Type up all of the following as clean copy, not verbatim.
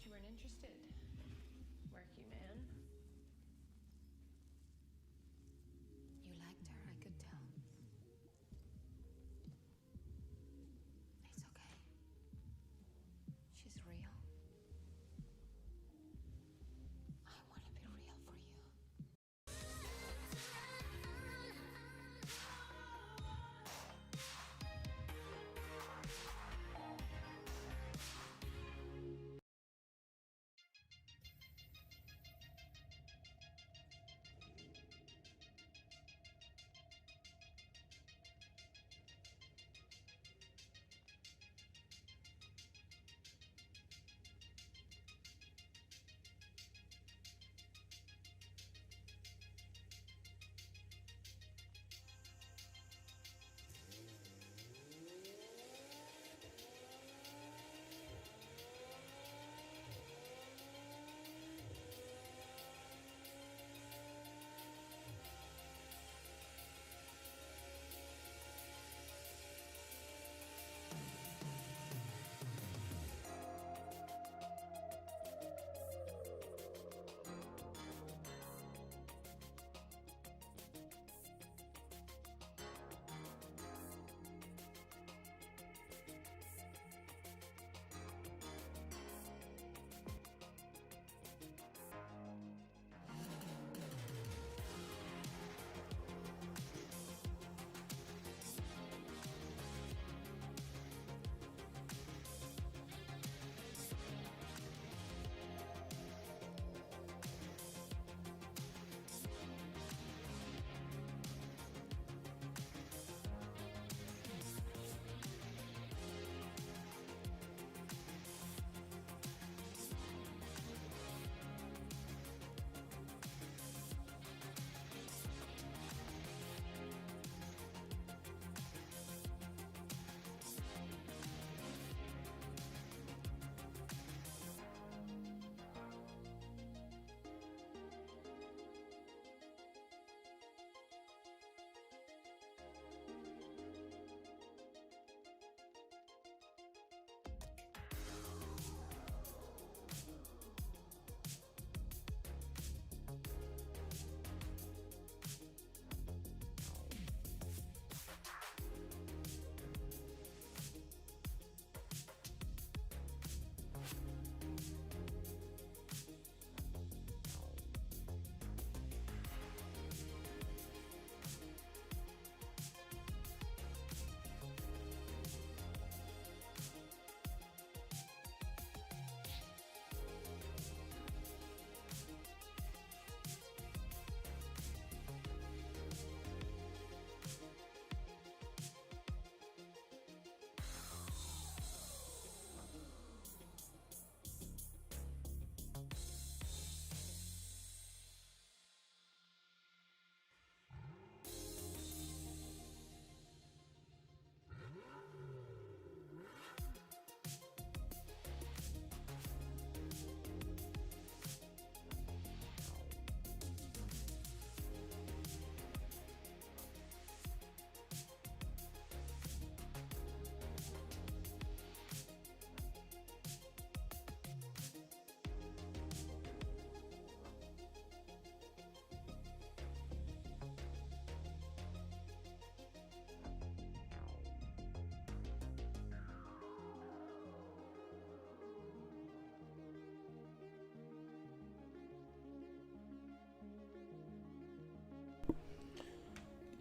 you weren't interested. Worky man. You liked her, I could tell. It's okay. She's real. I want to be real for you.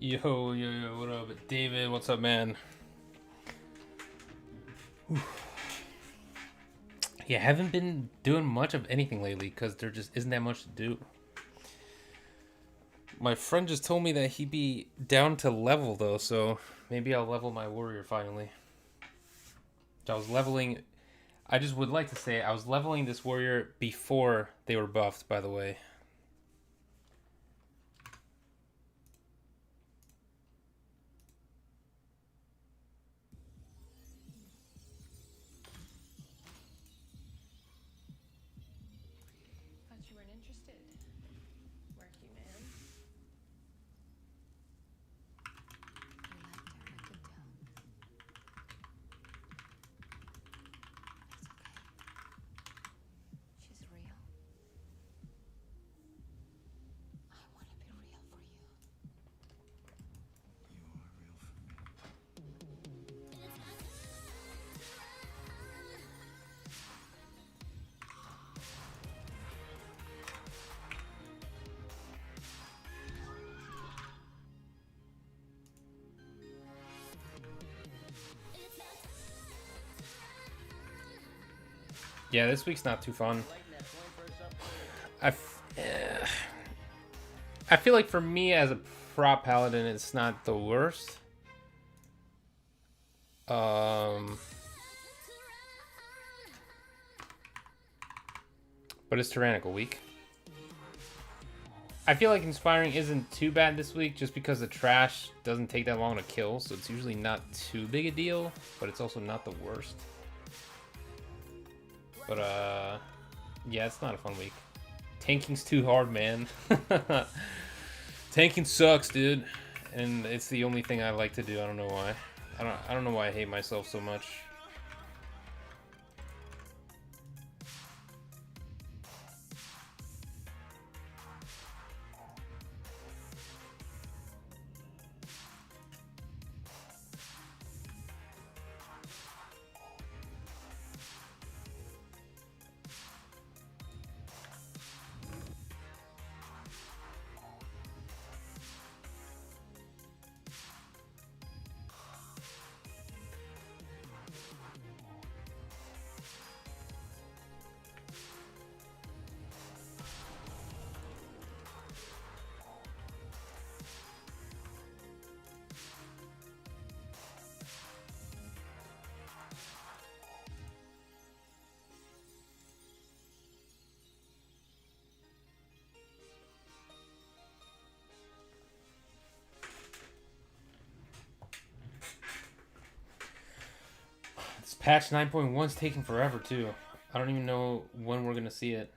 Yo, what up, David? What's up, man? Whew. Yeah, haven't been doing much of anything lately because there just isn't that much to do. My friend just told me that he'd be down to level though, so maybe I'll level my warrior finally. So I was leveling. I just would like to say I was leveling this warrior before they were buffed, by the way. Thought you weren't interested. Worky man. You liked her, I could tell. It's okay. Yeah, this week's not too fun. I feel like for me as a prop paladin, it's not the worst. But it's tyrannical week. I feel like inspiring isn't too bad this week just because the trash doesn't take that long to kill, so it's usually not too big a deal, but it's also not the worst. But yeah, it's not a fun week. Tanking's too hard, man. Tanking sucks, dude. And it's the only thing I like to do. I don't know why. I don't know why I hate myself so much. This patch 9.1 is taking forever, too. I don't even know when we're going to see it.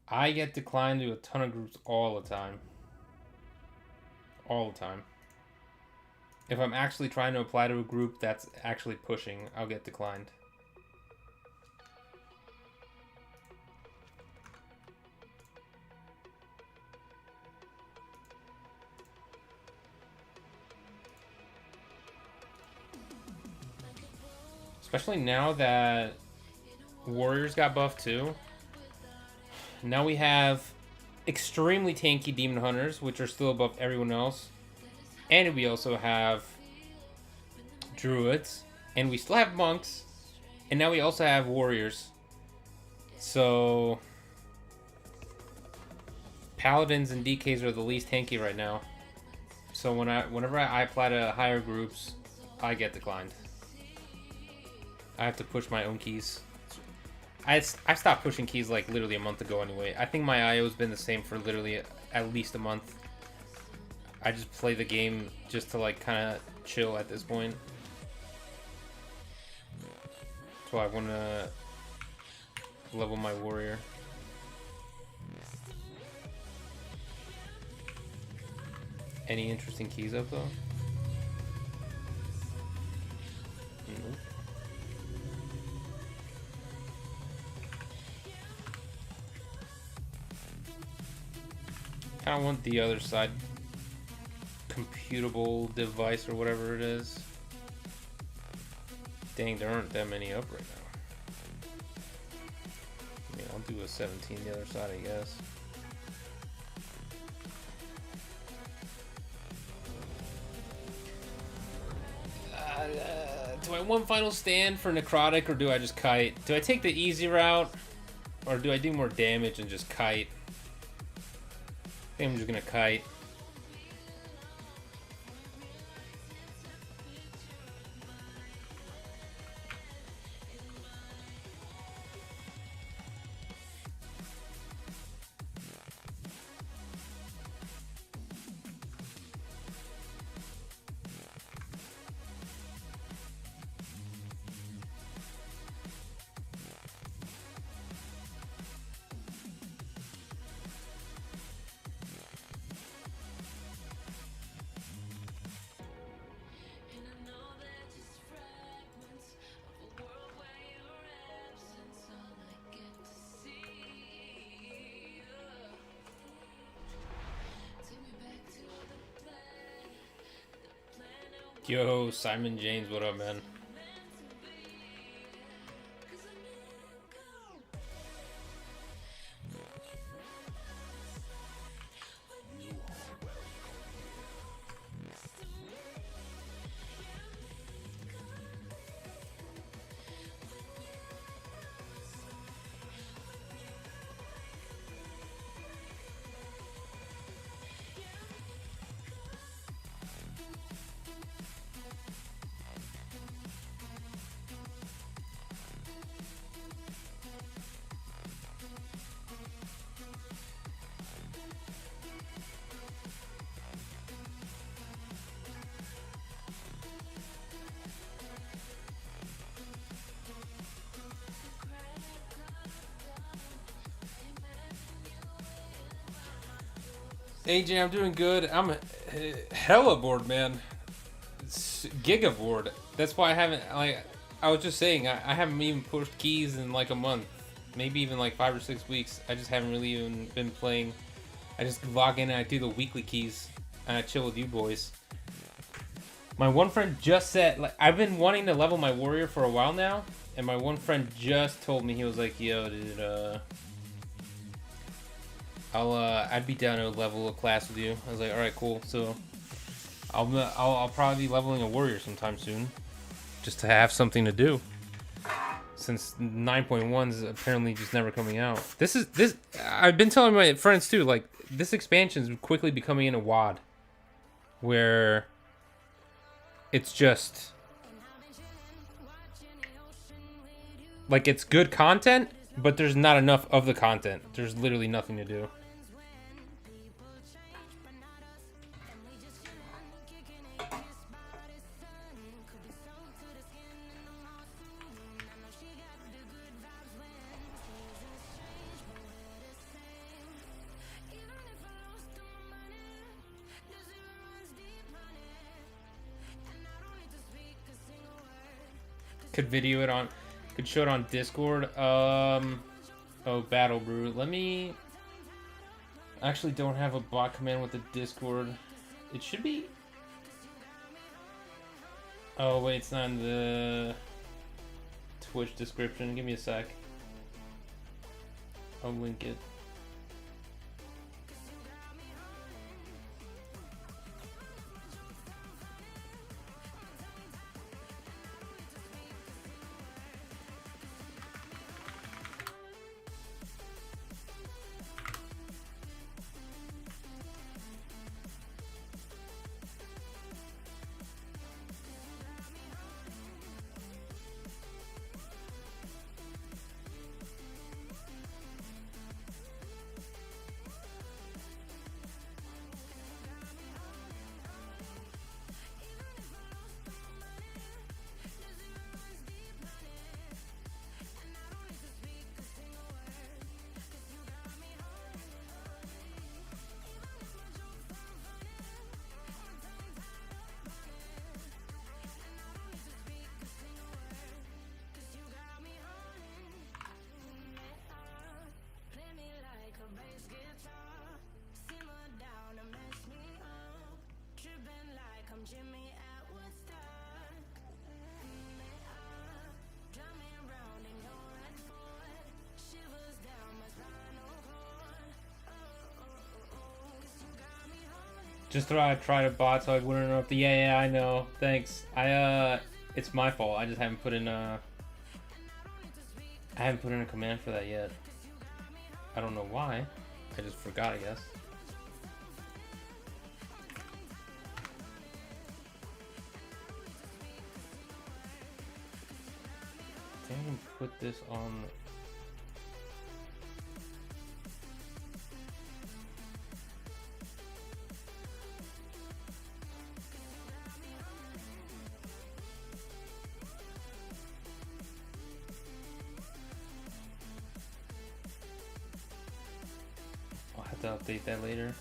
I get declined to a ton of groups all the time. All the time. If I'm actually trying to apply to a group that's actually pushing, I'll get declined. Especially now that Warriors got buffed too. Now we have extremely tanky Demon Hunters, which are still above everyone else. And we also have Druids. And we still have Monks. And now we also have Warriors. So Paladins and DKs are the least tanky right now. So whenever I apply to higher groups, I get declined. I have to push my own keys. I stopped pushing keys like literally a month ago anyway. I think my IO has been the same for literally at least a month. I just play the game just to like kind of chill at this point. So I want to level my warrior. Any interesting keys up though? Nope. I don't want the other side computable device or whatever it is. Dang, there aren't that many up right now. I mean, I'll do a 17 the other side, I guess. Do I one final stand for necrotic or do I just kite? Do I take the easy route or do I do more damage and just kite? I think I'm just gonna kite. Yo, Simon James, what up, man? AJ, I'm doing good. I'm hella bored, man. It's giga bored. That's why I haven't, like, I was just saying, I haven't even pushed keys in like a month. Maybe even like 5 or 6 weeks. I just haven't really even been playing. I just log in and I do the weekly keys and I chill with you boys. My one friend just said, like, I've been wanting to level my warrior for a while now, and my one friend just told me, he was like, yo, dude, I'd be down to level a class with you. I was like, all right, cool. So I'll probably be leveling a warrior sometime soon, just to have something to do. Since 9.1 is apparently just never coming out. This I've been telling my friends too, like, this expansion is quickly becoming in a WoD, where it's just like, it's good content, but there's not enough of the content. There's literally nothing to do. Could video it on, could show it on Discord. Oh, Battle Brew. Let me. I actually don't have a bot command with the Discord. It should be. Oh wait, it's not in the Twitch description. Give me a sec. I'll link it. Just thought I'd try to bot so I wouldn't interrupt the. Yeah, I know. Thanks. It's my fault. I just haven't put in I haven't put in a command for that yet. I don't know why. I just forgot, I guess. Didn't put this on. I'll have to update that later.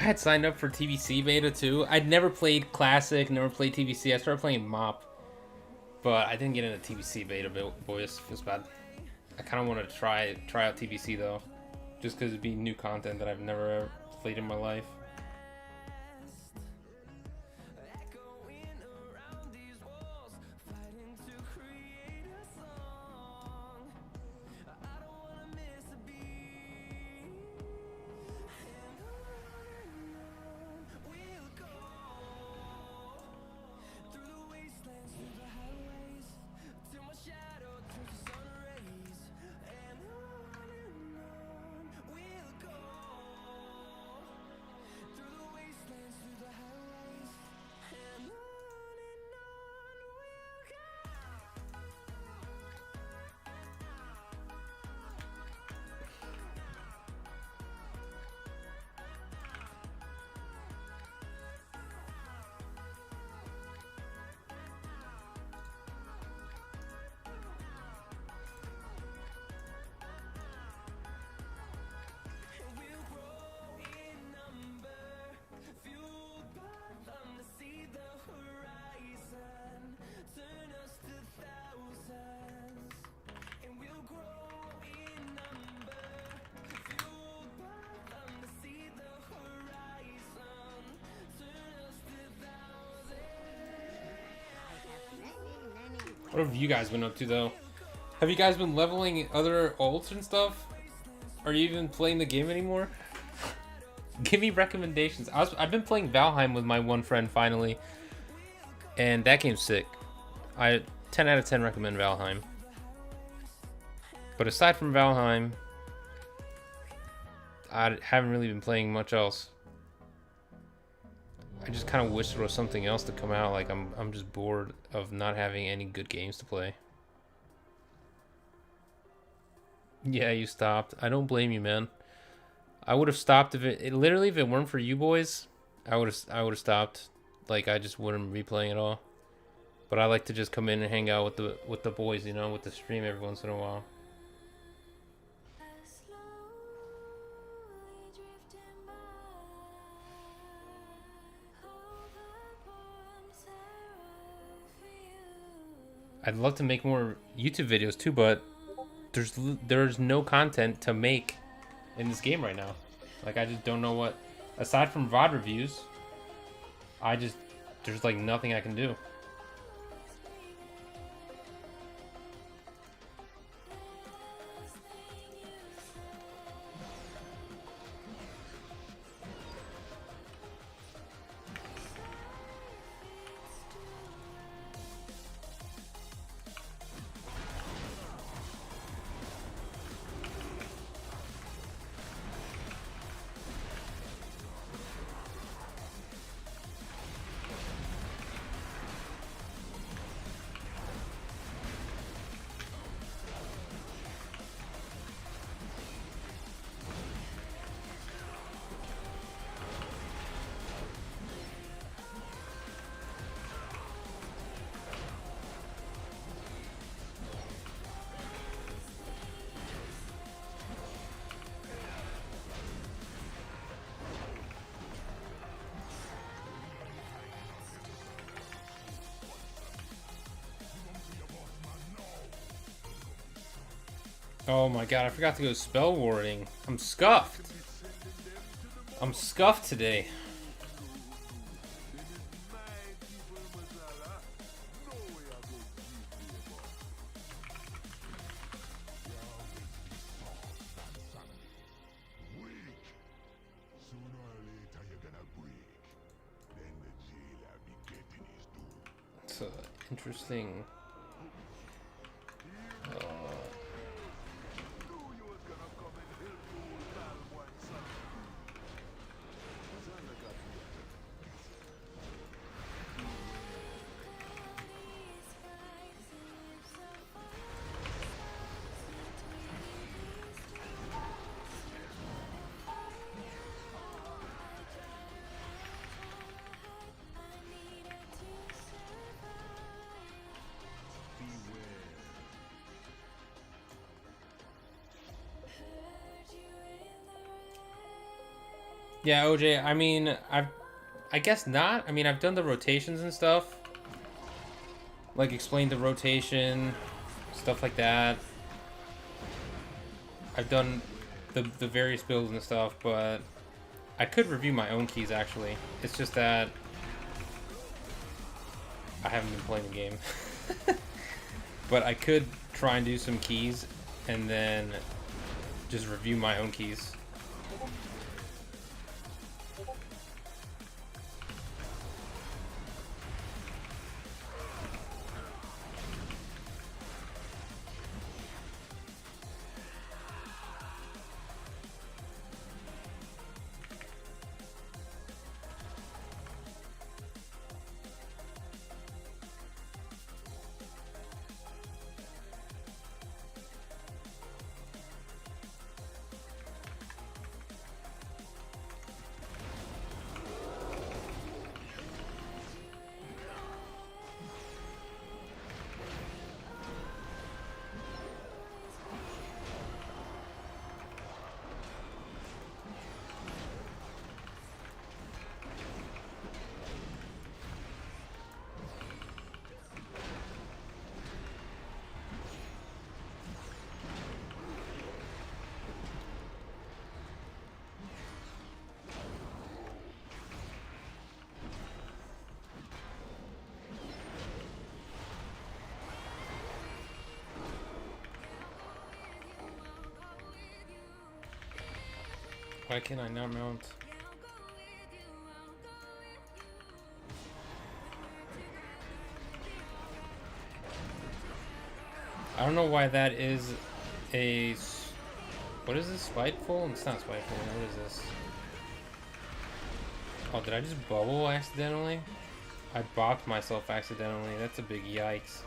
I had signed up for TBC beta too. I'd never played Classic, never played TBC. I started playing MOP, but I didn't get into TBC beta, boys. Feels bad. I kind of want to try out TBC though, just because it'd be new content that I've never ever played in my life. What have you guys been up to though? Have you guys been leveling other ults and stuff? Are you even playing the game anymore? Give me recommendations. I've been playing Valheim with my one friend finally, and that game's sick. I 10 out of 10 recommend Valheim. But aside from Valheim, I haven't really been playing much else. I just kind of wish there was something else to come out. Like I'm just bored of not having any good games to play. Yeah, you stopped. I don't blame you, man. I would have stopped if it literally if it weren't for you boys, I would have stopped. Like I just wouldn't be playing at all. But I like to just come in and hang out with the boys, you know, with the stream every once in a while. I'd love to make more YouTube videos too, but there's no content to make in this game right now. Like I just don't know what, aside from VOD reviews, there's like nothing I can do. Oh my god, I forgot to go spell warding. I'm scuffed. I'm scuffed today. It's interesting. Yeah, OJ, I mean, I guess not. I mean, I've done the rotations and stuff. Like, explained the rotation, stuff like that. I've done the various builds and stuff, but I could review my own keys, actually. It's just that I haven't been playing the game. But I could try and do some keys and then just review my own keys. Why can I not mount? I don't know why that is a... What is this? Spiteful? It's not spiteful. What is this? Oh, did I just bubble accidentally? I bopped myself accidentally. That's a big yikes.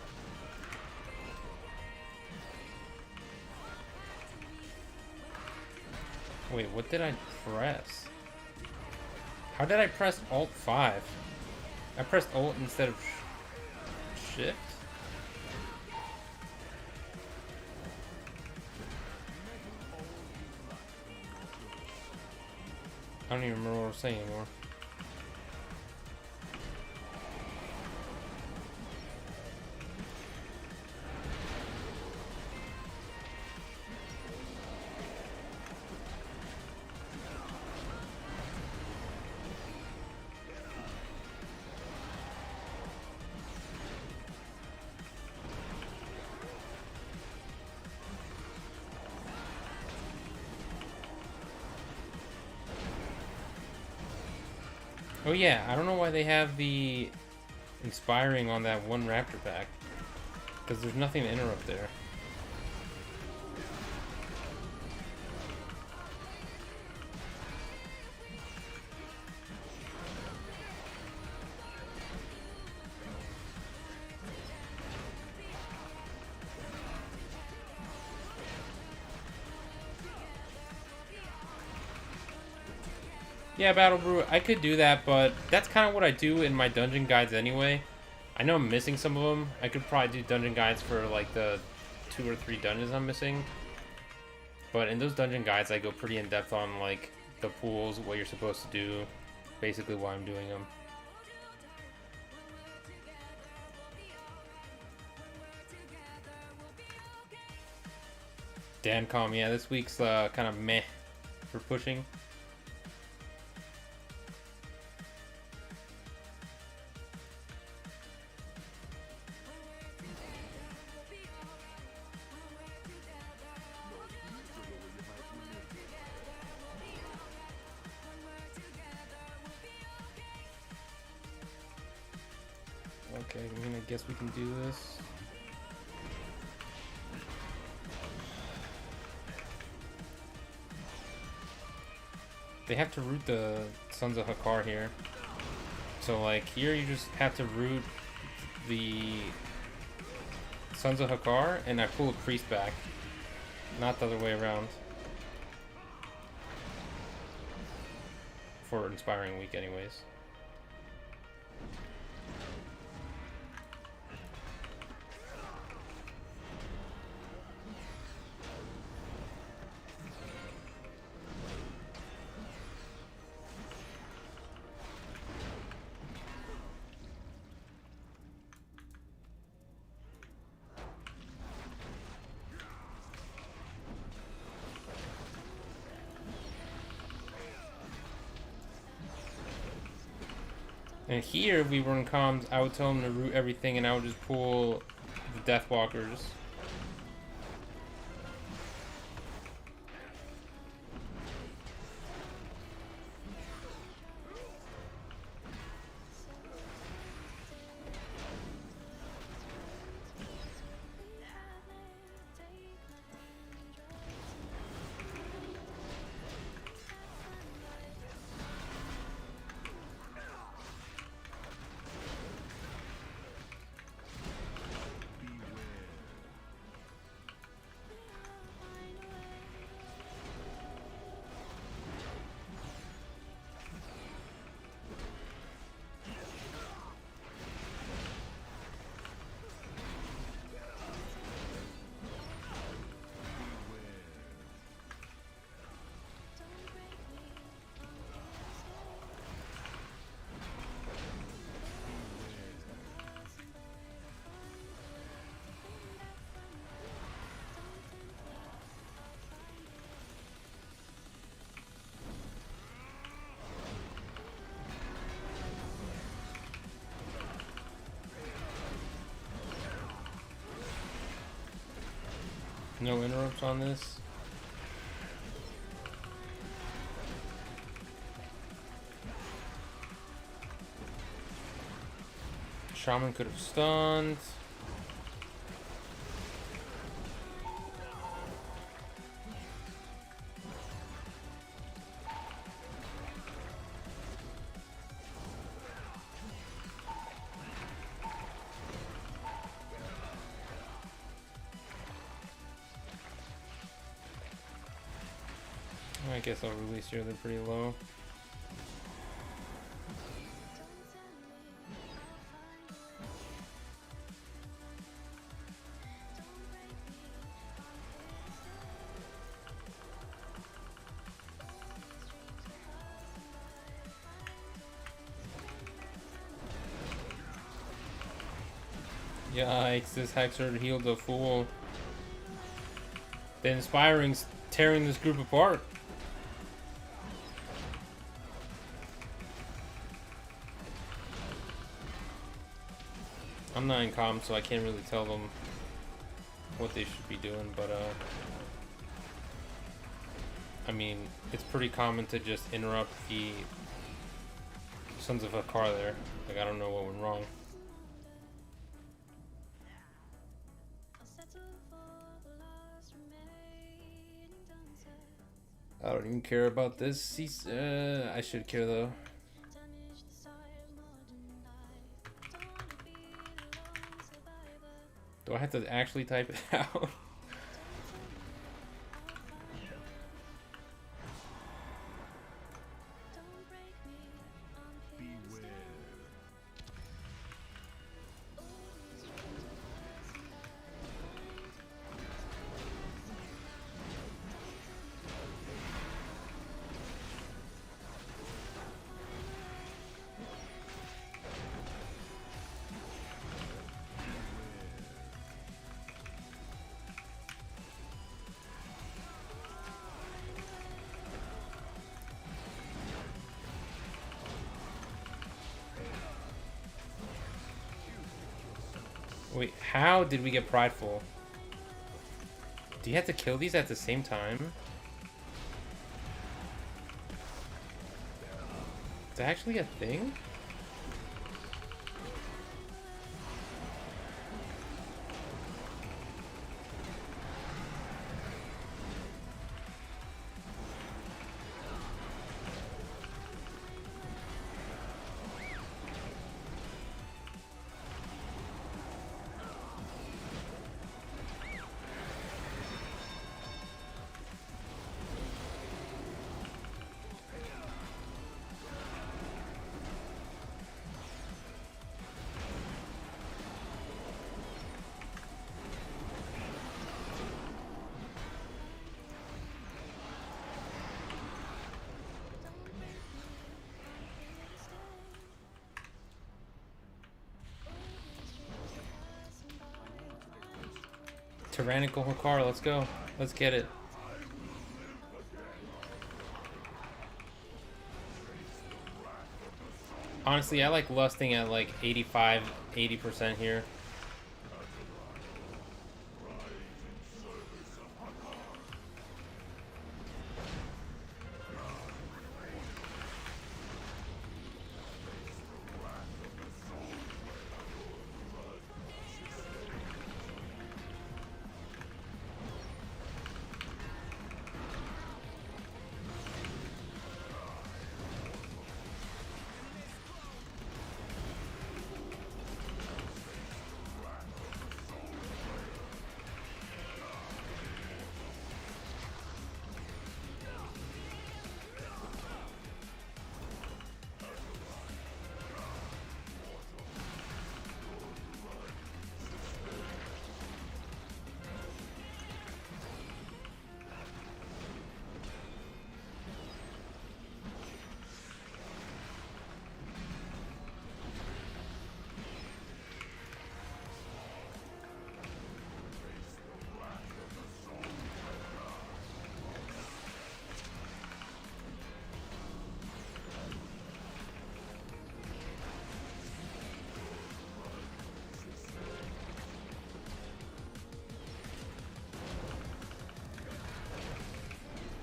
Wait, what did I press? How did I press Alt 5? I pressed Alt instead of Shift? I don't even remember what I was saying anymore. Oh yeah, I don't know why they have the inspiring on that one raptor pack. Because there's nothing to interrupt there. Yeah, Battle Brew, I could do that, but that's kind of what I do in my dungeon guides anyway. I know I'm missing some of them. I could probably do dungeon guides for like the 2 or 3 dungeons I'm missing. But in those dungeon guides, I go pretty in depth on like the pools, what you're supposed to do, basically why I'm doing them. Dancom, yeah, this week's kind of meh for pushing. Okay, I mean, I guess we can do this. They have to root the Sons of Hakar here. So, like, here you just have to root the Sons of Hakar, and I pull a priest back. Not the other way around. For Inspiring Week, anyways. And here, if we were in comms, I would tell him to root everything and I would just pull the Deathwalkers. No interrupts on this. Shaman could have stunned. I guess I'll release here, they're pretty low. Yikes, this Hexer healed the fool. The Inspiring's tearing this group apart. I'm not in comm, so I can't really tell them what they should be doing, but I mean, it's pretty common to just interrupt the Sons of Karl there. Like, I don't know what went wrong. I don't even care about this. I should care though. Do I have to actually type it out? Wait, how did we get prideful? Do you have to kill these at the same time? Is that actually a thing? Tyrannical Karl, let's go. Let's get it. Honestly, I like lusting at like 85, 80% here.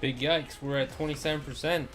Big yikes, we're at 27%.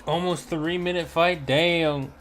Almost 3-minute fight, damn.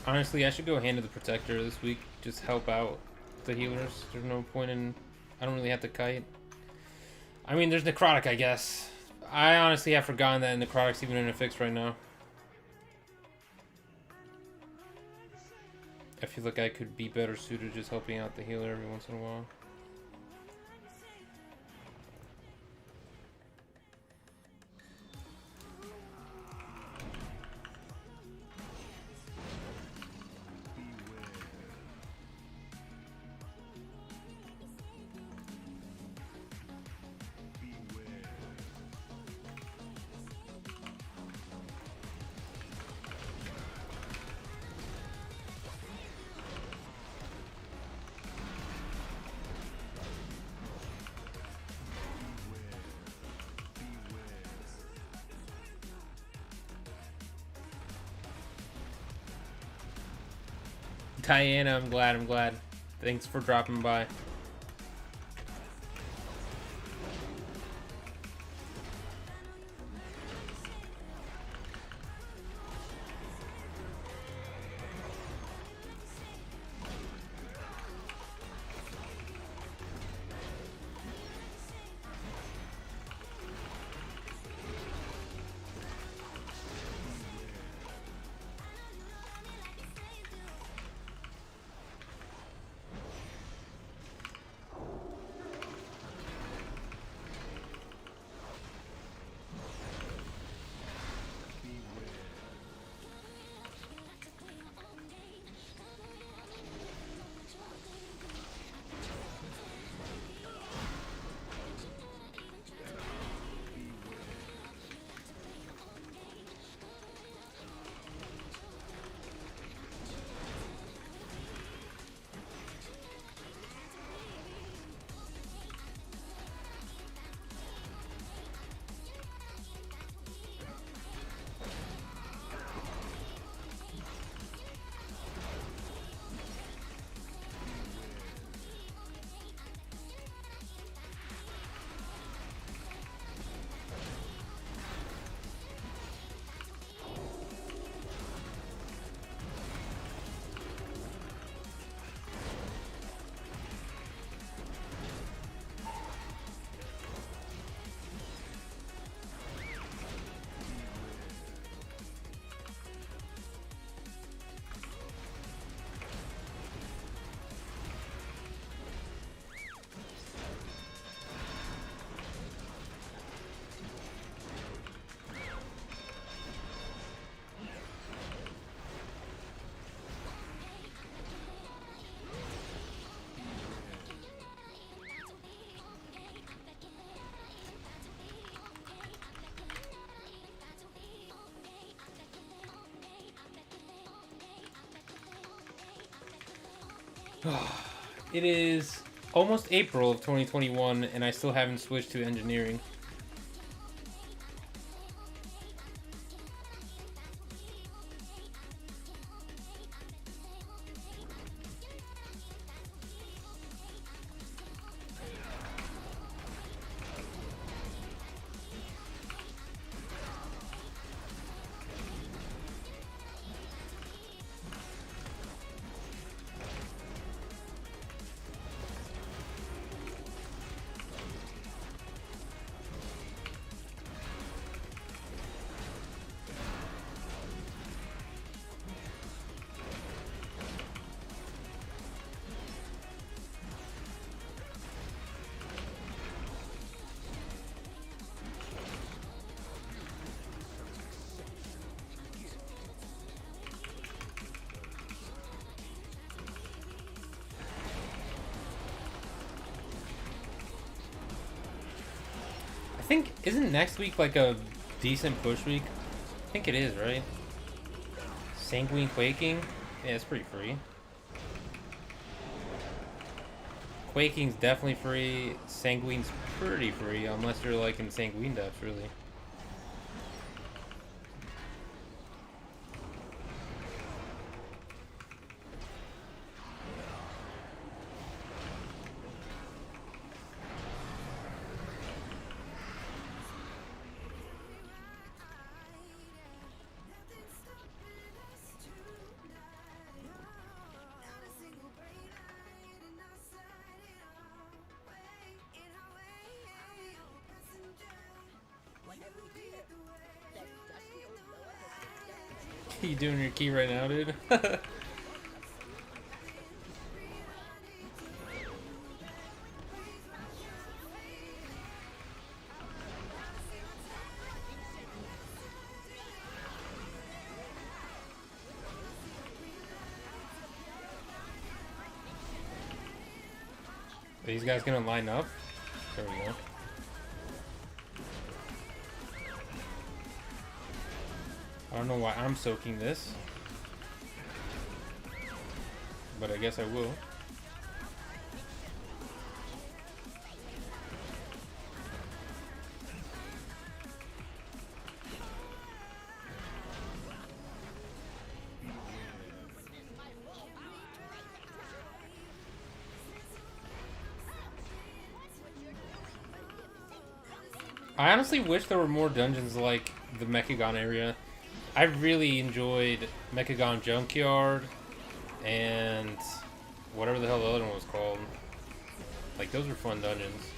Honestly, I should go Hand of the Protector this week. Just help out the healers. There's no point in... I don't really have to kite. I mean, there's Necrotic, I guess. I honestly have forgotten that Necrotic's even in a fix right now. I feel like I could be better suited just helping out the healer every once in a while. Diana, I'm glad, I'm glad. Thanks for dropping by. It is almost April of 2021, and I still haven't switched to engineering. I think, isn't next week like a decent push week? I think it is, right? Sanguine Quaking? Yeah, it's pretty free. Quaking's definitely free. Sanguine's pretty free, unless you're like in Sanguine depths, really. You doing your key right now, dude? Are these guys gonna line up? There we go. I don't know why I'm soaking this, but I guess I will. I honestly wish there were more dungeons like the Mechagon area. I really enjoyed Mechagon Junkyard and whatever the hell the other one was called. Like, those were fun dungeons.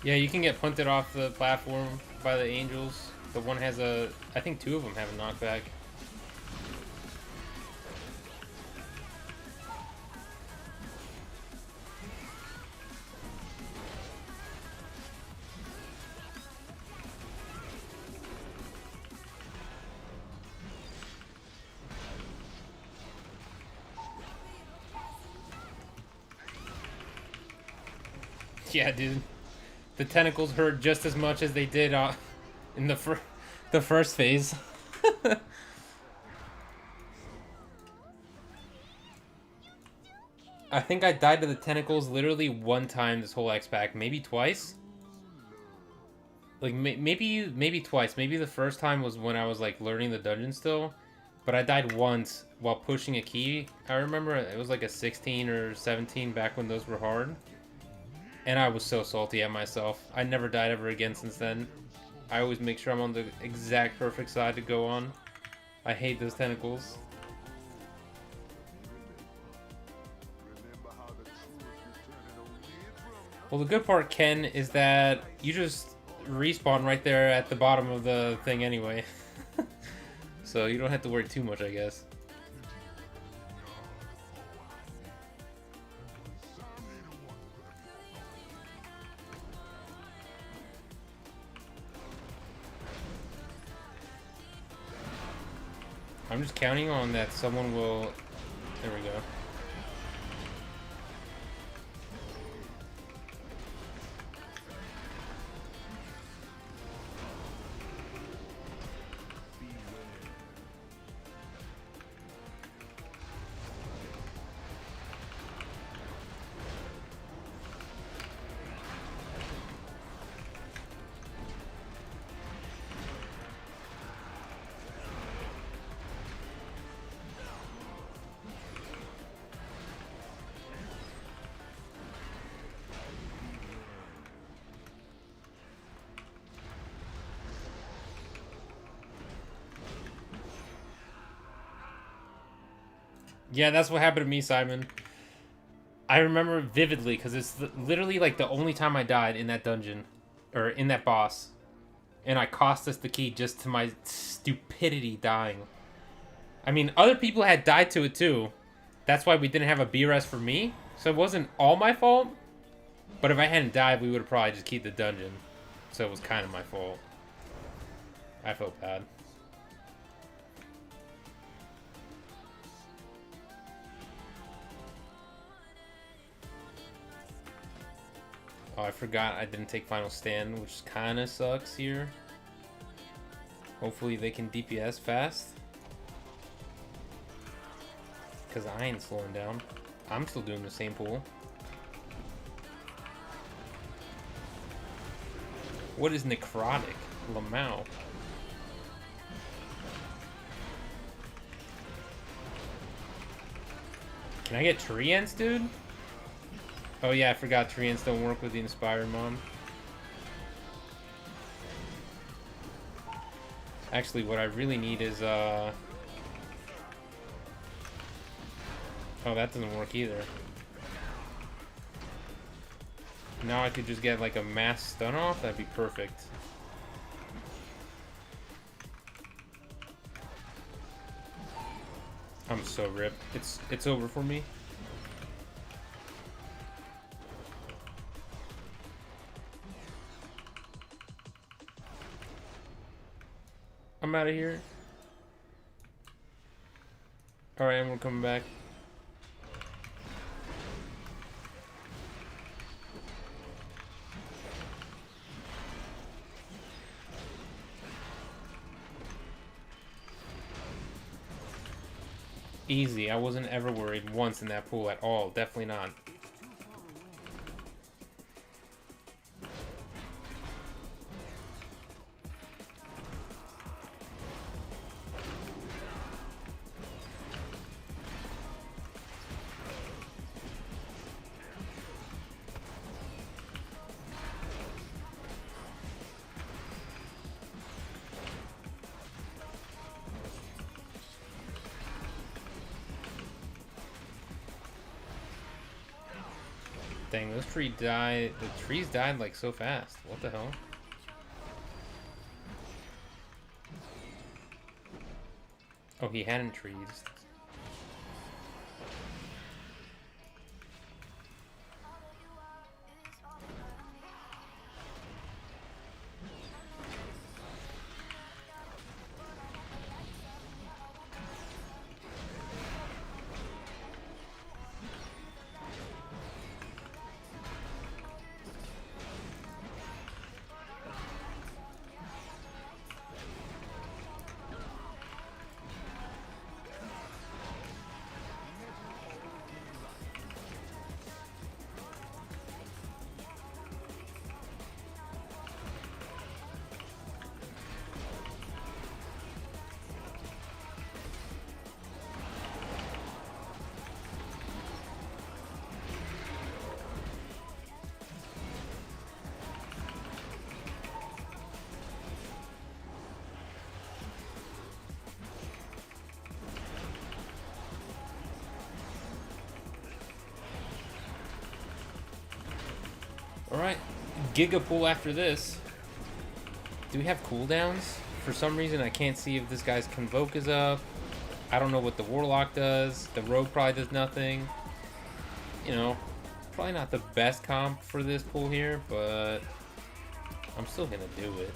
Yeah, you can get punted off the platform by the angels. The one has a... I think two of them have a knockback. Yeah, dude. The tentacles hurt just as much as they did in the first phase. I think I died to the tentacles literally one time this whole X pack, maybe twice. Like maybe twice. Maybe the first time was when I was like learning the dungeon still, but I died once while pushing a key. I remember it was like a 16 or 17 back when those were hard. And I was so salty at myself. I never died ever again since then. I always make sure I'm on the exact perfect side to go on. I hate those tentacles. Well, the good part, Ken, is that you just respawn right there at the bottom of the thing anyway. So you don't have to worry too much, I guess. I'm just counting on that someone will... There we go. Yeah, that's what happened to me, Simon. I remember vividly, because it's literally like the only time I died in that dungeon. Or in that boss. And I cost us the key just to my stupidity dying. I mean, other people had died to it too. That's why we didn't have a BRS for me. So it wasn't all my fault. But if I hadn't died, we would have probably just kept the dungeon. So it was kind of my fault. I felt bad. Oh, I forgot I didn't take Final Stand, which kind of sucks here. Hopefully they can DPS fast. Because I ain't slowing down. I'm still doing the same pool. What is necrotic? Lamau. Can I get Treants, dude? Oh yeah, I forgot Treants don't work with the Inspired Mom. Actually, what I really need is, oh, that doesn't work either. Now I could just get like a mass stun off. That'd be perfect. I'm so ripped. It's over for me. I'm out of here. Alright, I'm coming back. Easy. I wasn't ever worried once in that pool at all. Definitely not. Dang, those trees died. The trees died like so fast. What the hell? Oh, he hadn't trees. Alright, Giga Pool after this. Do we have cooldowns? For some reason I can't see if this guy's Convoke is up. I don't know what the Warlock does. The Rogue probably does nothing. You know, probably not the best comp for this pool here, but I'm still gonna do it.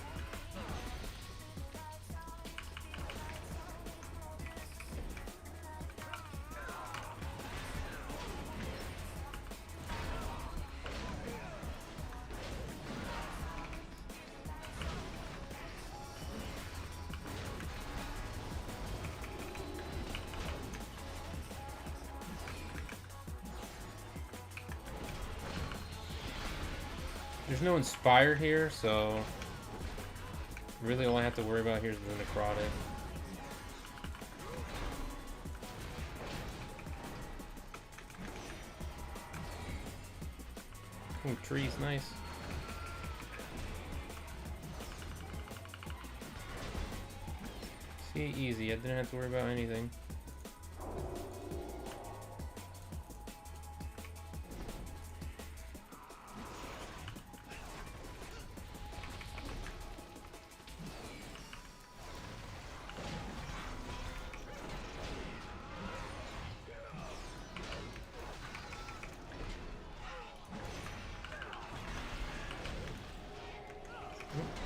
There's no Inspire here, so really all I have to worry about here is the Necrotic. Ooh, trees, nice. See, easy. I didn't have to worry about anything.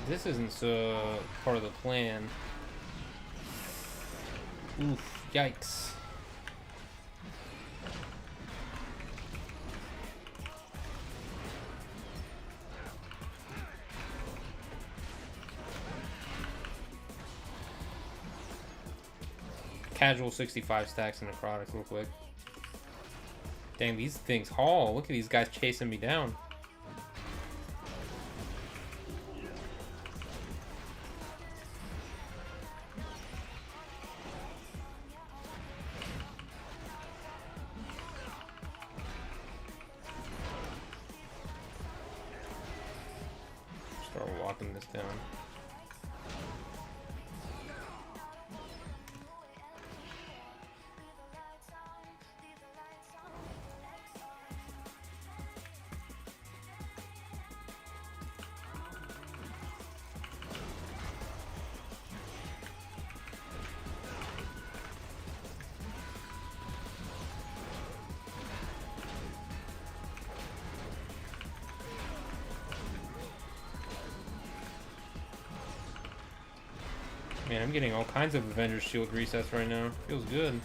This isn't so part of the plan. Oof, yikes. Casual 65 stacks in necrotics real quick. Dang, these things haul. Look at these guys chasing me down. Start walking this down. Man, I'm getting all kinds of Avengers Shield resets right now. Feels good.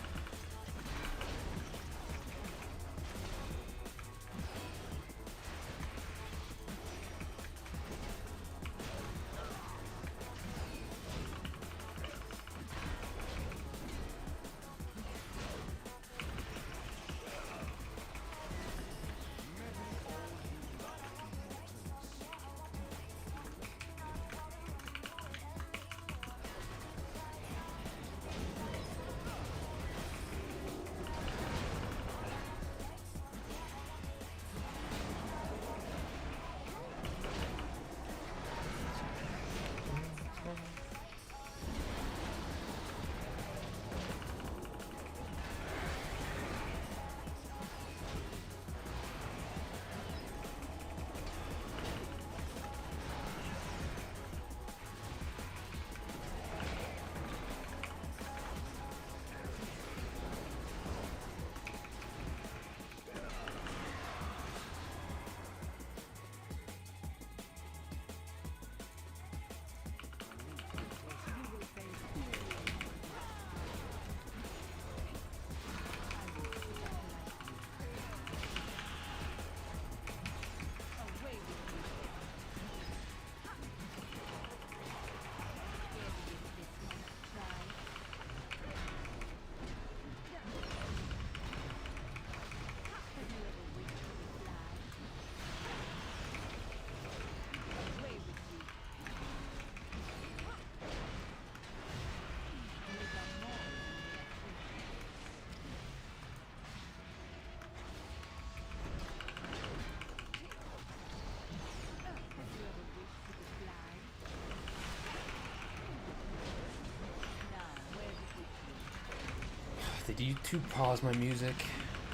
Did you two pause my music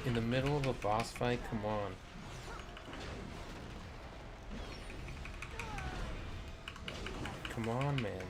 in the middle of a boss fight? Come on. Come on, man.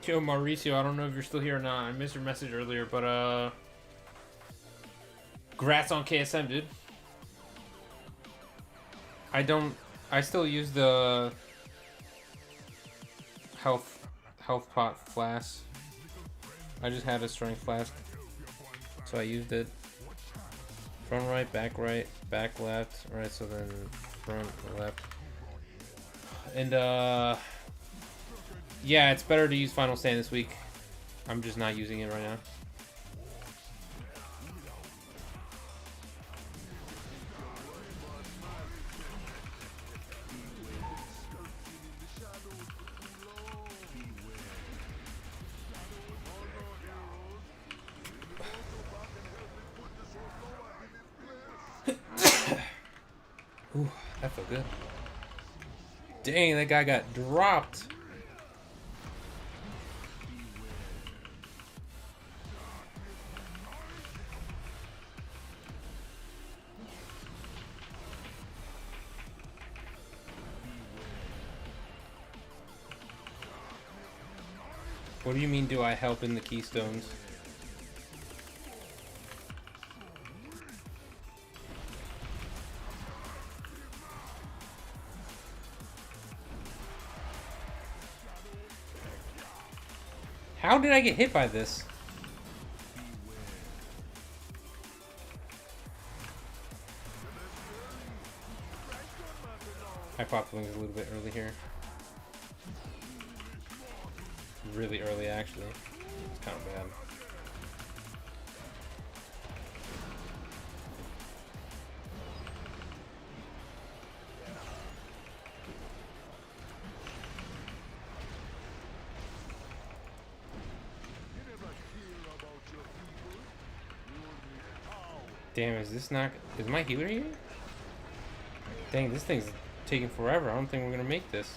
Yo, Mauricio, I don't know if you're still here or not. I missed your message earlier, but congrats on KSM, dude. I still use the health pot flask. I just had a strength flask, so I used it. Front right, back left. Alright, so then front, left. And yeah, it's better to use Final Stand this week. I'm just not using it right now. Ooh, that felt good. Dang, that guy got dropped. What do you mean, do I help in the keystones? How did I get hit by this? I popped wings a little bit early here. Really early, actually. It's kind of bad. Damn, is this not... Is my healer here? Dang, this thing's taking forever. I don't think we're gonna make this.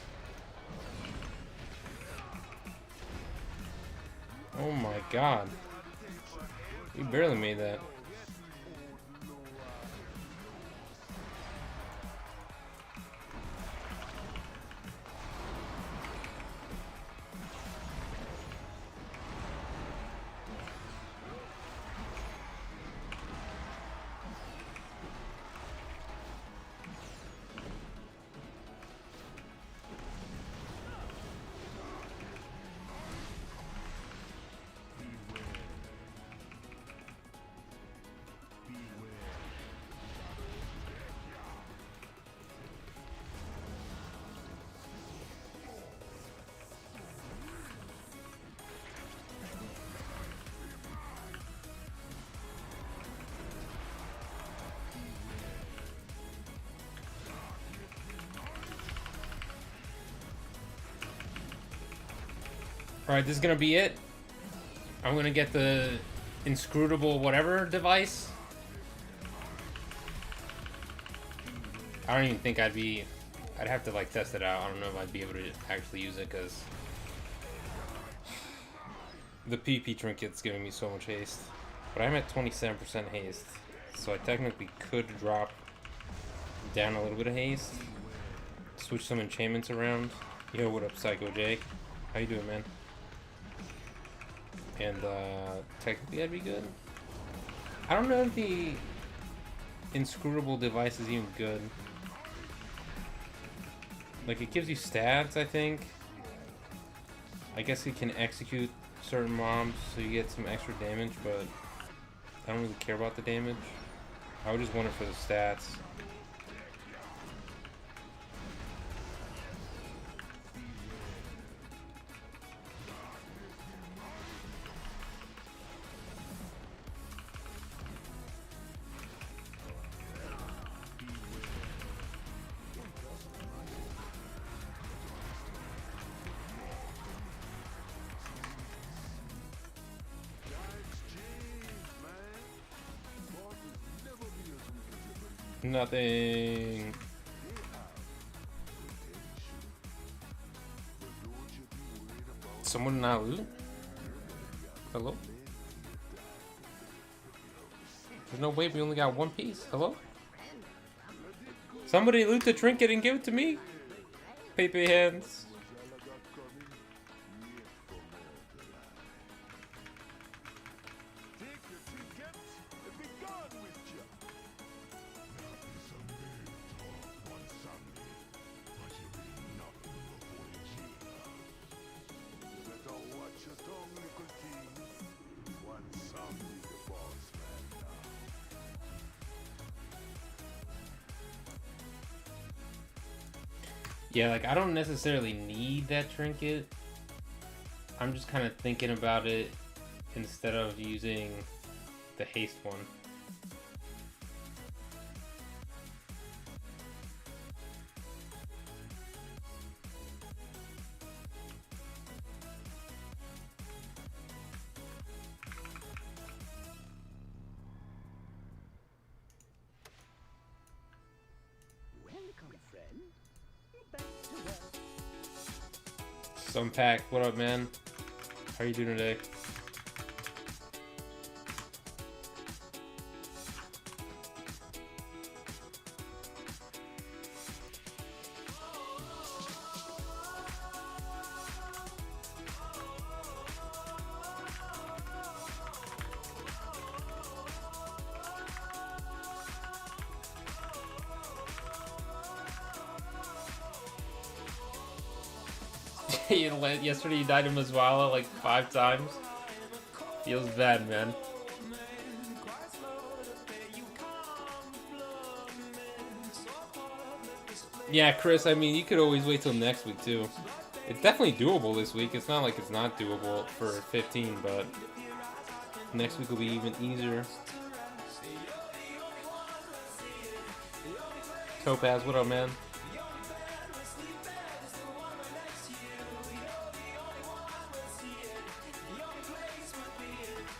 Oh my god. We barely made that. Alright, this is gonna be it. I'm gonna get the inscrutable whatever device. I don't even think I'd have to like test it out. I don't know if I'd be able to actually use it because the PP trinket's giving me so much haste. But I'm at 27% haste, so I technically could drop down a little bit of haste. Switch some enchantments around. Yo, what up, Psycho Jake? How you doing, man? And technically that'd be good. I don't know if the inscrutable device is even good. Like, it gives you stats, I think. I guess it can execute certain mobs so you get some extra damage, but I don't really care about the damage. I would just want it for the stats. Nothing. Someone not loot? Hello? There's no way we only got one piece. Hello? Somebody loot the trinket and give it to me. Paper hands. Yeah, like, I don't necessarily need that trinket. I'm just kind of thinking about it instead of using the haste one. Sunpack, what up, man? How are you doing today? Yesterday you died in Mazwala like 5 times. Feels bad, man. Yeah, Chris, I mean, you could always wait till next week, too. It's definitely doable this week. It's not like it's not doable for 15, but next week will be even easier. Topaz, what up, man?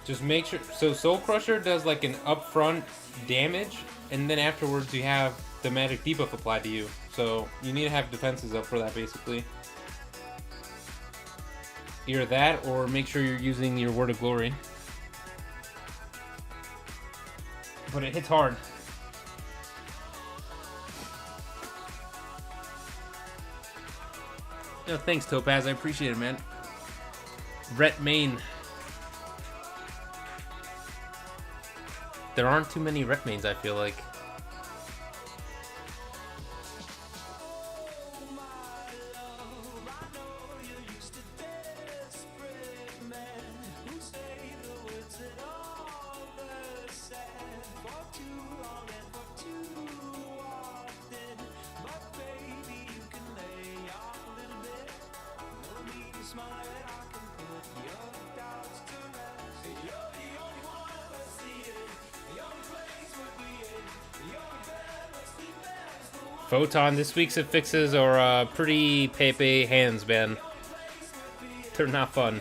Just make sure. So Soul Crusher does like an upfront damage, and then afterwards you have the magic debuff applied to you. So you need to have defenses up for that, basically. Either that, or make sure you're using your Word of Glory. But it hits hard. No, thanks, Topaz. I appreciate it, man. Rhett Main. There aren't too many Rhett Mains, I feel like. Photon, this week's fixes are pretty pepe hands, man. They're not fun.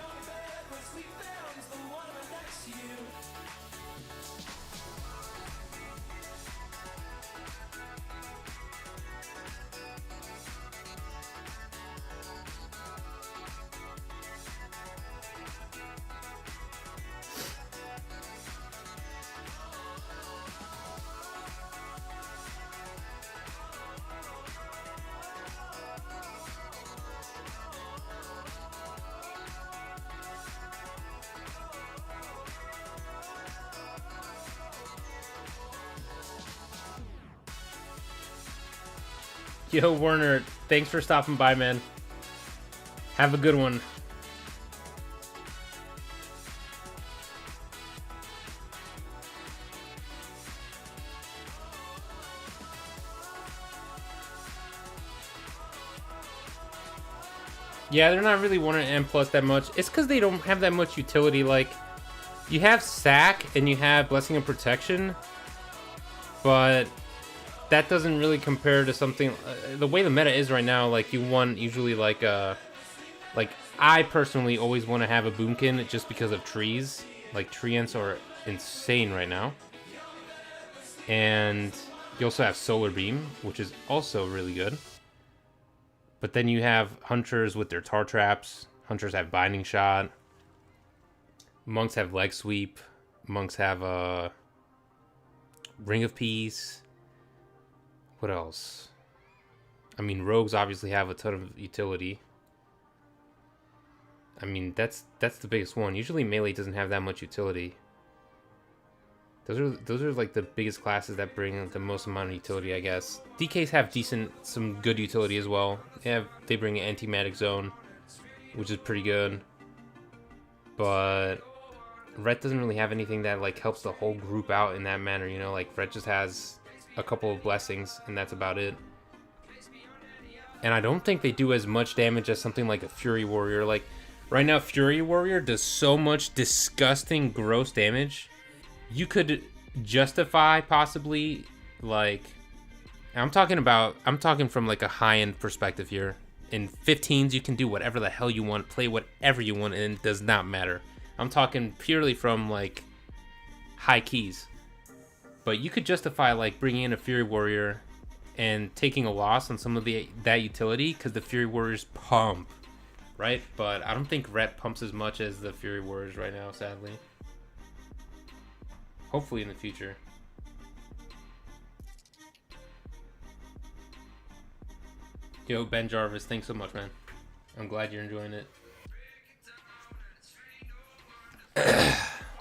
Yo, Werner, thanks for stopping by, man. Have a good one. Yeah, they're not really 1 and N plus that much. It's because they don't have that much utility. Like, you have Sack and you have Blessing of Protection, but that doesn't really compare to something. The way the meta is right now, like, you want usually like I personally always want to have a Boomkin just because of trees. Like, Treants are insane right now. And you also have Solar Beam, which is also really good. But then you have Hunters with their Tar Traps. Hunters have Binding Shot. Monks have Leg Sweep. Monks have Ring of Peace. What else? I mean, Rogues obviously have a ton of utility. I mean, that's the biggest one. Usually melee doesn't have that much utility. Those are like the biggest classes that bring the most amount of utility, I guess. DKs have some good utility as well. They bring an Antimatic Zone, which is pretty good. But Rhett doesn't really have anything that like helps the whole group out in that manner, you know? Like, Rhett just has a couple of blessings, and that's about it. And I don't think they do as much damage as something like a Fury Warrior. Like, right now, Fury Warrior does so much disgusting, gross damage. You could justify possibly, like, I'm talking from like a high-end perspective here. In 15s, you can do whatever the hell you want, play whatever you want, and it does not matter. I'm talking purely from like high keys. But you could justify like bringing in a Fury Warrior and taking a loss on some of that utility because the Fury Warriors pump, right? But I don't think Rhett pumps as much as the Fury Warriors right now, sadly. Hopefully in the future. Yo, Ben Jarvis, thanks so much, man. I'm glad you're enjoying it.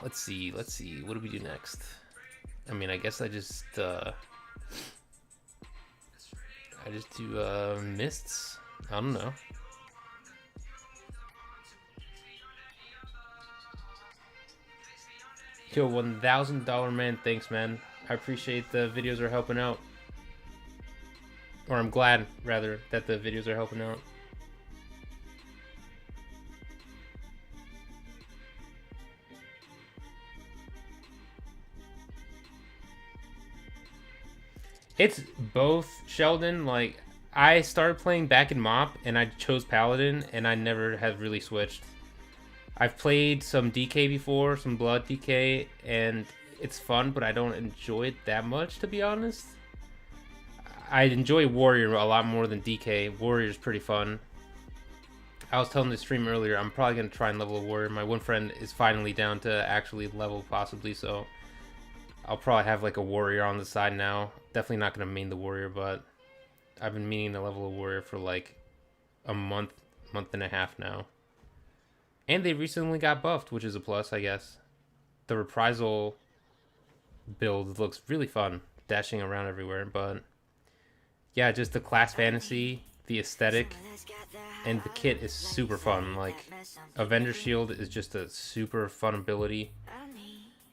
Let's see. What do we do next? I mean, I guess I just do mists. I don't know. Yo, $1,000 man, thanks man. I appreciate the videos are helping out. Or I'm glad, rather, that the videos are helping out. It's both, Sheldon. Like, I started playing back in MoP, and I chose Paladin, and I never have really switched. I've played some DK before, some Blood DK, and it's fun, but I don't enjoy it that much, to be honest. I enjoy Warrior a lot more than DK. Warrior's pretty fun. I was telling the stream earlier, I'm probably going to try and level a Warrior. My one friend is finally down to actually level, possibly, so I'll probably have like a Warrior on the side now. Definitely not going to main the Warrior, but I've been meaning to level a Warrior for like a month and a half now. And they recently got buffed, which is a plus, I guess. The Reprisal build looks really fun, dashing around everywhere, but yeah, just the class fantasy, the aesthetic, and the kit is super fun. Like, Avenger Shield is just a super fun ability.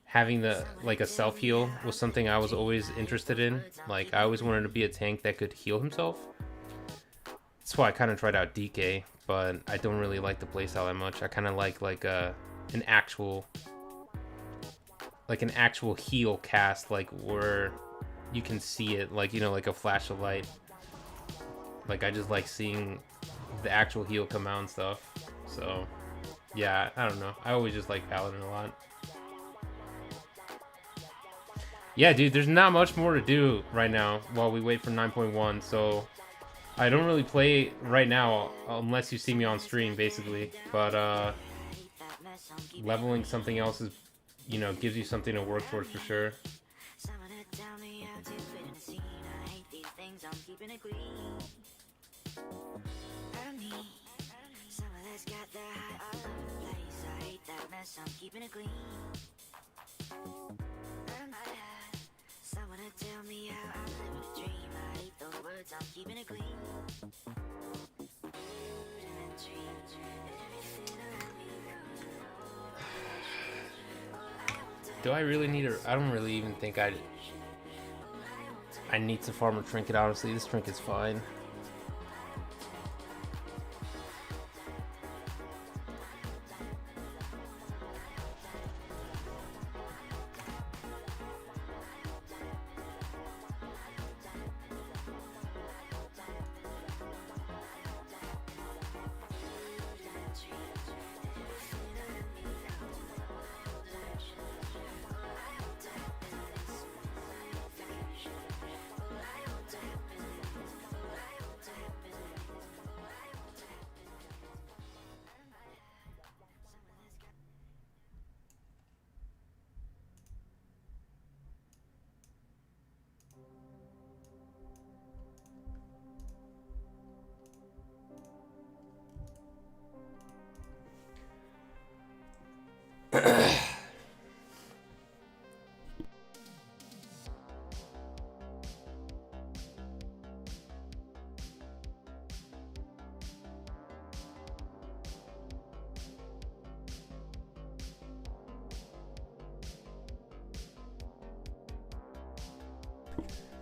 Having the like a self heal was something I was always interested in. Like, I always wanted to be a tank that could heal himself. That's why I kind of tried out DK, but I don't really like the playstyle that much. I kind of like an actual heal cast, like where you can see it, like, you know, like a flash of light. Like, I just like seeing the actual heal come out and stuff. So yeah, I don't know. I always just like Paladin a lot. Yeah, dude, there's not much more to do right now while we wait for 9.1, so I don't really play right now unless you see me on stream, basically. But leveling something else is, you know, gives you something to work towards for sure. Tell me how I'm living a dream. I hate those words, I'm keeping it clean. Do I really need a... I don't really even think I need to farm a trinket, honestly. This trinket's fine.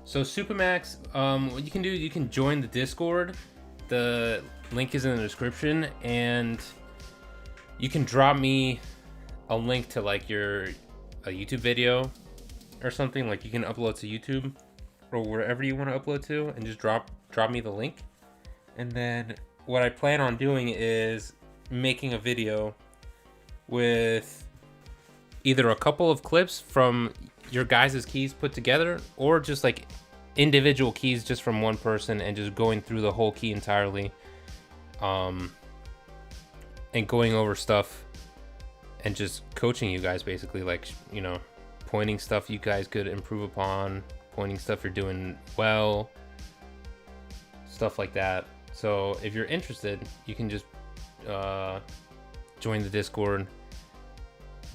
So Supermax, what you can do, you can join the Discord. The link is in the description, and you can drop me a link to like a YouTube video or something. Like, you can upload to YouTube or wherever you want to upload to, and just drop me the link. And then what I plan on doing is making a video with either a couple of clips from your guys' keys put together, or just like individual keys just from one person, and just going through the whole key entirely, and going over stuff and just coaching you guys, basically, like, you know, pointing stuff you guys could improve upon, pointing stuff you're doing well, stuff like that. So if you're interested, you can just join the Discord,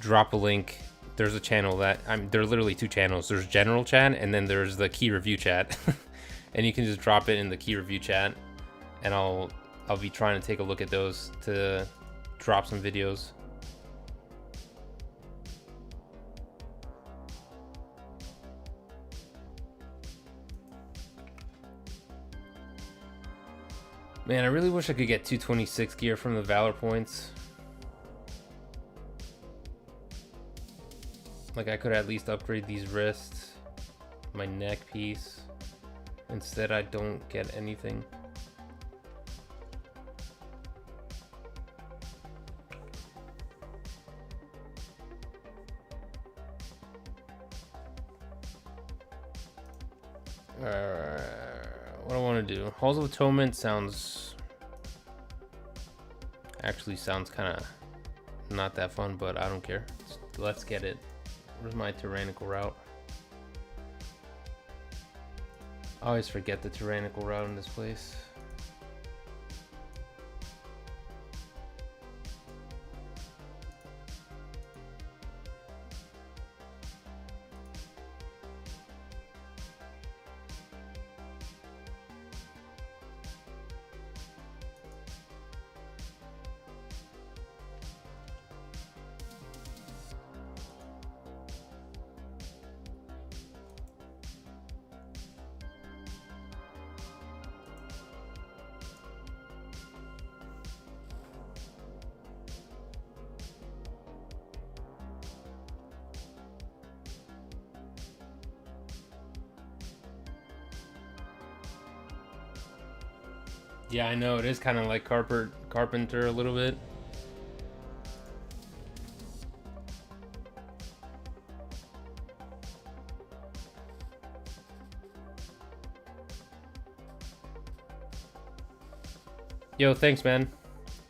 drop a link. There's a channel that there are literally two channels. There's general chat, and then there's the key review chat. And you can just drop it in the key review chat, and I'll be trying to take a look at those to drop some videos. Man, I really wish I could get 226 gear from the Valor points. Like, I could at least upgrade these wrists, my neck piece. Instead, I don't get anything. What do I want to do? Halls of Atonement actually sounds kind of not that fun, but I don't care. Let's get it. Where's my tyrannical route? I always forget the tyrannical route in this place. Yeah, I know, it is kind of like Carpenter a little bit. Yo, thanks, man.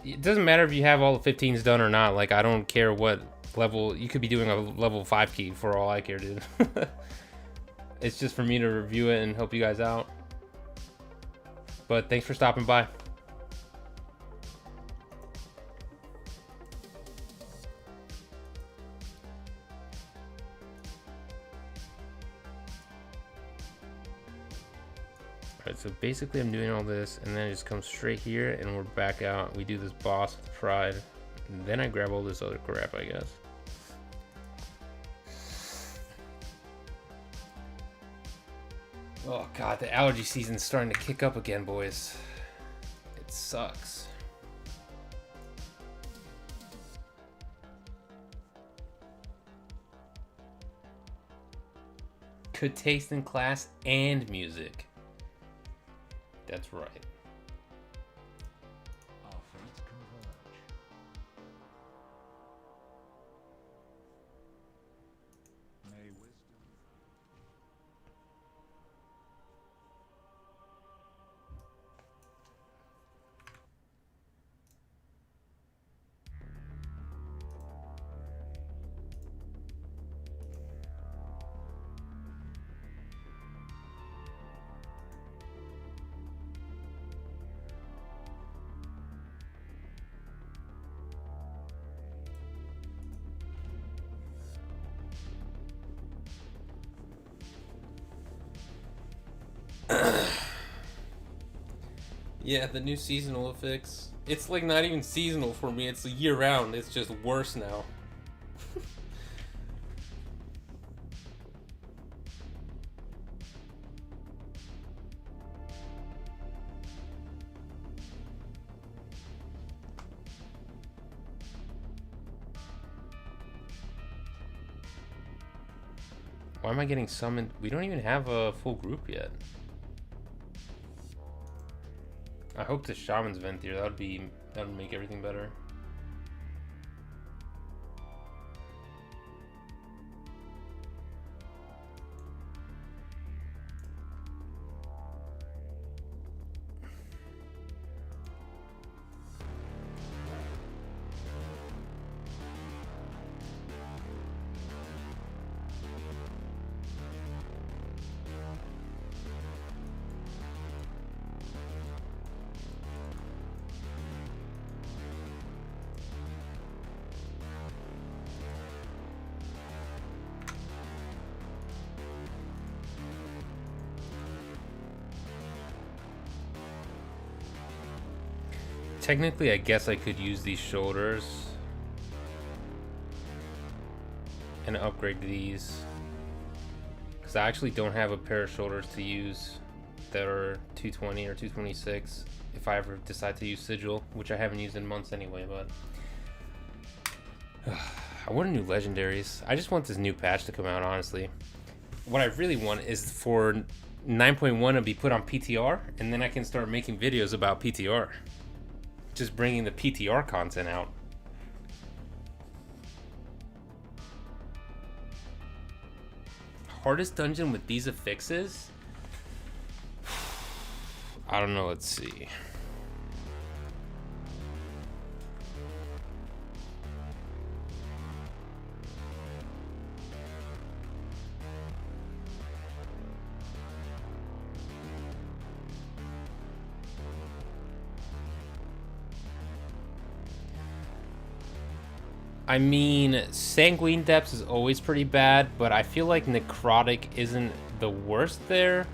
It doesn't matter if you have all the 15s done or not. Like, I don't care what level. You could be doing a level 5 key for all I care, dude. It's just for me to review it and help you guys out. But thanks for stopping by. Alright, so basically I'm doing all this and then I just come straight here and we're back out. We do this boss with pride. And then I grab all this other crap, I guess. Oh god, the allergy season's starting to kick up again, boys. It sucks. Good taste in class and music. That's right. Our fates converge. May wisdom. Yeah, the new seasonal fix. It's like not even seasonal for me. It's year round. It's just worse now. Why am I getting summoned? We don't even have a full group yet. I hope the shaman's vent here. That would make everything better. Technically, I guess I could use these shoulders and upgrade these, because I actually don't have a pair of shoulders to use that are 220 or 226 if I ever decide to use Sigil, which I haven't used in months anyway, but I want new legendaries. I just want this new patch to come out, honestly. What I really want is for 9.1 to be put on PTR, and then I can start making videos about PTR. Just bringing the PTR content out. Hardest dungeon with these affixes? I don't know, let's see. I mean, Sanguine Depths is always pretty bad, but I feel like Necrotic isn't the worst there.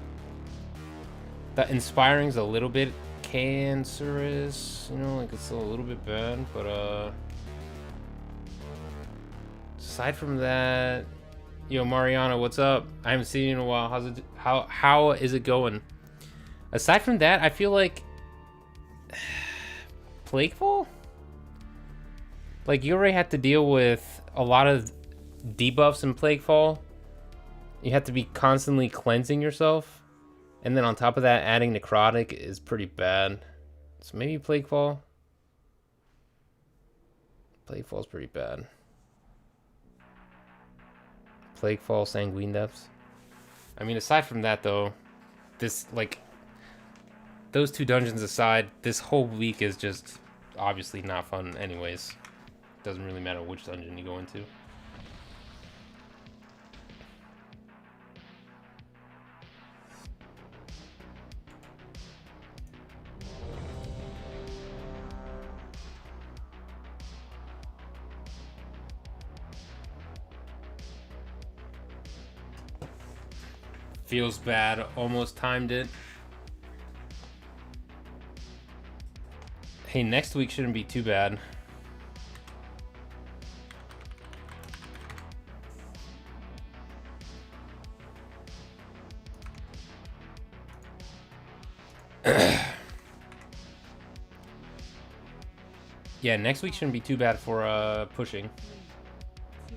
The Inspiring's a little bit cancerous, you know, like it's a little bit bad, but aside from that, yo Mariana, what's up? I haven't seen you in a while. How is it going? Aside from that, I feel like Plaguefall? Like, you already have to deal with a lot of debuffs in Plaguefall. You have to be constantly cleansing yourself. And then on top of that, adding Necrotic is pretty bad. So maybe Plaguefall. Plaguefall's pretty bad. Plaguefall, Sanguine Depths. I mean, aside from that, though, this, like, those two dungeons aside, this whole week is just obviously not fun anyways. Doesn't really matter which dungeon you go into. Feels bad. Almost timed it. Hey, next week shouldn't be too bad. Yeah, next week shouldn't be too bad for pushing. 3, 2,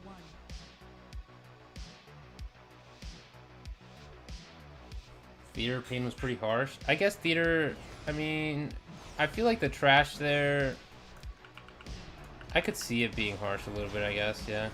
1. Theater pain was pretty harsh. I guess theater, I mean, I feel like the trash there, I could see it being harsh a little bit, I guess, yeah.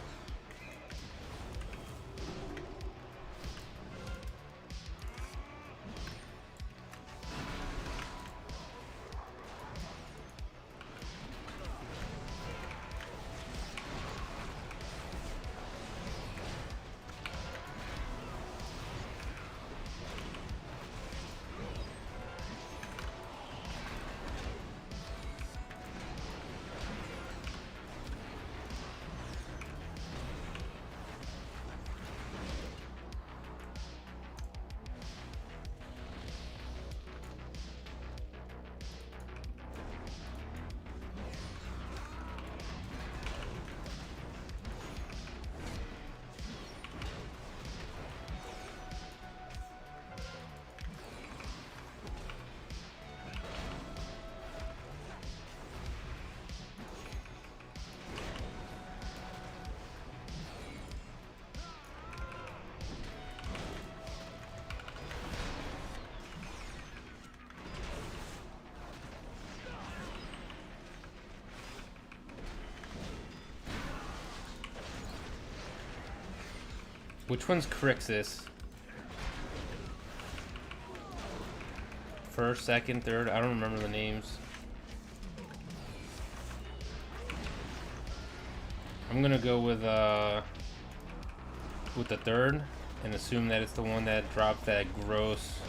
Which one's Crixus? First, second, third, I don't remember the names. I'm gonna go with the third and assume that it's the one that dropped that gross,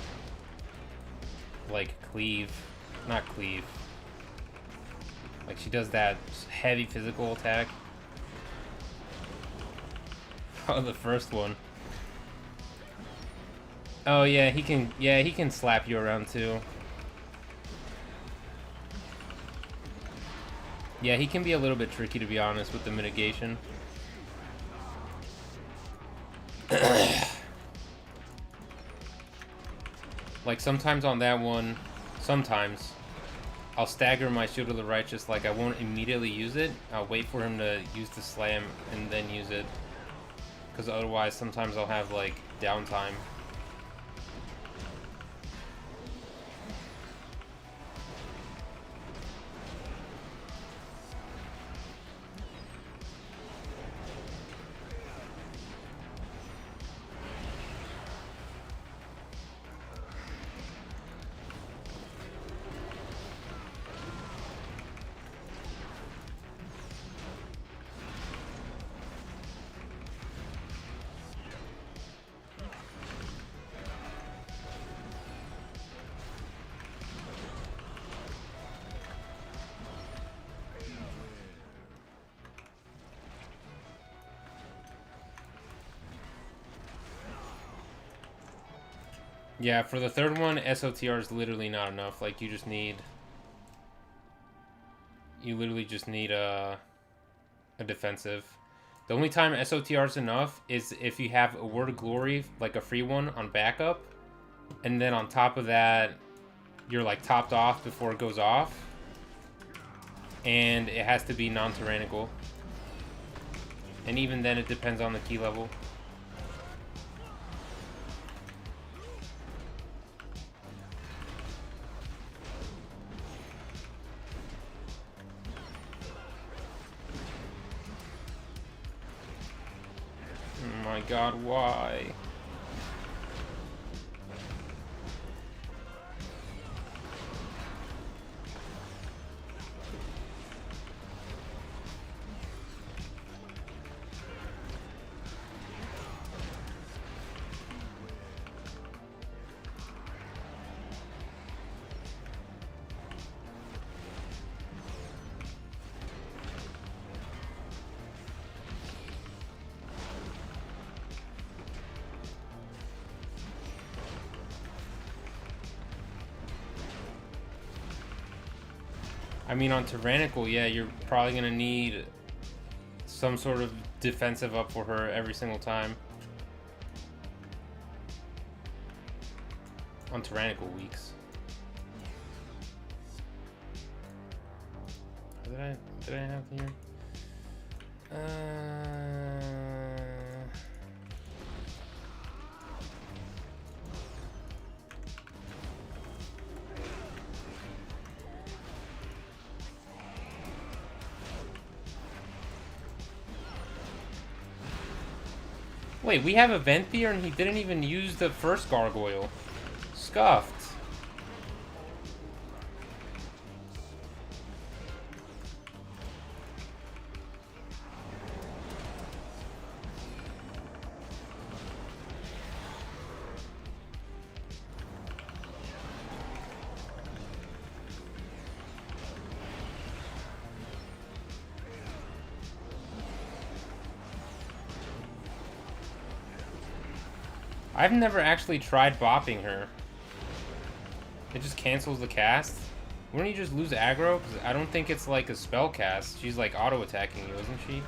like, cleave. Not cleave. Like, she does that heavy physical attack. Oh, the first one. Oh yeah, he can slap you around too. Yeah, he can be a little bit tricky, to be honest, with the mitigation. Like sometimes on that one, sometimes I'll stagger my Shield of the Righteous. Like I won't immediately use it. I'll wait for him to use the slam and then use it. Because otherwise sometimes I'll have like downtime. Yeah, for the third one, SOTR is literally not enough. Like, you literally just need a defensive. The only time SOTR is enough is if you have a Word of Glory, like a free one, on backup. And then on top of that, you're, like, topped off before it goes off. And it has to be non-tyrannical. And even then, it depends on the key level. My God, why? I mean, on Tyrannical, yeah, you're probably going to need some sort of defensive up for her every single time. On Tyrannical weeks. Did I have here? Wait, we have a Venthyr and he didn't even use the first gargoyle. Scuffed. I've never actually tried bopping her. It just cancels the cast. Wouldn't you just lose aggro? Because I don't think it's like a spell cast. She's like auto-attacking you, isn't she?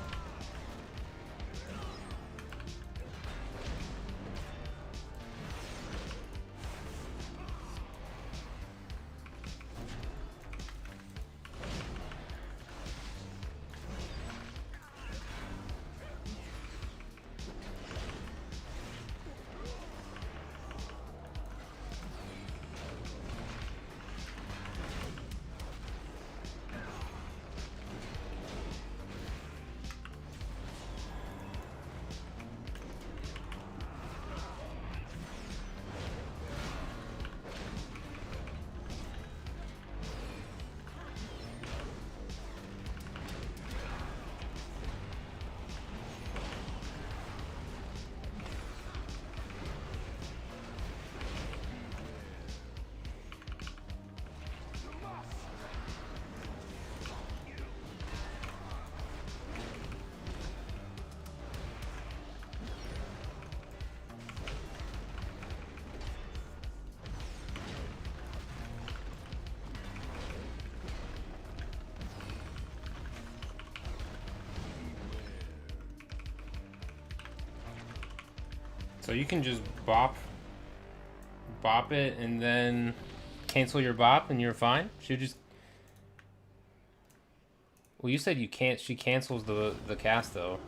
So you can just bop bop it and then cancel your bop and you're fine? She just... Well, you said you can't... She cancels the cast, though.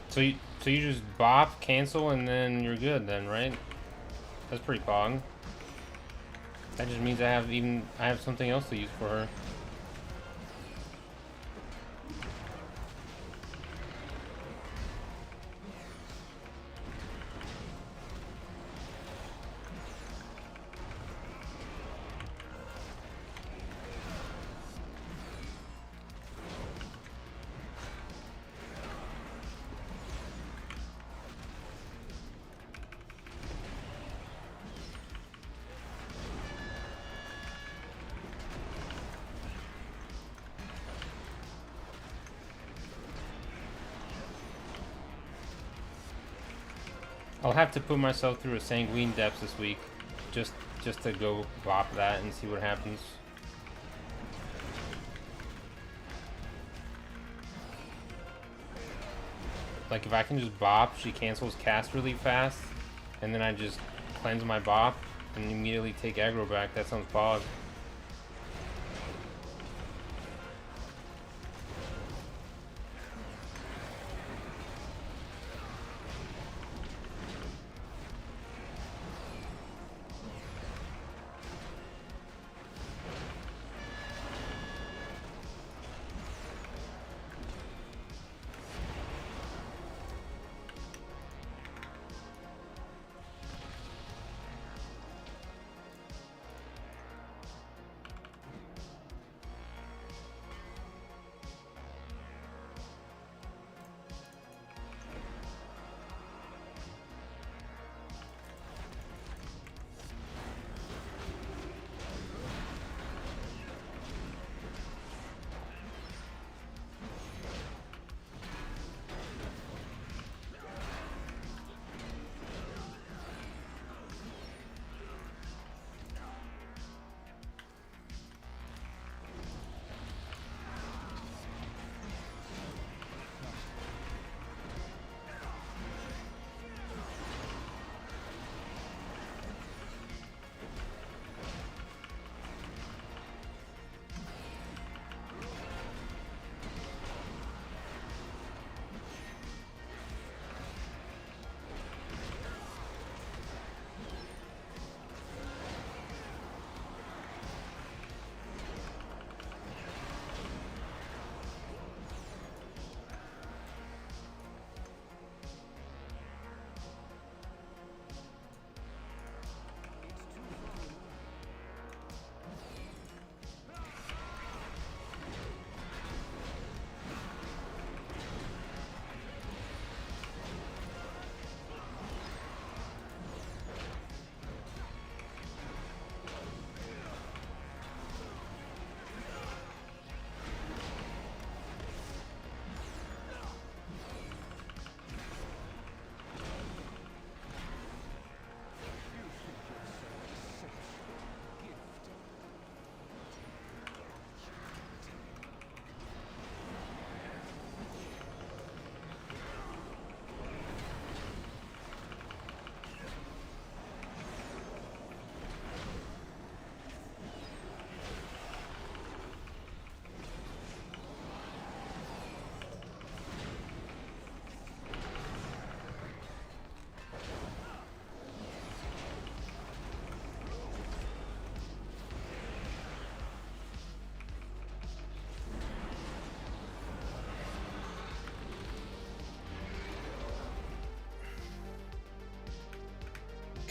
So you just bop, cancel, and then you're good then, right? That's pretty pog. That just means I have something else to use for her. I'll have to put myself through a sanguine depths this week, just to go bop that and see what happens. Like if I can just bop, she cancels cast really fast, and then I just cleanse my bop and immediately take aggro back. That sounds pog.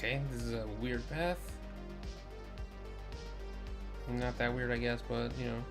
Okay, this is a weird path. Not that weird, I guess, but you know.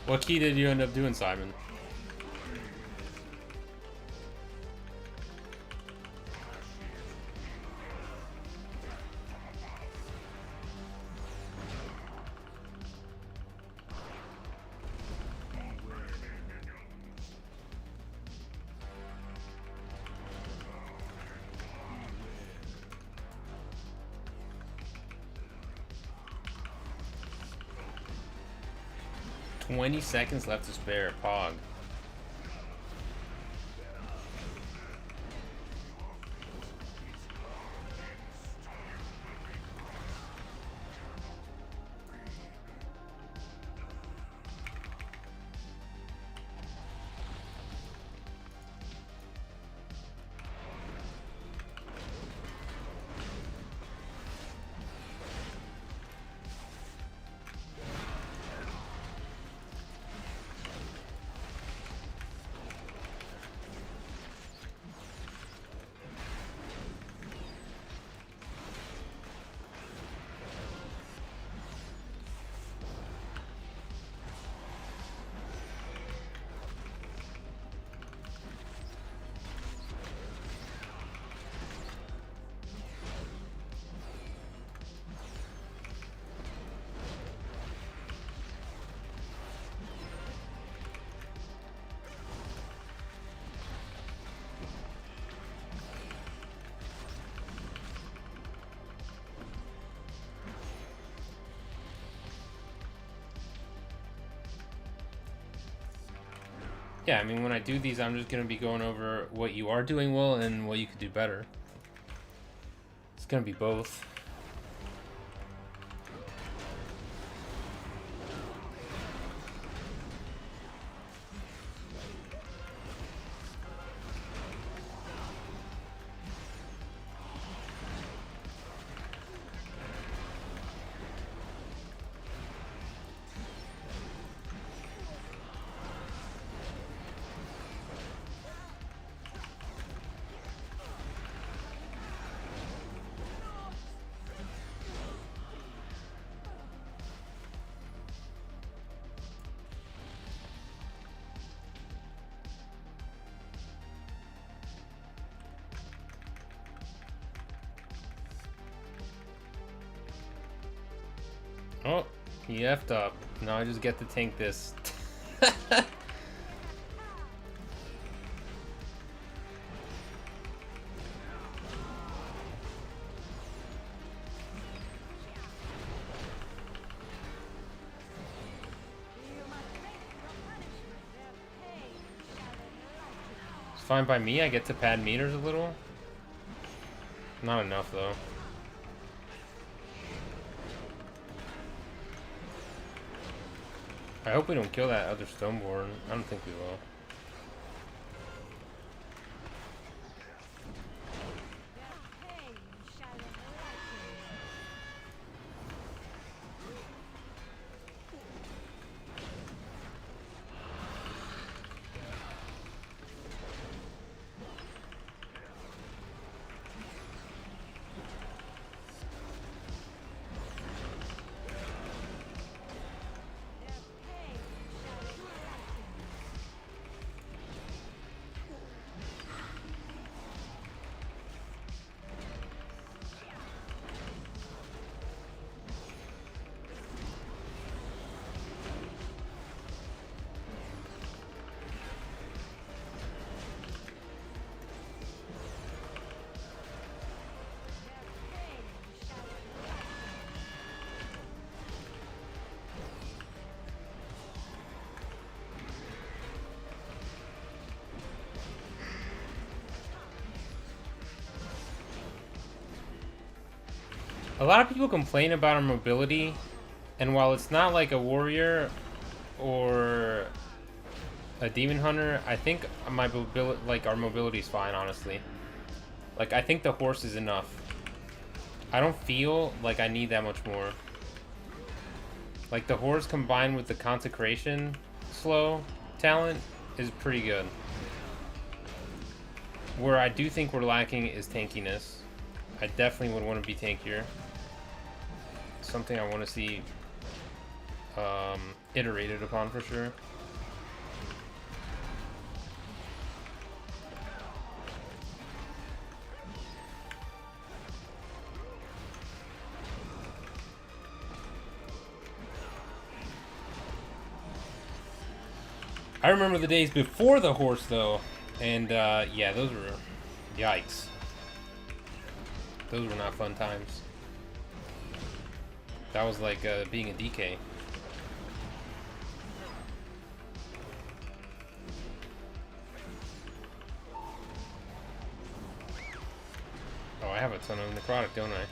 What key did you end up doing, Simon? $20 seconds left to spare. Pog. Yeah, I mean, when I do these, I'm just going to be going over what you are doing well and what you could do better. It's going to be both. Oh, he effed up. Now I just get to tank this. It's fine by me. I get to pad meters a little. Not enough though. I hope we don't kill that other Stoneborn. I don't think we will. A lot of people complain about our mobility, and while it's not like a warrior or a demon hunter, I think my mobility, like our mobility is fine, honestly. Like I think the horse is enough. I don't feel like I need that much more. Like the horse combined with the consecration slow talent is pretty good. Where I do think we're lacking is tankiness. I definitely would want to be tankier. Something I want to see iterated upon for sure. I remember the days before the horse though, and yeah, those were yikes. Those were not fun times. That was like being a DK. Oh, I have a ton of necrotic, don't I?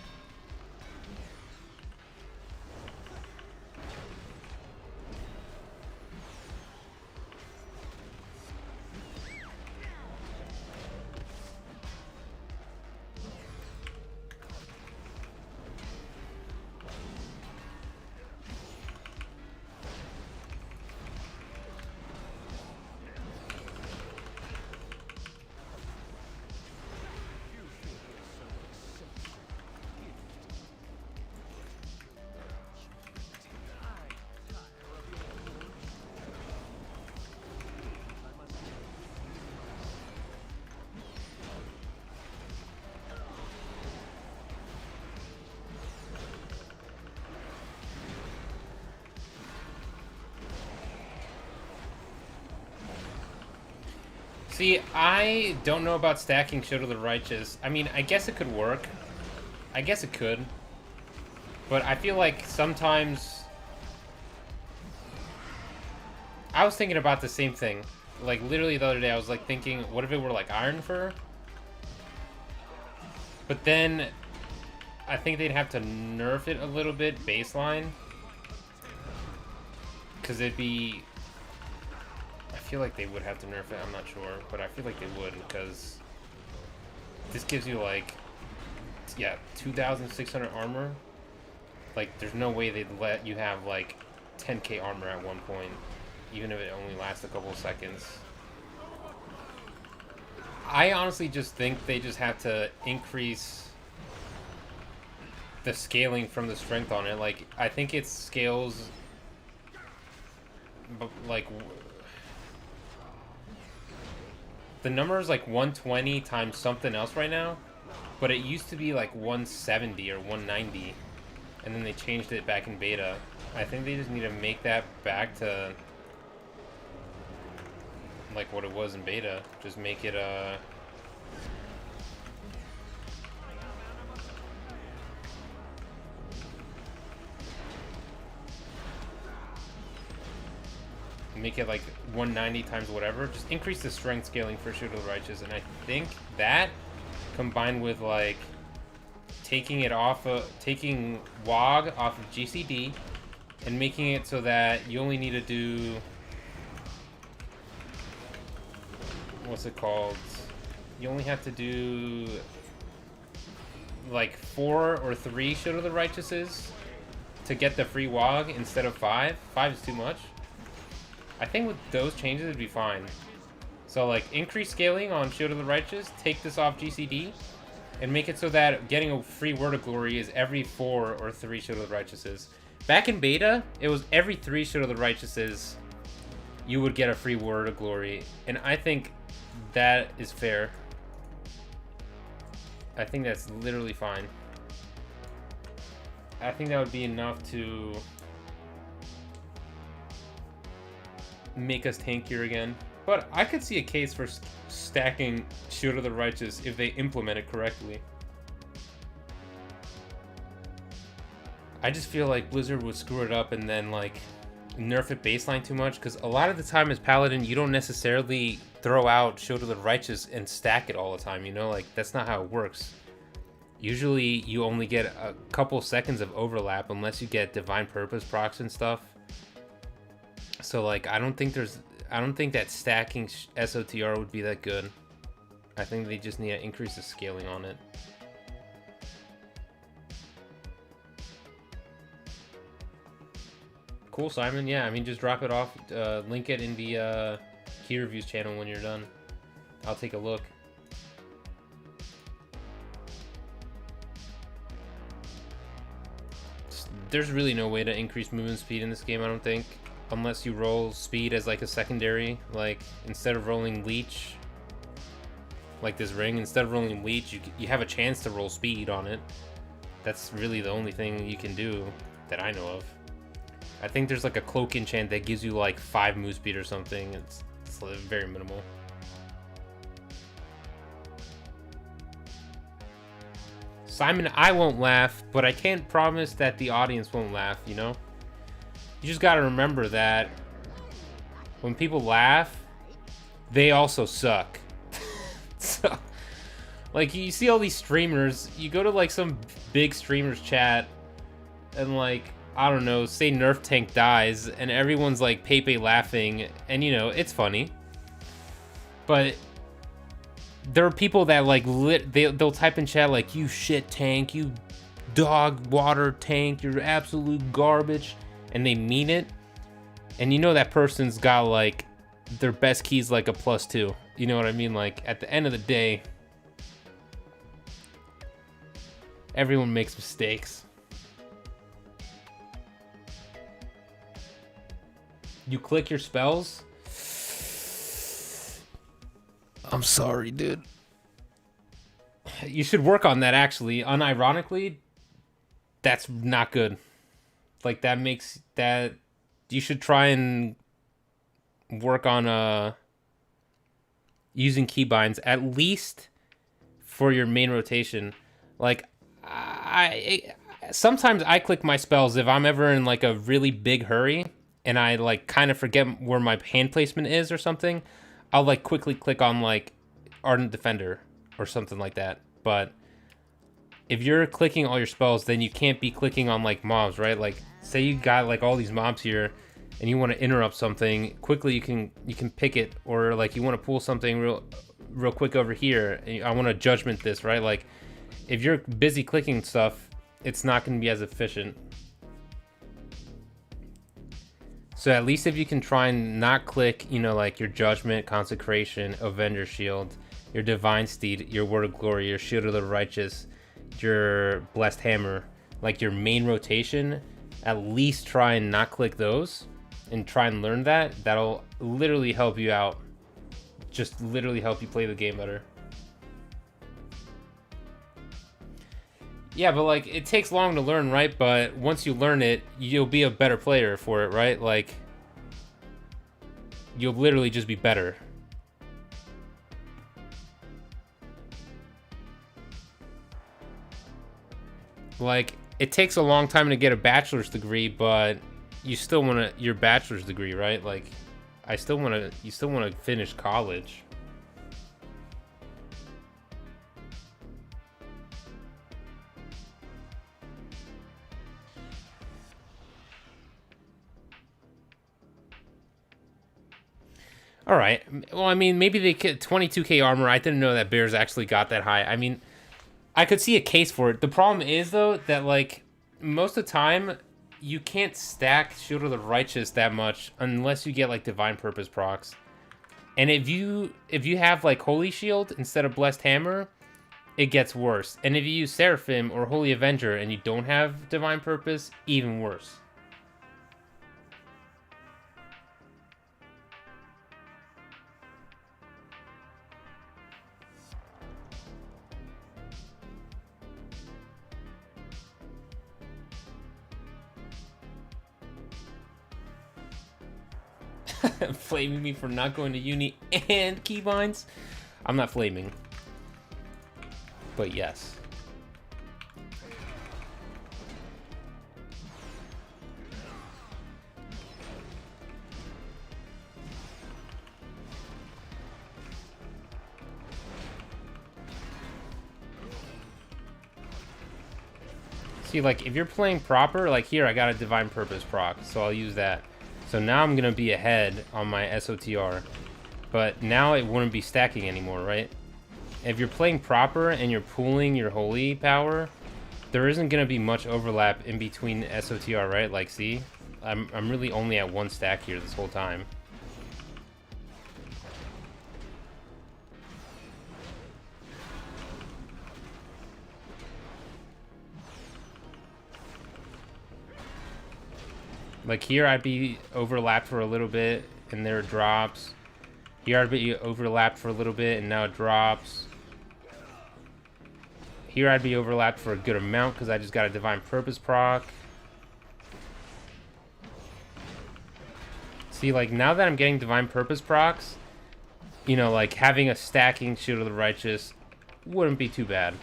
See, I don't know about stacking Shield of the Righteous. I mean, I guess it could work. I guess it could. But I feel like sometimes... I was thinking about the same thing. Like, literally the other day, I was like thinking, what if it were like Iron Fur? But then, I think they'd have to nerf it a little bit, baseline. Because it'd be... I feel like they would have to nerf it, I'm not sure, but I feel like they would, because this gives you like, yeah, 2,600 armor. Like, there's no way they'd let you have like 10k armor at one point, even if it only lasts a couple of seconds. I honestly just think they just have to increase the scaling from the strength on it. Like, I think it scales, but like... The number is like 120 times something else right now, but it used to be like 170 or 190, and then they changed it back in beta. I think they just need to make that back to like what it was in beta. Just make it make it like 190 times whatever. Just increase the strength scaling for Shield of the Righteous, and I think that combined with like taking it off of taking WOG off of GCD and making it so that you only need to do, what's it called? You only have to do like 4 or 3 Shield of the Righteouses to get the free WOG instead of 5. 5 is too much. I think with those changes it'd be fine. So like increase scaling on Shield of the Righteous, take this off GCD, and make it so that getting a free Word of Glory is every 4 or 3 Shield of the Righteouses. Back in beta, it was every 3 Shield of the Righteouses you would get a free Word of Glory, and I think that is fair. I think that's literally fine. I think that would be enough to make us tankier again. But I could see a case for stacking Shield of the Righteous if they implement it correctly. I just feel like Blizzard would screw it up and then like nerf it baseline too much, because a lot of the time as Paladin you don't necessarily throw out Shield of the Righteous and stack it all the time, you know? Like, that's not how it works. usually you only get a couple seconds of overlap unless you get divine purpose procs and stuff. So like I don't think that stacking SOTR would be that good. I think they just need to increase the scaling on it. Cool, Simon. Yeah, I mean, just drop it off. Link it in the key reviews channel when you're done. I'll take a look. There's really no way to increase movement speed in this game, I don't think. Unless you roll speed as like a secondary. Like, instead of rolling leech, like this ring, instead of rolling leech, you have a chance to roll speed on it. That's really the only thing you can do that I know of. I think there's like a cloak enchant that gives you like 5 move speed or something. It's very minimal. Simon, I won't laugh, but I can't promise that the audience won't laugh, you know? You just gotta remember that when people laugh, they also suck. So, like, you see all these streamers, you go to like some big streamers chat, and like, I don't know, say Nerf Tank dies, and everyone's like Pepe laughing, and you know, it's funny. But there are people that like they'll type in chat like, you shit tank, you dog water tank, you're absolute garbage, and they mean it. And you know that person's got like their best keys like a +2. You know what I mean? Like at the end of the day, everyone makes mistakes. You click your spells? I'm sorry, dude. You should work on that, actually. Unironically, that's not good. Like, that makes that... You should try and work on using keybinds, at least for your main rotation. Like, sometimes I click my spells if I'm ever in, like, a really big hurry, and I, like, kind of forget where my hand placement is or something. I'll like quickly click on like Ardent Defender or something like that. But if you're clicking all your spells, then you can't be clicking on like mobs, right? Like say you got like all these mobs here and you want to interrupt something quickly, you can pick it, or like you want to pull something real quick over here. And I want to judgment this, right? Like if you're busy clicking stuff, it's not going to be as efficient. So at least if you can try and not click, you know, like your Judgment, Consecration, Avenger Shield, your Divine Steed, your Word of Glory, your Shield of the Righteous, your Blessed Hammer, like your main rotation, at least try and not click those and try and learn that. That'll literally help you out. Just literally help you play the game better. Yeah, but like it takes long to learn, right? But once you learn it, you'll be a better player for it, right? Like you'll literally just be better. Like it takes a long time to get a bachelor's degree, but you still want your bachelor's degree, right? Like you still want to finish college. All right. Well, I mean, maybe they get 22k armor. I didn't know that bears actually got that high. I mean, I could see a case for it. The problem is, though, that, like, most of the time, you can't stack Shield of the Righteous that much unless you get, like, Divine Purpose procs. And if you have, like, Holy Shield instead of Blessed Hammer, it gets worse. And if you use Seraphim or Holy Avenger and you don't have Divine Purpose, even worse. Flaming me for not going to uni and keybinds? I'm not flaming. But yes. See, like, if you're playing proper, like here, I got a Divine Purpose proc, so I'll use that. So now I'm going to be ahead on my SOTR. But now it wouldn't be stacking anymore, right? If you're playing proper and you're pooling your holy power, there isn't going to be much overlap in between SOTR, right? Like, see? I'm really only at 1 stack here this whole time. Like here I'd be overlapped for a little bit and there it drops. Here I'd be overlapped for a little bit and now it drops. Here I'd be overlapped for a good amount because I just got a Divine Purpose proc. See, like now that I'm getting Divine Purpose procs, you know, like having a stacking Shield of the Righteous wouldn't be too bad.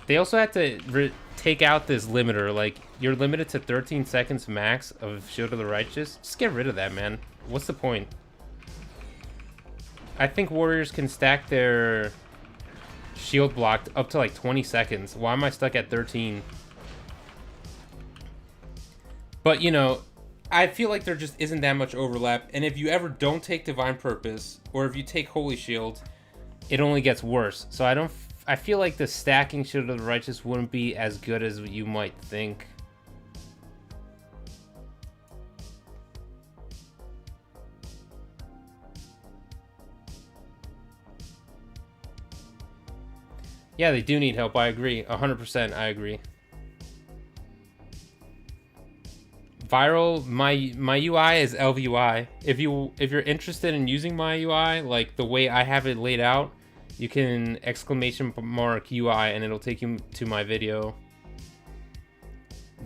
They also had to take out this limiter. Like, you're limited to 13 seconds max of Shield of the Righteous. Just get rid of that, man. What's the point? I think warriors can stack their shield blocked up to like 20 seconds. Why am I stuck at 13? But, you know, I feel like there just isn't that much overlap. And if you ever don't take Divine Purpose, or if you take Holy Shield, it only gets worse. So I feel like the stacking Shield of the Righteous wouldn't be as good as you might think. Yeah, they do need help. I agree. 100%. I agree. Viral, my UI is LVUI. If you're interested in using my UI, like the way I have it laid out, you can !UI and it'll take you to my video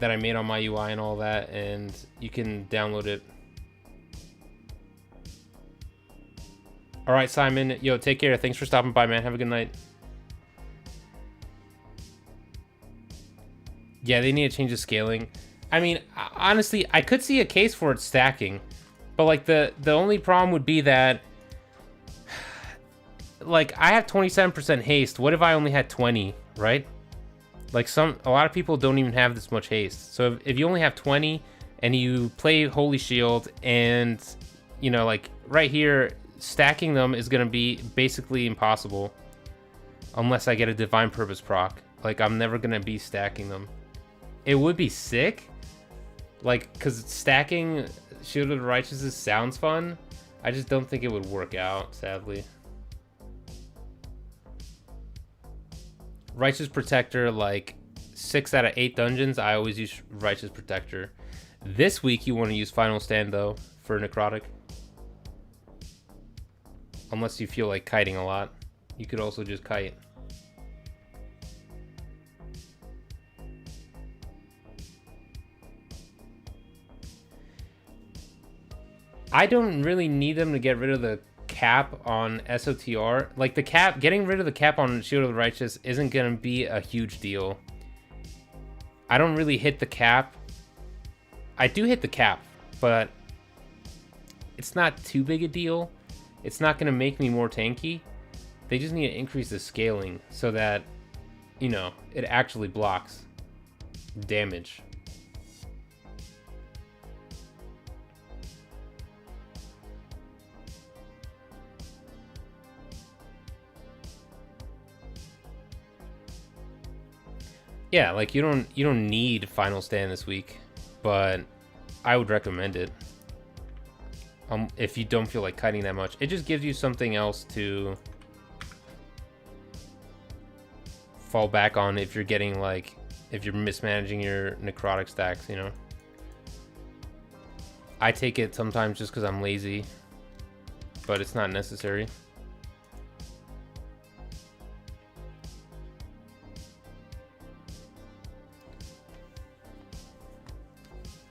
that I made on my UI and all that, and you can download it. All right, Simon. Yo, take care. Thanks for stopping by, man. Have a good night. Yeah, they need to change the scaling. I mean, honestly, I could see a case for it stacking, but like the only problem would be that, like, I have 27% haste. What if I only had 20, right? Like a lot of people don't even have this much haste. So if you only have 20 and you play Holy Shield and, you know, like right here, stacking them is going to be basically impossible unless I get a Divine Purpose proc. Like, I'm never going to be stacking them. It would be sick, like, because stacking Shield of the Righteous sounds fun. I just don't think it would work out, sadly. Righteous Protector, like 6 out of 8 dungeons, I always use Righteous Protector. This week you want to use Final Stand though for Necrotic. Unless you feel like kiting a lot. You could also just kite. I don't really need them to get rid of the cap on SOTR. Like, the cap, getting rid of the cap on Shield of the Righteous isn't going to be a huge deal. I don't really hit the cap. I do hit the cap, but it's not too big a deal. It's not going to make me more tanky. They just need to increase the scaling so that, you know, it actually blocks damage. Yeah, like you don't need Final Stand this week, but I would recommend it. If you don't feel like kiting that much, it just gives you something else to fall back on if you're getting, like, if you're mismanaging your necrotic stacks, you know. I take it sometimes just because I'm lazy, but it's not necessary.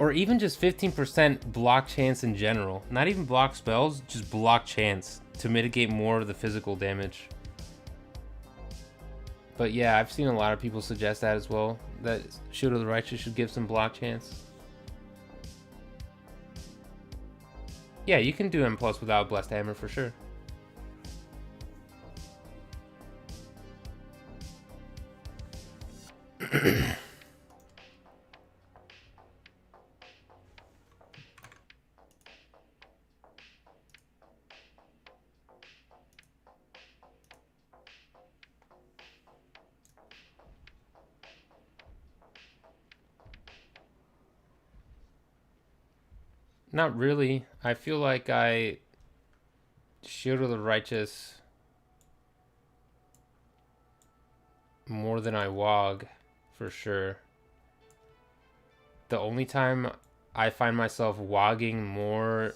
Or even just 15% block chance in general. Not even block spells, just block chance to mitigate more of the physical damage. But yeah, I've seen a lot of people suggest that as well. That Shield of the Righteous should give some block chance. Yeah, you can do M+ without Blessed Hammer for sure. Not really. I feel like I Shield of the Righteous more than I WOG, for sure. The only time I find myself WOGing more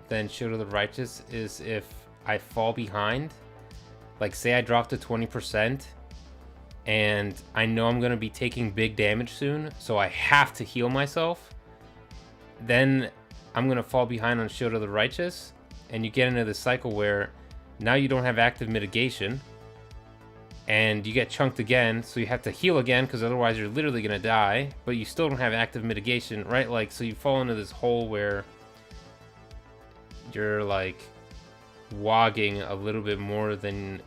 than Shield of the Righteous is if I fall behind. Like, say I drop to 20% and I know I'm going to be taking big damage soon, so I have to heal myself. Then I'm going to fall behind on Shield of the Righteous, and you get into this cycle where now you don't have active mitigation, and you get chunked again, so you have to heal again, because otherwise you're literally going to die, but you still don't have active mitigation, right? Like, so you fall into this hole where you're, like, wogging a little bit more than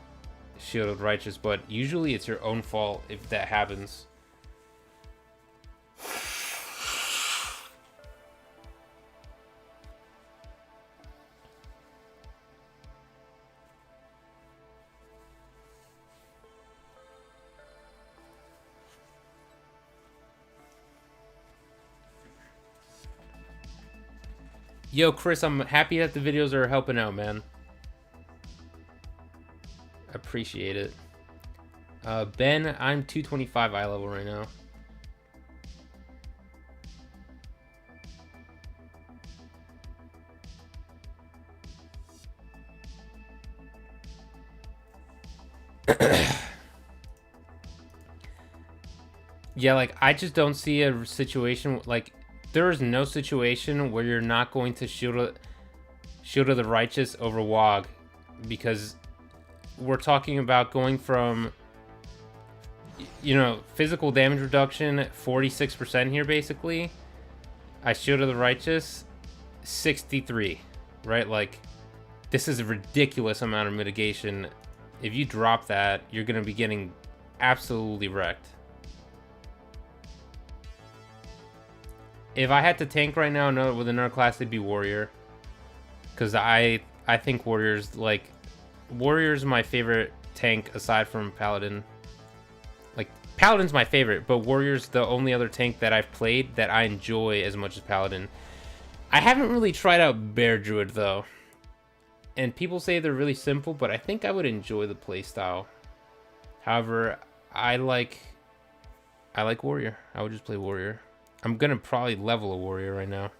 Shield of the Righteous, but usually it's your own fault if that happens. Yo, Chris, I'm happy that the videos are helping out, man. Appreciate it. Ben, I'm 225 eye level right now. Yeah, like, I just don't see a situation, like, there is no situation where you're not going to Shield of the Righteous over WOG, because we're talking about going from, you know, physical damage reduction 46% here basically. I Shield of the Righteous 63, right? Like, this is a ridiculous amount of mitigation. If you drop that, you're going to be getting absolutely wrecked. If I had to tank right now with another class, it'd be Warrior. Because I think Warrior's, like, Warrior's my favorite tank aside from Paladin. Like, Paladin's my favorite, but Warrior's the only other tank that I've played that I enjoy as much as Paladin. I haven't really tried out Bear Druid, though. And people say they're really simple, but I think I would enjoy the playstyle. However, I like Warrior. I would just play Warrior. I'm gonna probably level a Warrior right now.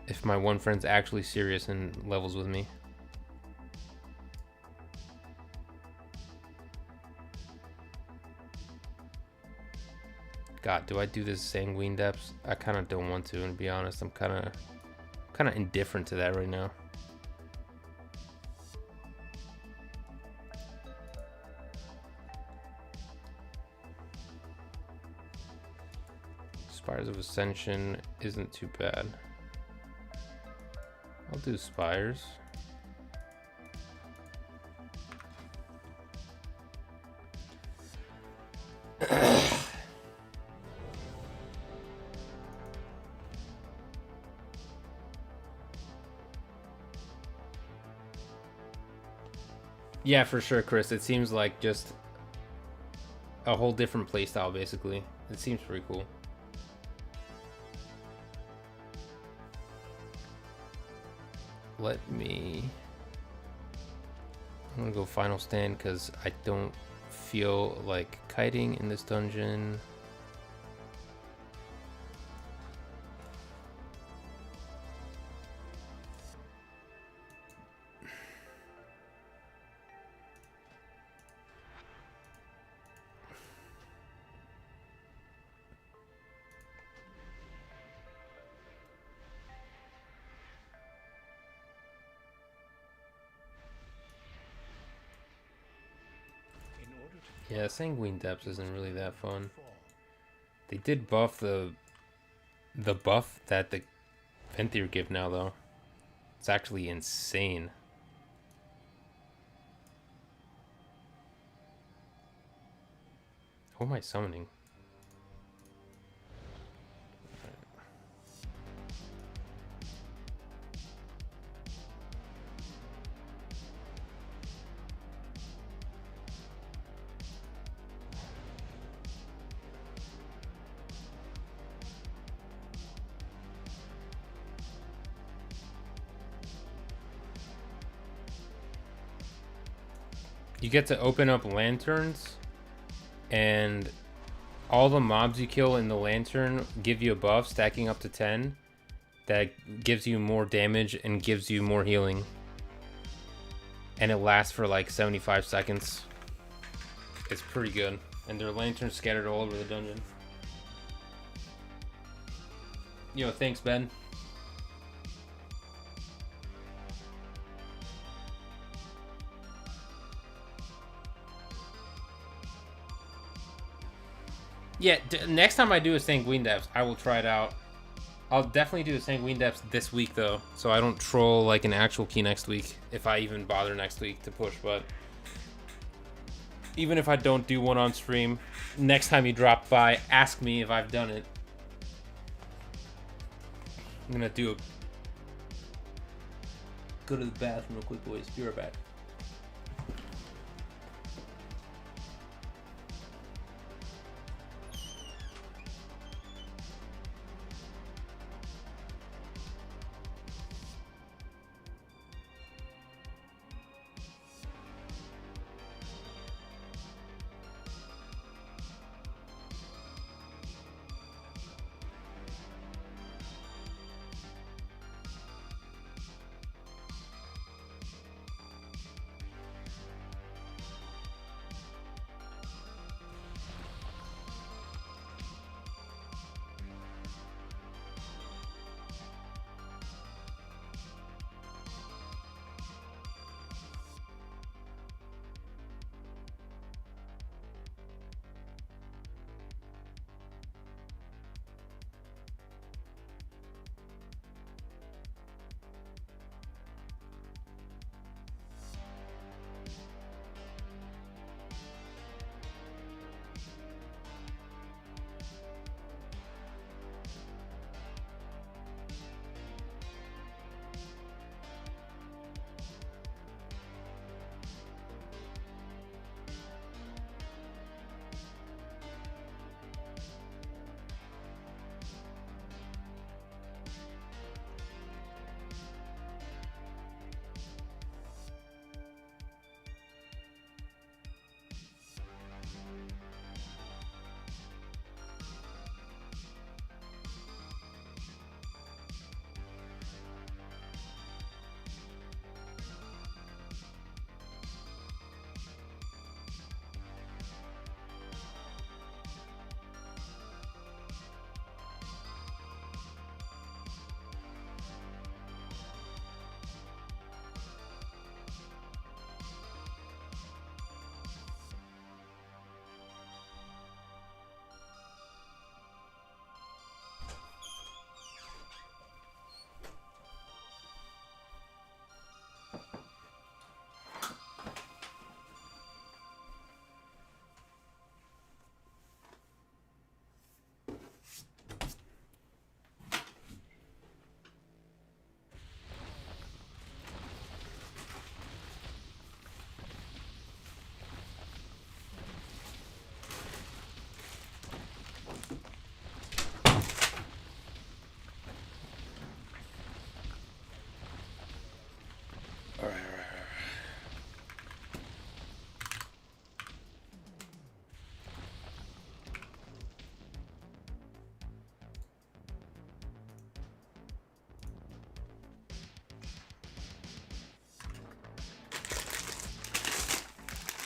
If my one friend's actually serious and levels with me. God, do I do this Sanguine Depths? I kind of don't want to, and to be honest, I'm kind of indifferent to that right now. Spires of Ascension isn't too bad. I'll do Spires. Yeah, for sure, Chris. It seems like just a whole different playstyle, basically. It seems pretty cool. I'm gonna go Final Stand because I don't feel like kiting in this dungeon. Yeah, Sanguine Depths isn't really that fun. They did buff the buff that the Venthyr give now, though. It's actually insane. Who am I summoning? you get to open up lanterns, and all the mobs you kill in the lantern give you a buff, stacking up to 10. That gives you more damage and gives you more healing. And it lasts for like 75 seconds. It's pretty good. And there are lanterns scattered all over the dungeon. Yo, thanks, Ben. Yeah, next time I do a Sanguine Depths, I will try it out. I'll definitely do a Sanguine Depths this week, though, so I don't troll like an actual key next week, if I even bother next week to push. But even if I don't do one on stream, next time you drop by, ask me if I've done it. I'm gonna do a... Go to the bathroom real quick, boys. Be right back.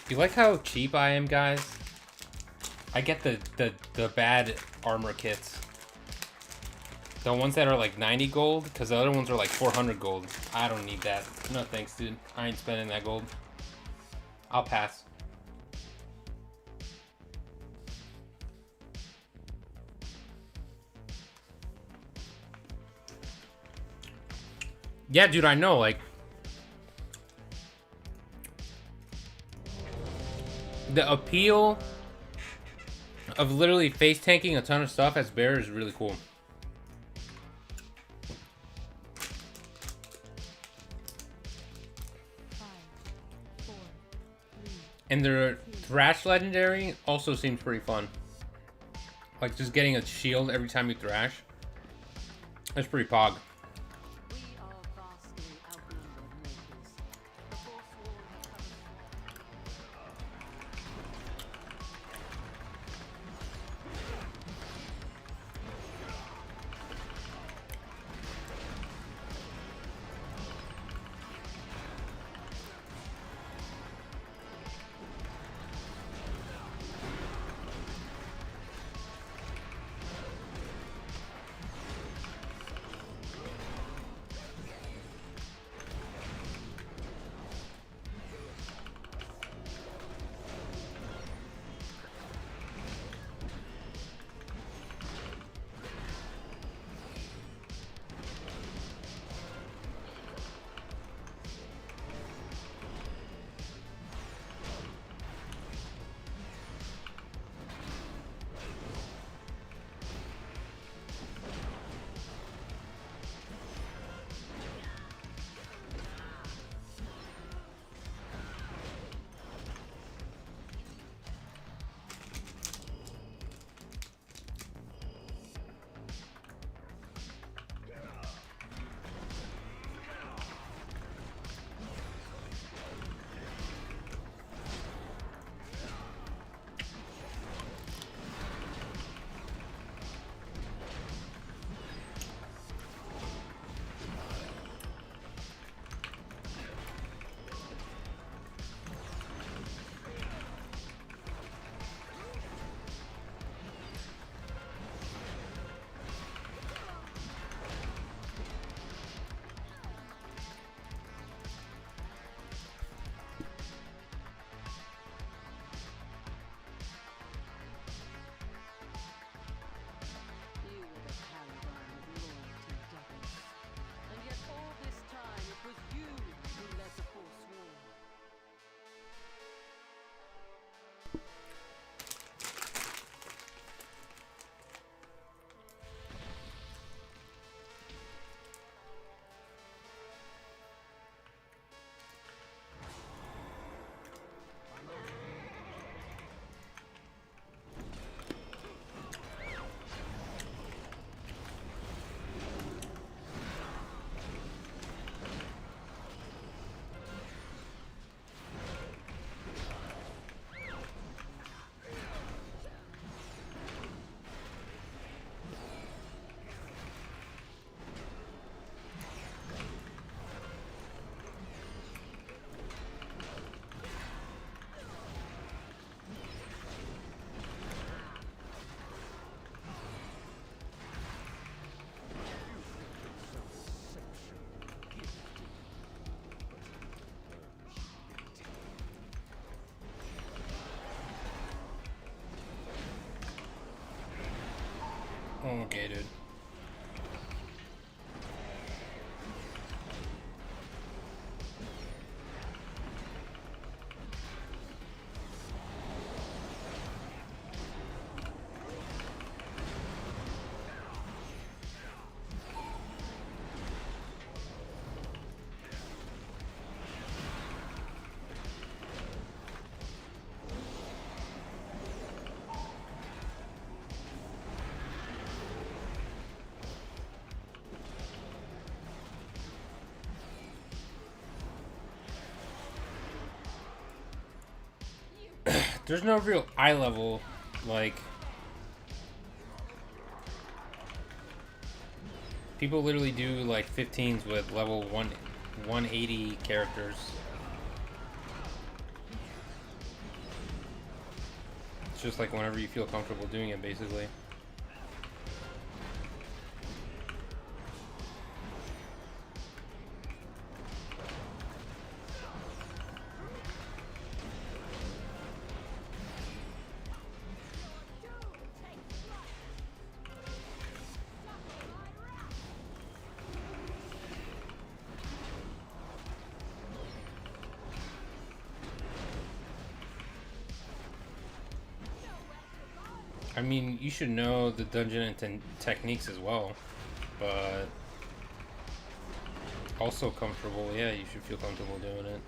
You like how cheap I am, guys? I get the bad armor kits. The ones that are like 90 gold, because the other ones are like 400 gold. I don't need that. No thanks, dude. I ain't spending that gold. I'll pass. Yeah, dude, I know, like... The appeal of literally face tanking a ton of stuff as bear is really cool. And their Thrash legendary also seems pretty fun. Like just getting a shield every time you thrash. That's pretty pog. Okay, dude. There's no real eye level, like... People literally do, like, 15s with level 180 characters. It's just like whenever you feel comfortable doing it, basically. I mean, you should know the dungeon and techniques as well, but also comfortable. Yeah, you should feel comfortable doing it.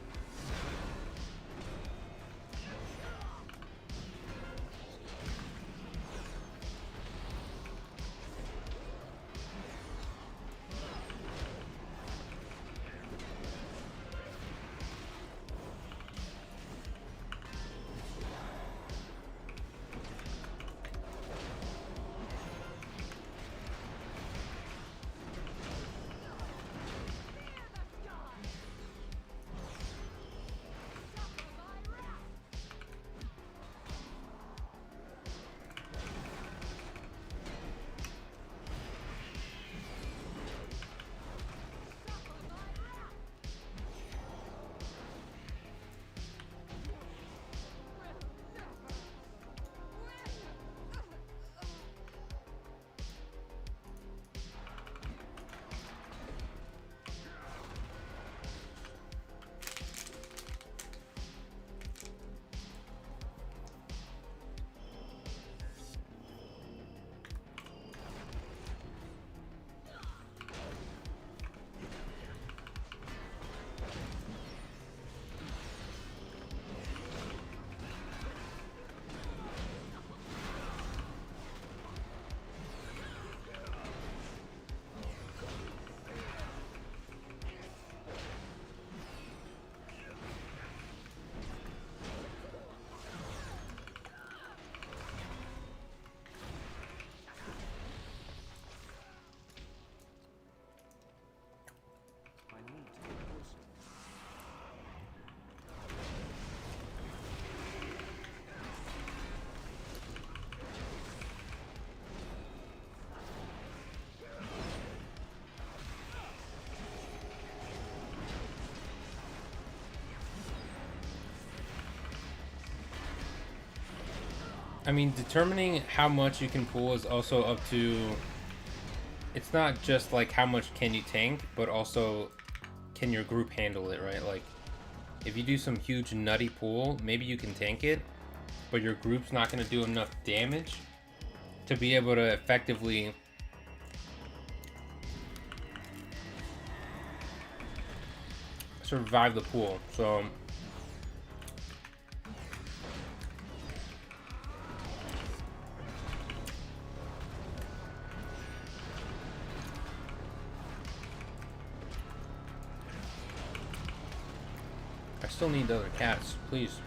I mean, determining how much you can pull is also up to... It's not just like how much can you tank, but also can your group handle it, right? Like, if you do some huge nutty pull, maybe you can tank it, but your group's not going to do enough damage to be able to effectively survive the pull. So I still need the other cats, please.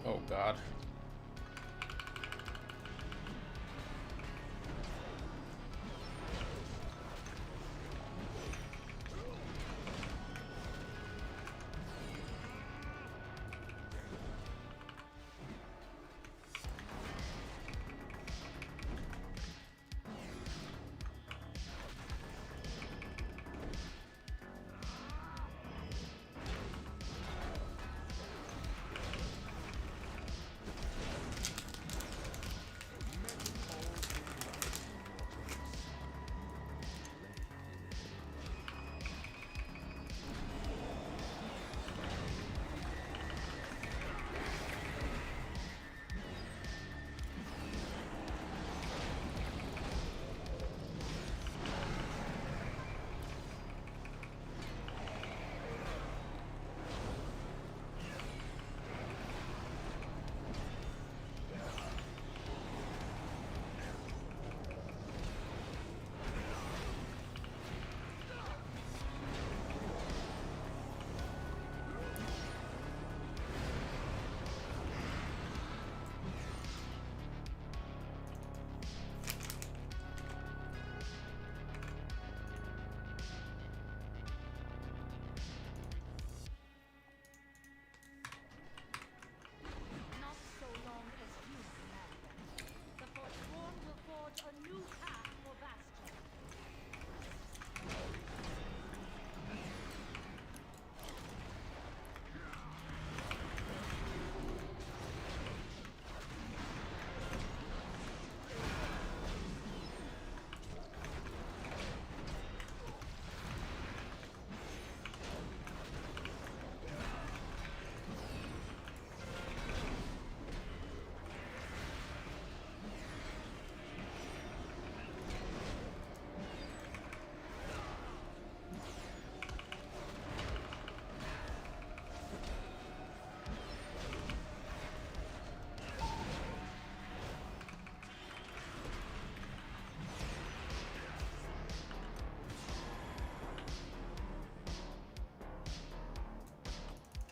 Oh God.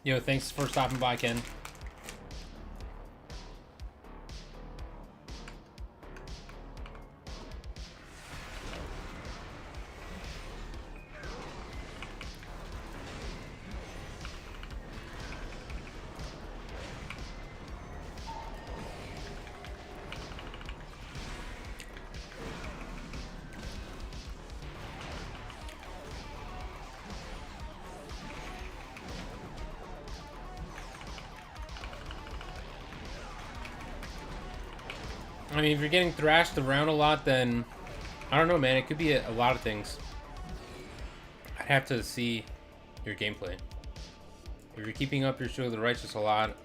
Yo, thanks for stopping by, Ken. I mean, if you're getting thrashed around a lot, then I don't know, man. It could be a lot of things. I'd have to see your gameplay. If you're keeping up your Show of the Righteous a lot,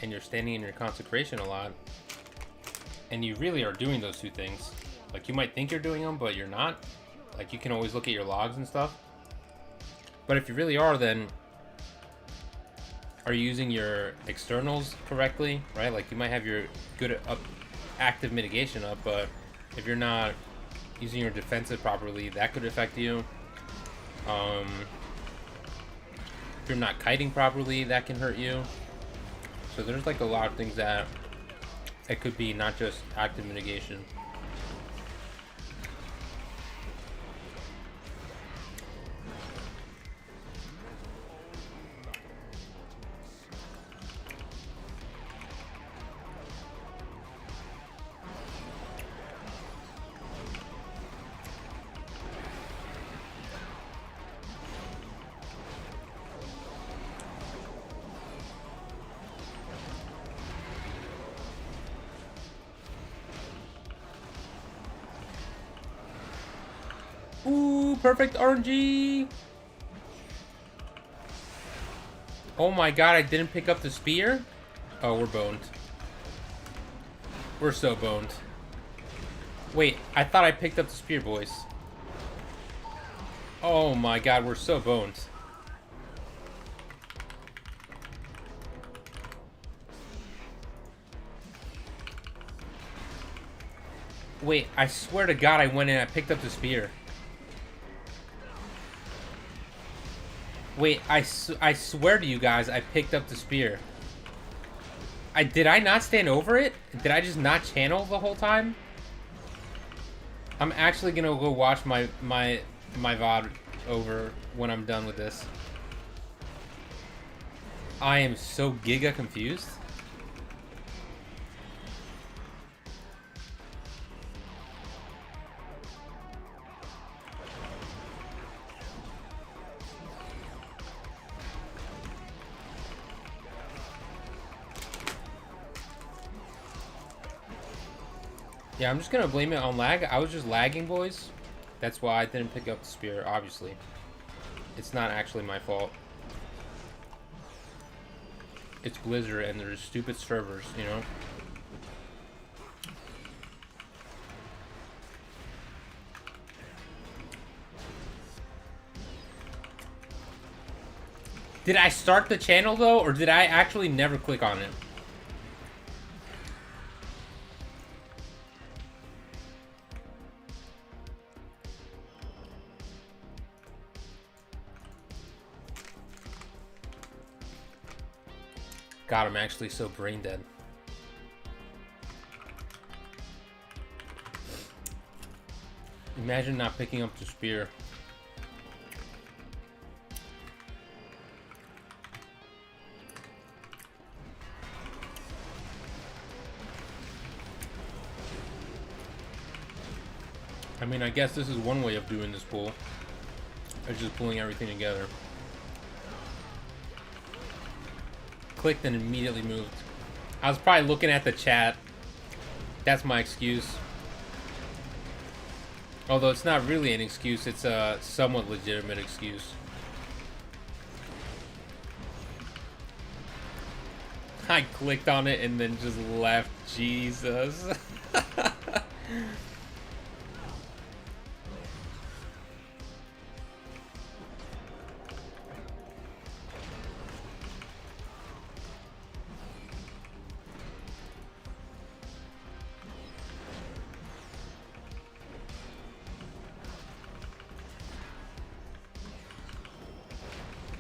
and you're standing in your consecration a lot, and you really are doing those two things, like you might think you're doing them, but you're not. Like you can always look at your logs and stuff. But if you really are, then are you using your externals correctly, right? Like you might have your good active mitigation up, but if you're not using your defensive properly, that could affect you. If you're not kiting properly, that can hurt you. So there's like a lot of things that it could be, not just active mitigation. Ooh, perfect RNG. Oh my god, I didn't pick up the spear? Oh, we're boned. We're so boned. Wait, I thought I picked up the spear, boys. Oh my god, we're so boned. Wait, I swear to god I went in and I picked up the spear. Wait, I swear to you guys, I picked up the spear. Did I not stand over it? Did I just not channel the whole time? I'm actually gonna go watch my VOD over when I'm done with this. I am so giga confused. Yeah, I'm just gonna blame it on lag. I was just lagging, boys. That's why I didn't pick up the spear, obviously. It's not actually my fault. It's Blizzard and there's stupid servers, you know? Did I start the channel though, or did I actually never click on it? God, I'm actually so brain dead. Imagine not picking up the spear. I mean, I guess this is one way of doing this pull. It's just pulling everything together. Clicked and immediately moved. I was probably looking at the chat. That's my excuse. Although it's not really an excuse, it's a somewhat legitimate excuse. I clicked on it and then just left. Jesus.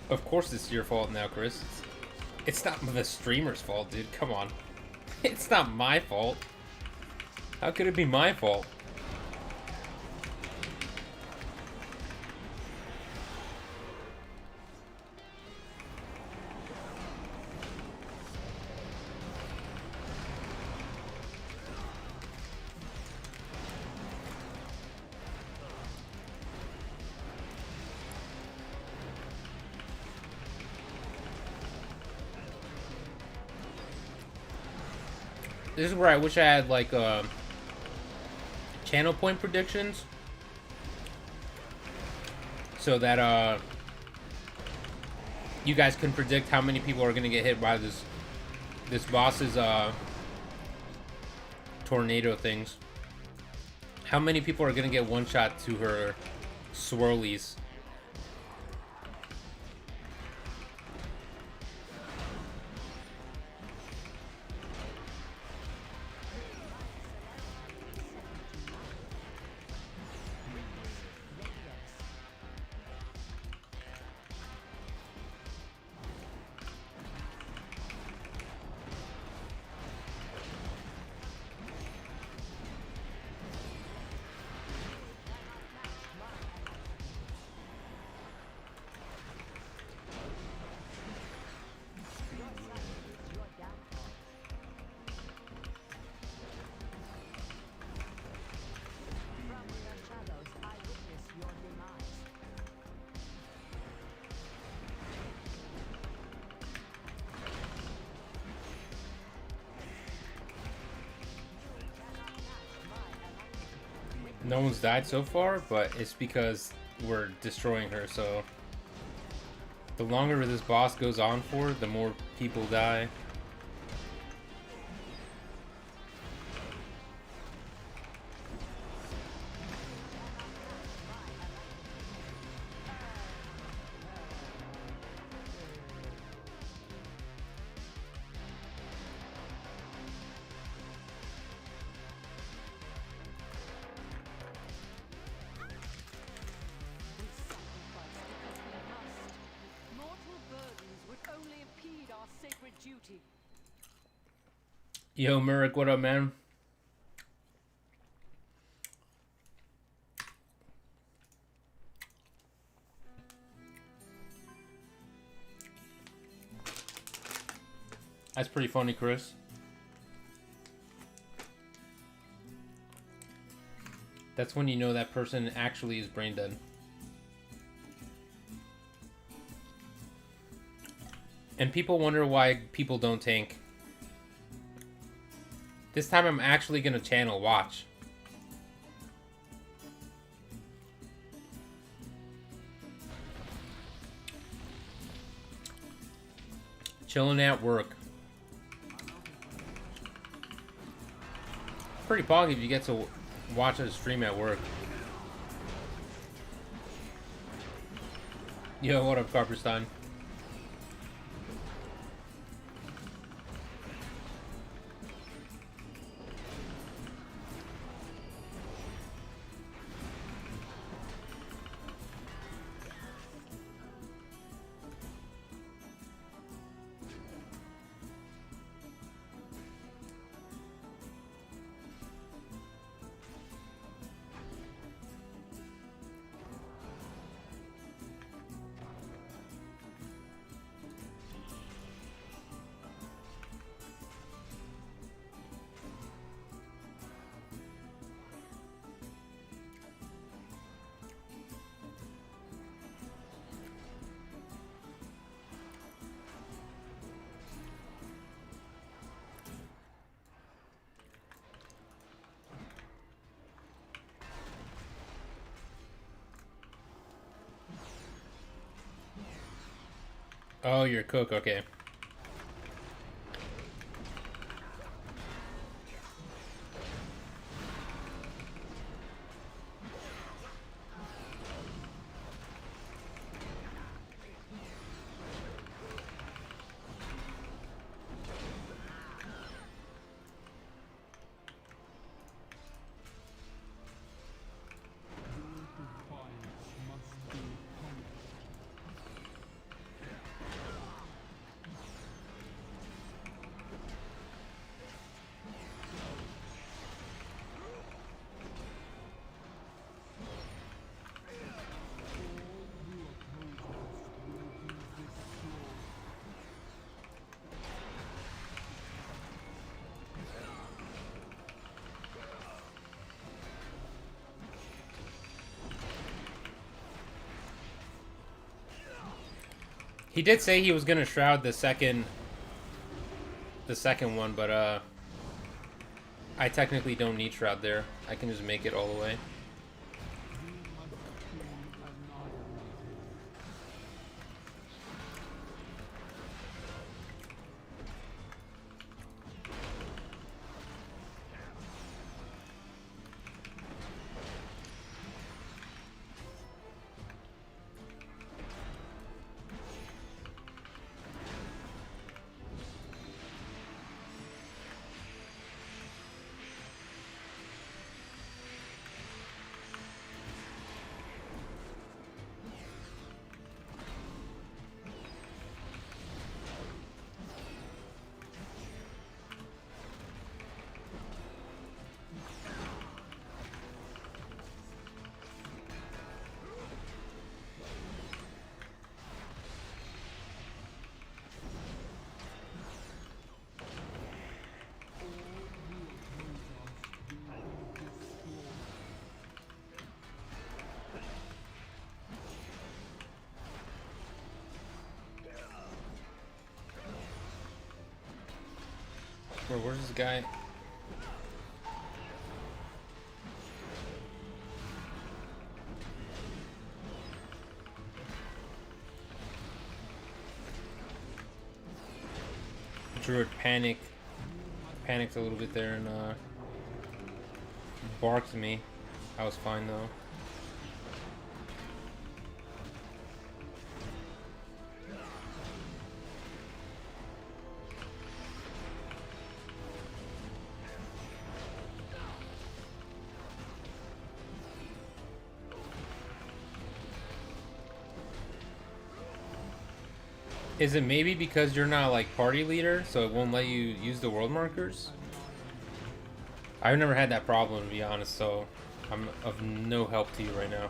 Of course it's your fault now, Chris. It's not the streamer's fault, dude. Come on. It's not my fault. How could it be my fault? This is where I wish I had like channel point predictions, so that you guys can predict how many people are gonna get hit by this boss's tornado things. How many people are gonna get one shot to her swirlies? No one's died so far, but it's because we're destroying her, so the longer this boss goes on for, the more people die. Yo, Merrick, what up, man? That's pretty funny, Chris. That's when you know that person actually is brain dead. And people wonder why people don't tank. This time I'm actually gonna channel watch. Chilling at work. Pretty pog if you get to watch a stream at work. Yo, what up, Carperstein? Oh, you're a cook, okay. He did say he was gonna shroud the second one, but I technically don't need shroud there. I can just make it all the way. Where's this guy? Druid panicked a little bit there and barked at me. I was fine though. Is it maybe because you're not like party leader, so it won't let you use the world markers? I've never had that problem, to be honest, so I'm of no help to you right now.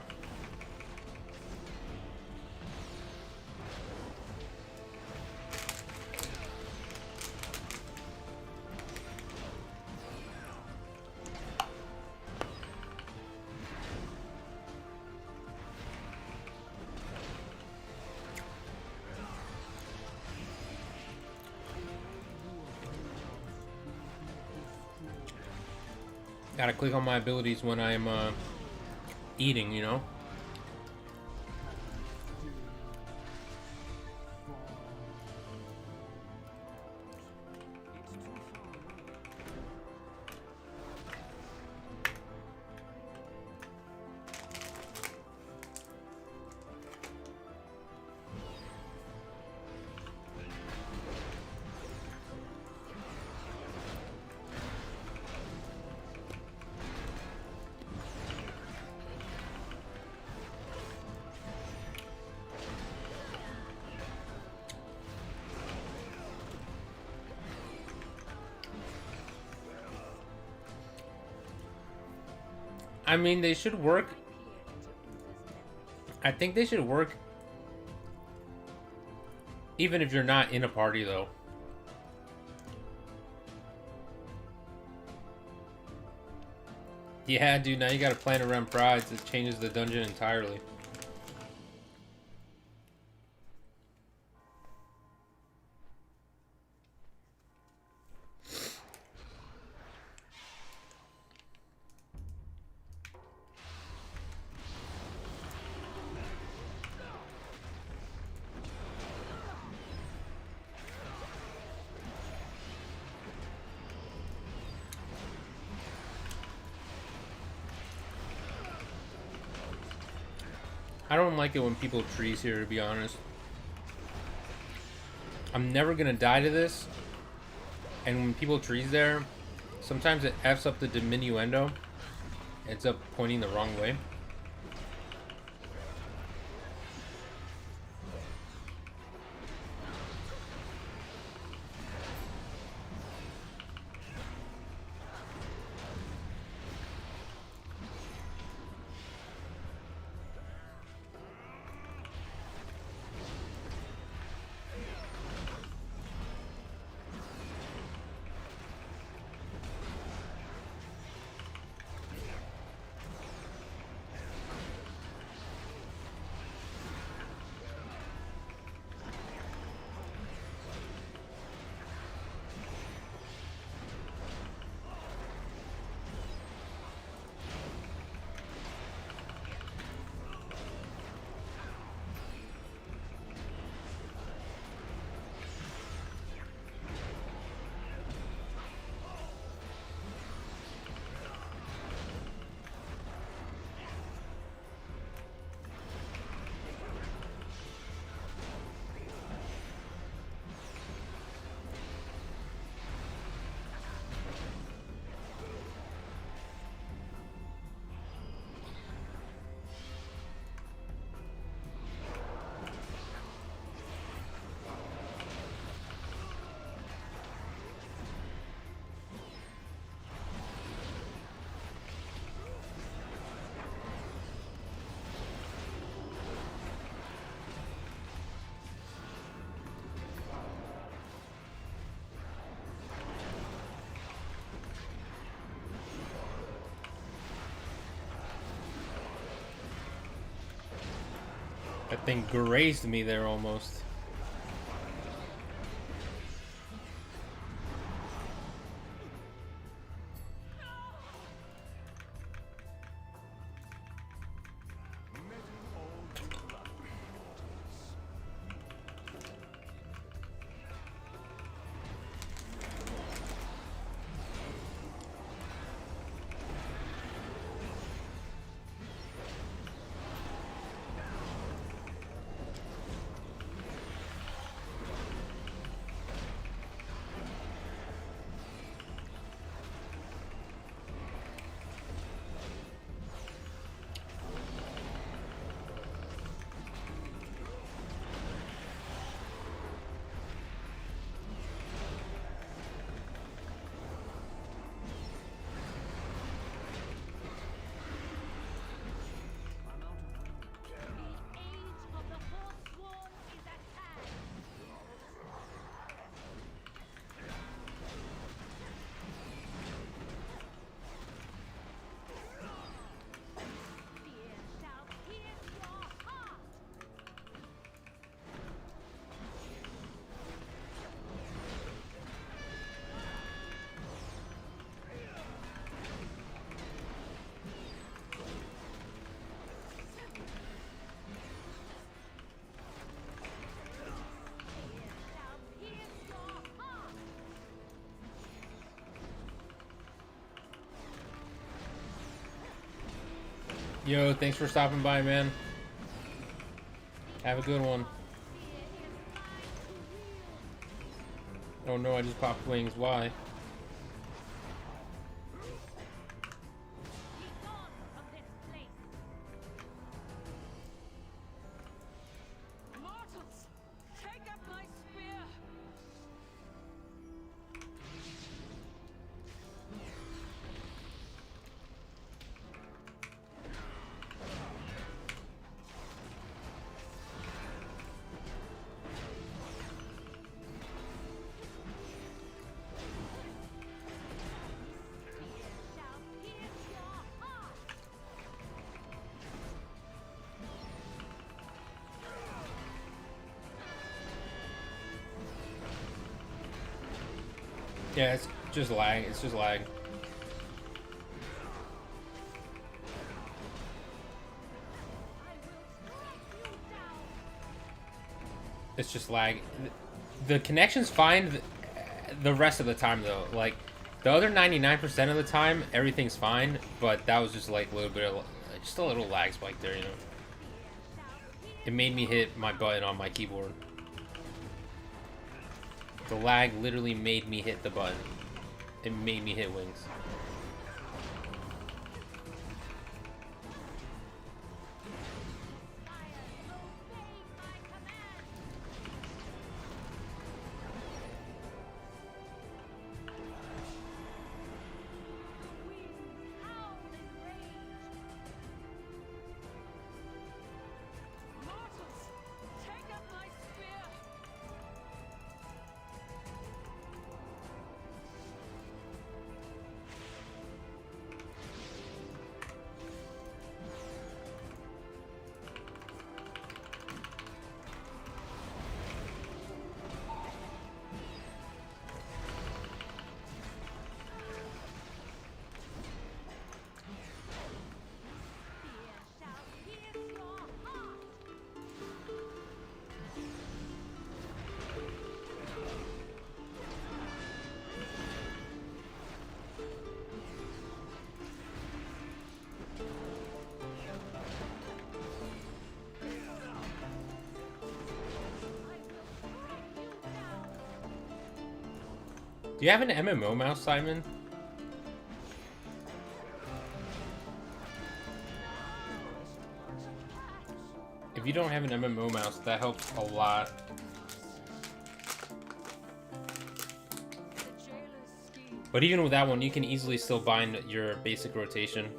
Gotta click on my abilities when I'm eating, you know? I mean, they should work. I think they should work even if you're not in a party, though. Yeah, dude, now you gotta plan around prides. It changes the dungeon entirely. I don't like it when people trees here, to be honest. I'm never gonna die to this. And when people trees there, sometimes it F's up the diminuendo. Ends up pointing the wrong way. That thing grazed me there almost. Yo, thanks for stopping by, man. Have a good one. Oh no, I just popped wings. Why? Yeah, it's just lag. It's just lag. It's just lag. The connection's fine the rest of the time, though. Like, the other 99% of the time, everything's fine. But that was just, like, a little bit of... Just a little lag spike there, you know? It made me hit my button on my keyboard. The lag literally made me hit the button. It made me hit wings. Do you have an MMO mouse, Simon? If you don't have an MMO mouse, that helps a lot. But even with that one, you can easily still bind your basic rotation.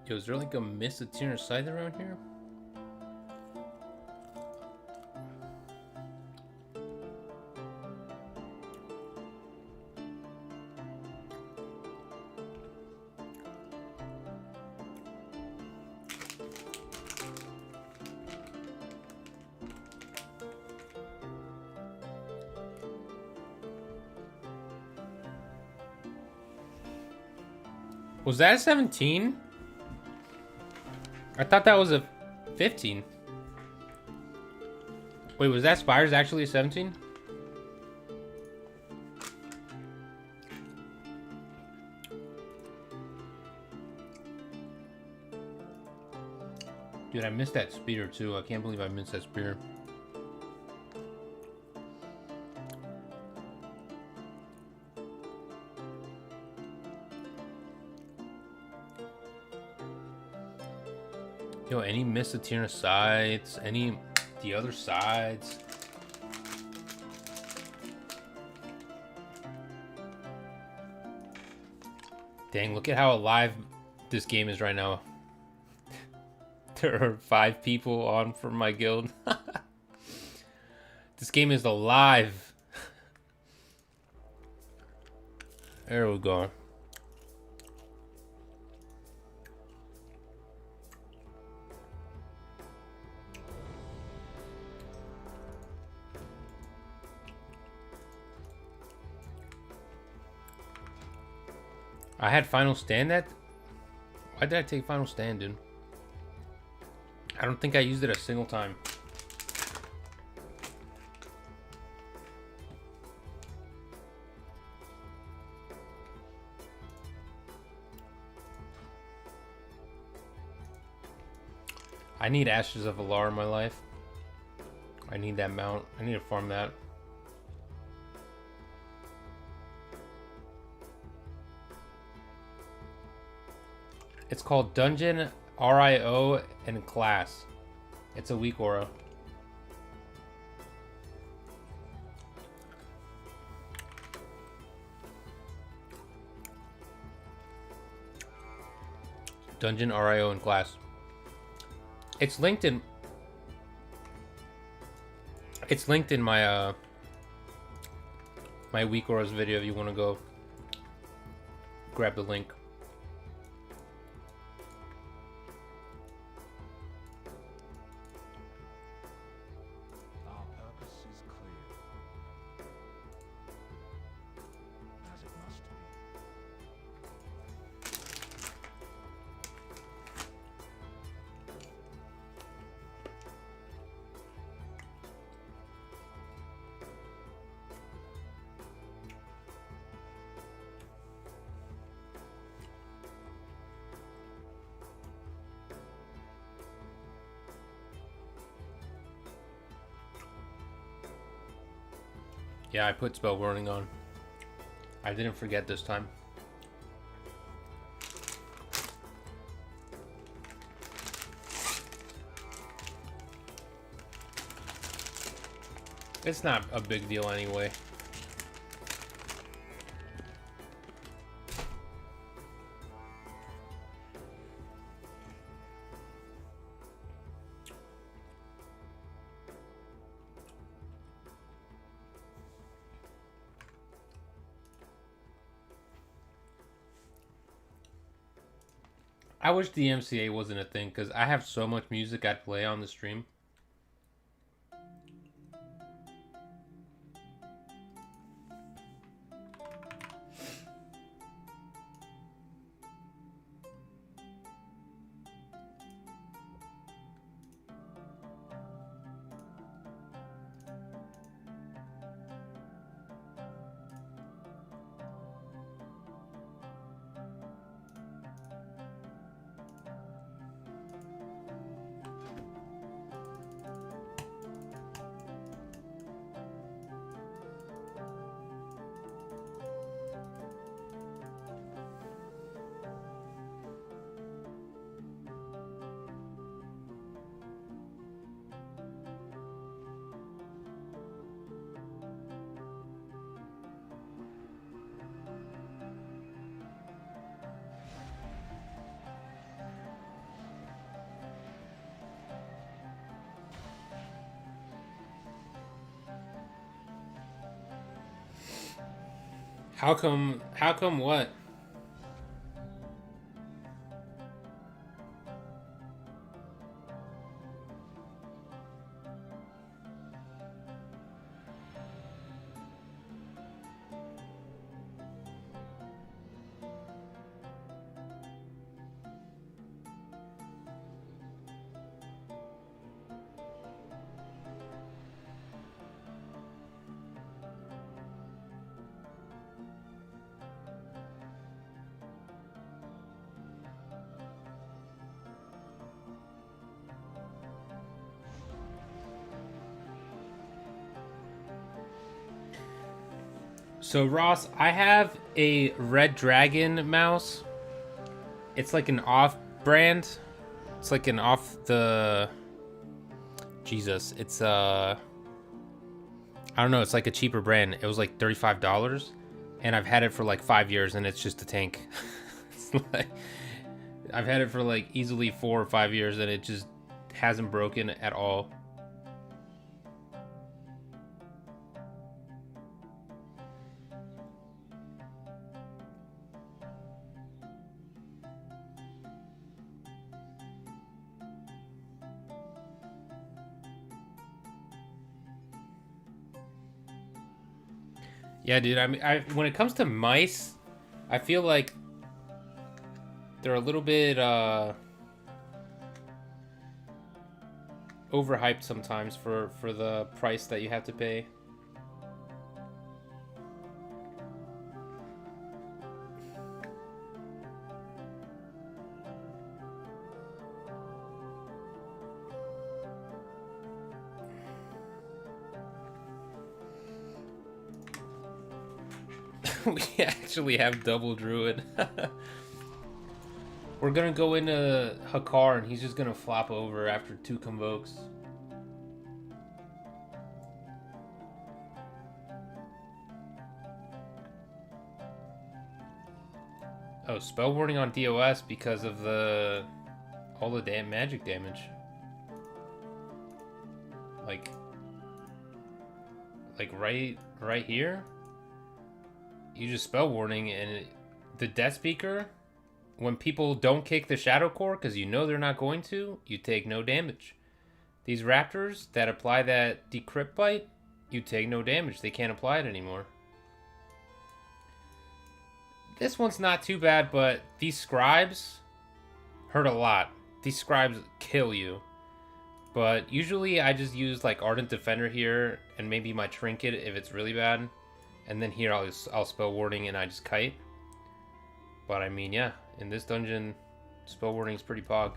Yo, is there like a miss a tier side around here? Was that a 17? I thought that was a 15. Wait, was that Spires actually a 17? Dude, I missed that speeder too. I can't believe I missed that speeder. Yo, any miss the Tina sides? Any the other sides? Dang, look at how alive this game is right now. There are 5 people on from my guild. This game is alive. There we go. I had Final Stand that? Why did I take Final Stand, dude? I don't think I used it a single time. I need Ashes of Alar in my life. I need that mount. I need to farm that. It's called Dungeon RIO and Class. It's a weak aura. Dungeon RIO and Class. It's linked in. It's linked in my my weak auras video if you want to go grab the link. Our purpose is clear, as it must be. Yeah, I put spell warning on. I didn't forget this time. It's not a big deal anyway. I wish the MCA wasn't a thing because I have so much music I'd play on the stream. How come? How come what? So Ross, I have a Red Dragon mouse. It's like an off-brand. It's like an off the. Jesus, it's I don't know. It's like a cheaper brand. It was like $35, and I've had it for like 5 years, and it's just a tank. It's like I've had it for like easily 4 or 5 years, and it just hasn't broken at all. Yeah, dude. I mean, when it comes to mice, I feel like they're a little bit overhyped sometimes for the price that you have to pay. We actually have double druid. We're gonna go into Hakar and he's just gonna flop over after 2 convokes. Oh, spell warning on DOS because of all the magic damage. Like right here. You just spell warning, and the Death Speaker, when people don't kick the Shadow Core because you know they're not going to, you take no damage. These Raptors that apply that Decrypt Bite, you take no damage. They can't apply it anymore. This one's not too bad, but these Scribes hurt a lot. These Scribes kill you. But usually I just use like Ardent Defender here and maybe my Trinket if it's really bad. And then here I'll spell warning and I just kite. But I mean, yeah, in this dungeon, spell warning is pretty pog.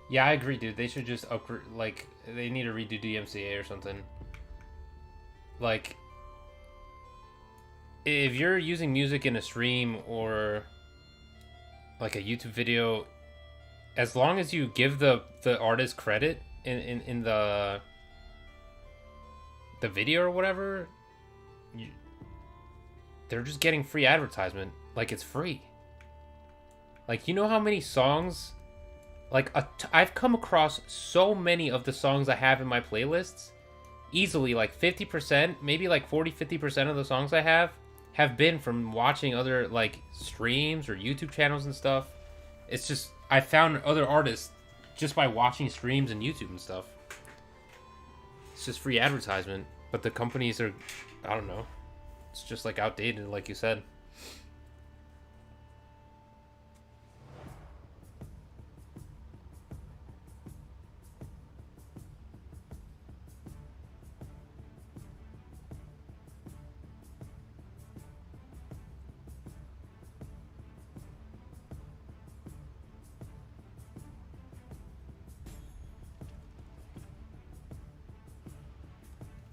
Yeah, I agree, dude. They should just upgrade, like, they need to redo DMCA or something. Like, if you're using music in a stream or like a YouTube video, as long as you give the artist credit in the video or whatever, they're just getting free advertisement. Like, it's free. Like, you know how many songs, like I've come across so many of the songs I have in my playlists, easily like 50%, maybe like 40-50% of the songs I have been from watching other like streams or YouTube channels and stuff. It's just, I found other artists just by watching streams and YouTube and stuff. It's just free advertisement, but the companies are, I don't know, it's just like outdated, like you said.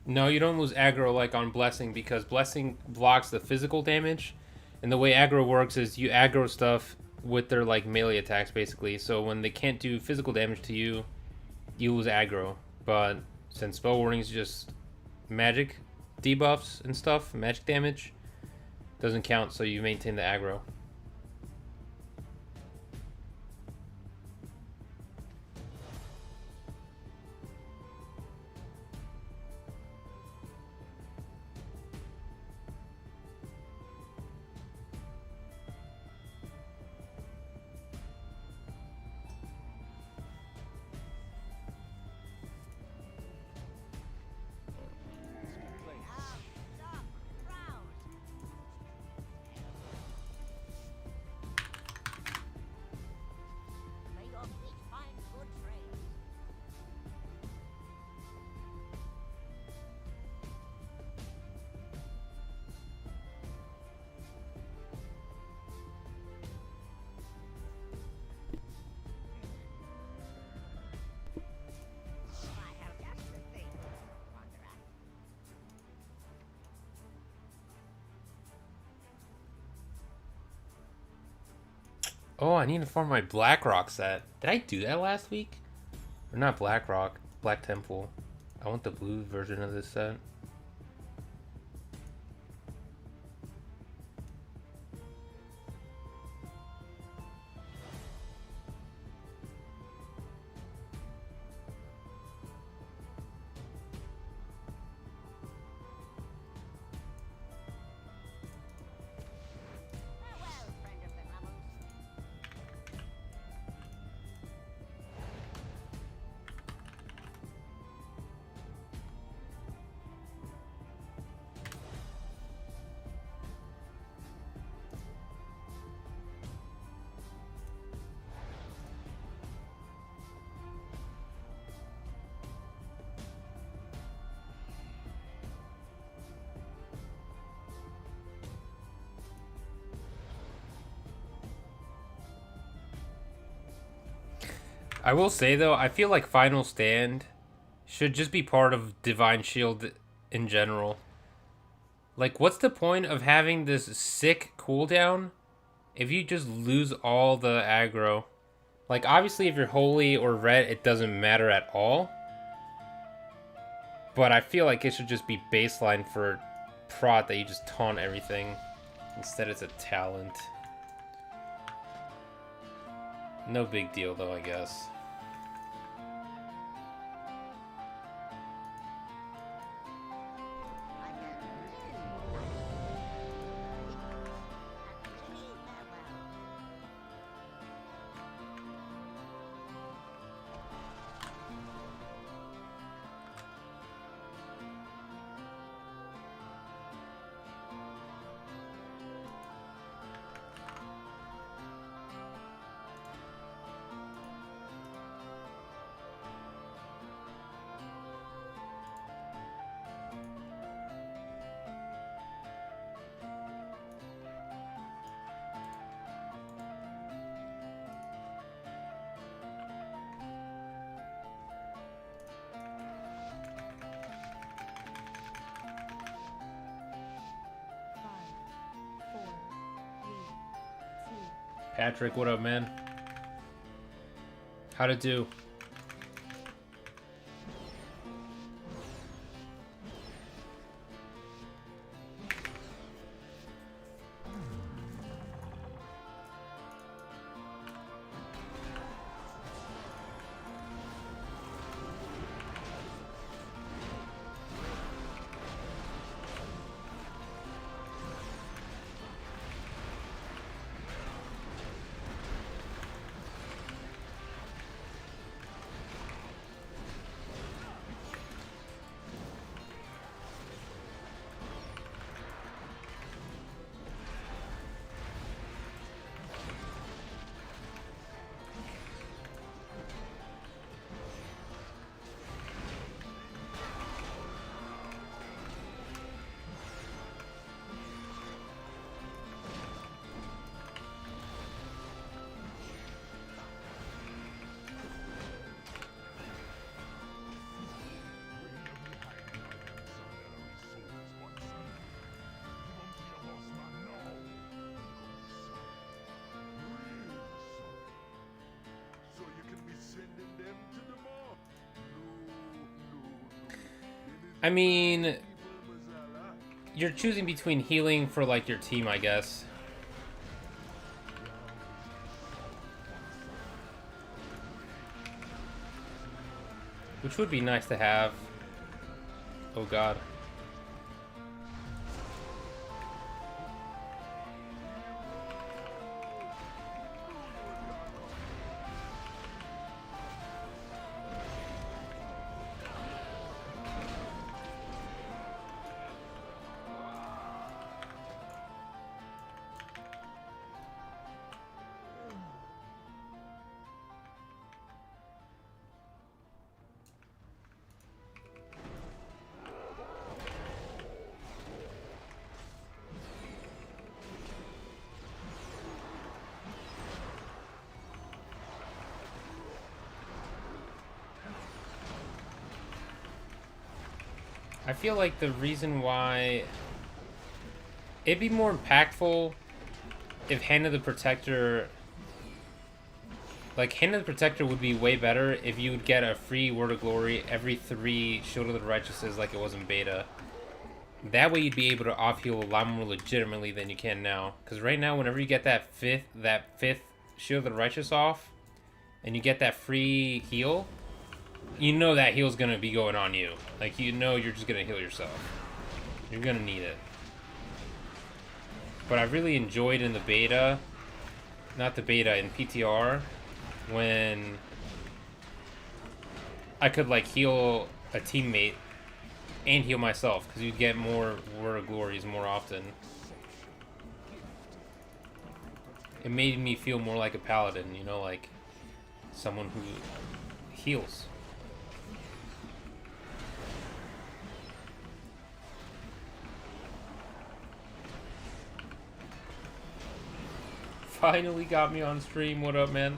No, you don't lose aggro like on Blessing, because Blessing blocks the physical damage. And the way aggro works is you aggro stuff with their like melee attacks basically. So when they can't do physical damage to you, you lose aggro. But since spell warning is just magic debuffs and stuff, magic damage, doesn't count, so you maintain the aggro. Oh, I need to farm my Blackrock set. Did I do that last week? Or not Blackrock, Black Temple. I want the blue version of this set. I will say though, I feel like Final Stand should just be part of Divine Shield in general. Like, what's the point of having this sick cooldown if you just lose all the aggro? Like, obviously if you're holy or red, it doesn't matter at all. But I feel like it should just be baseline for prot that you just taunt everything. Instead it's a talent. No big deal though, I guess. Patrick, what up, man? How'd it do? I mean, you're choosing between healing for, like, your team, I guess. Which would be nice to have. Oh, God. I feel like the reason why it'd be more impactful if Hand of the Protector Like, Hand of the Protector would be way better if you would get a free Word of Glory every 3 Shield of the Righteouses like it was in beta. That way you'd be able to off-heal a lot more legitimately than you can now. Because right now, whenever you get that fifth Shield of the Righteous off, and you get that free heal, you know that heal's going to be going on you. Like, you know you're just going to heal yourself. You're going to need it. But I really enjoyed in the beta, not the beta, in PTR, when I could, like, heal a teammate and heal myself, because you get more Word of Glories more often. It made me feel more like a paladin, you know, like someone who heals. Finally got me on stream. What up, man?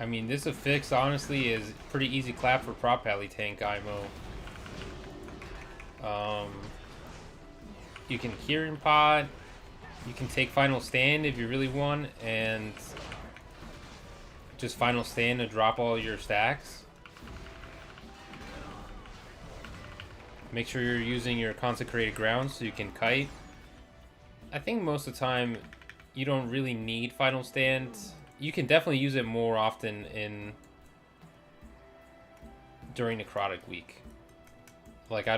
I mean, this affix honestly is pretty easy clap for prop alley tank IMO. You can Kieran pod, you can take final stand if you really want, and just final stand to drop all your stacks. Make sure you're using your consecrated ground so you can kite. I think most of the time you don't really need final stand. You can definitely use it more often during necrotic week. Like, I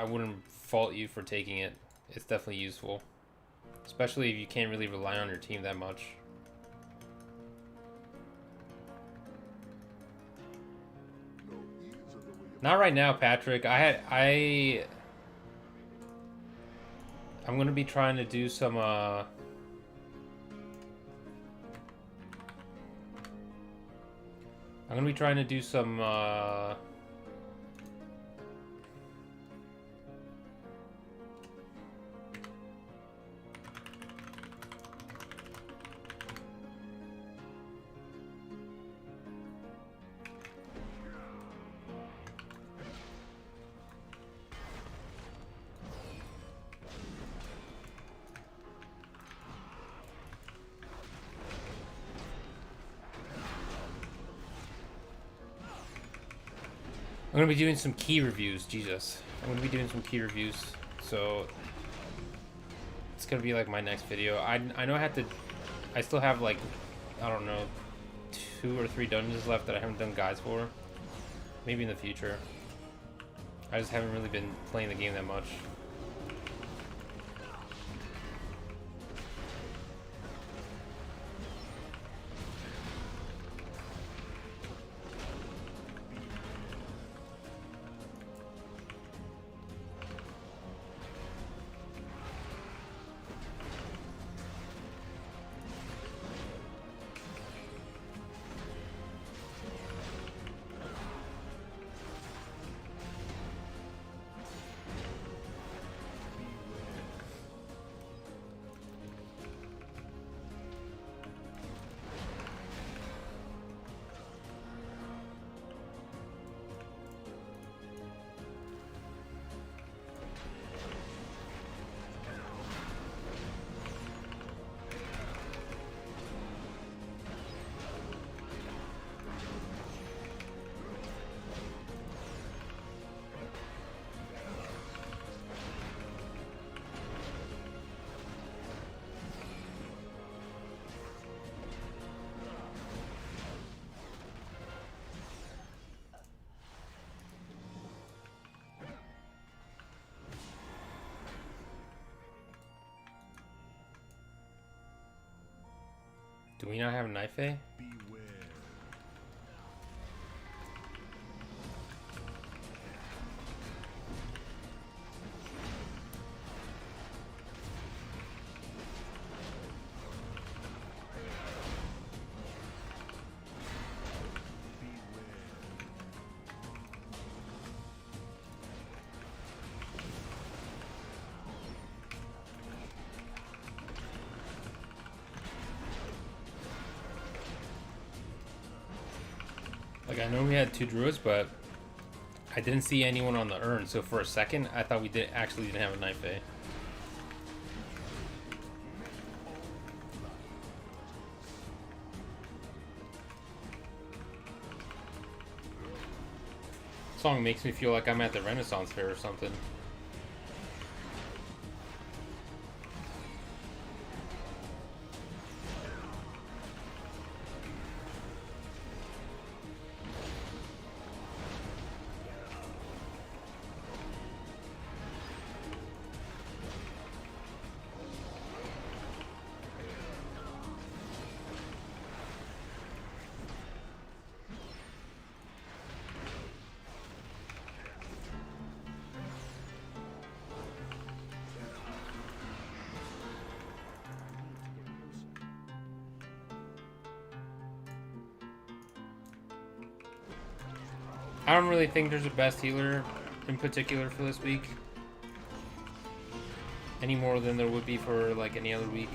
wouldn't fault you for taking it. It's definitely useful, especially if you can't really rely on your team that much. Not right now, Patrick. I'm gonna be trying to do some I'm gonna be trying to do some I'm gonna be doing some key reviews, Jesus. I'm gonna be doing some key reviews, so it's gonna be like my next video. I know I still have like, I don't know, 2 or 3 dungeons left that I haven't done guides for. Maybe in the future. I just haven't really been playing the game that much. Do we not have a knife, eh? Beware. Like, I know we had 2 druids, but I didn't see anyone on the urn, so for a second, I thought we actually didn't have a Knife A. Song makes me feel like I'm at the Renaissance Fair or something. I don't really think there's a best healer in particular for this week. Any more than there would be for like any other week.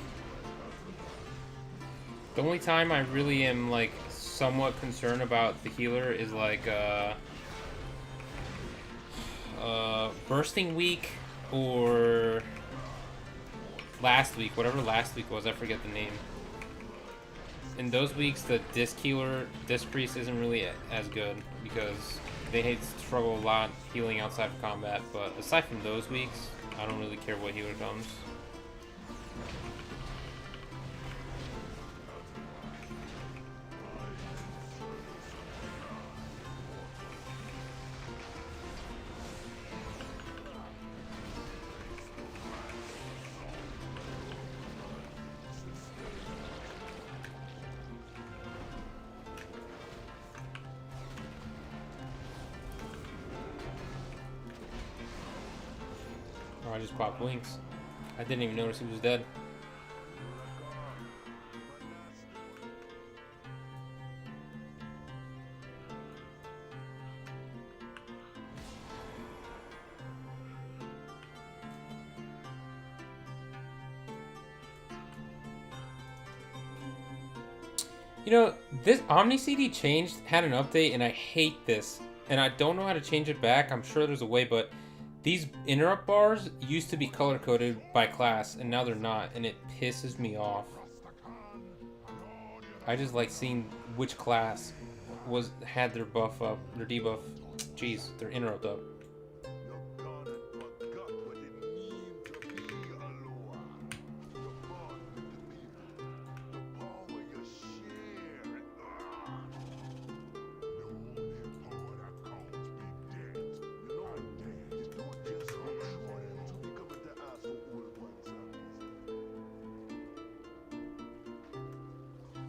The only time I really am like somewhat concerned about the healer is like bursting week or last week, whatever last week was, I forget the name. In those weeks, the disc healer, disc priest isn't really as good because they struggle a lot healing outside of combat. But aside from those weeks, I don't really care what healer comes. I just popped wings. I didn't even notice he was dead. You know, this Omni CD had an update, and I hate this. And I don't know how to change it back. I'm sure there's a way, but these interrupt bars used to be color-coded by class, and now they're not, and it pisses me off. I just like seeing which class had their buff up, their debuff, jeez, their interrupt up.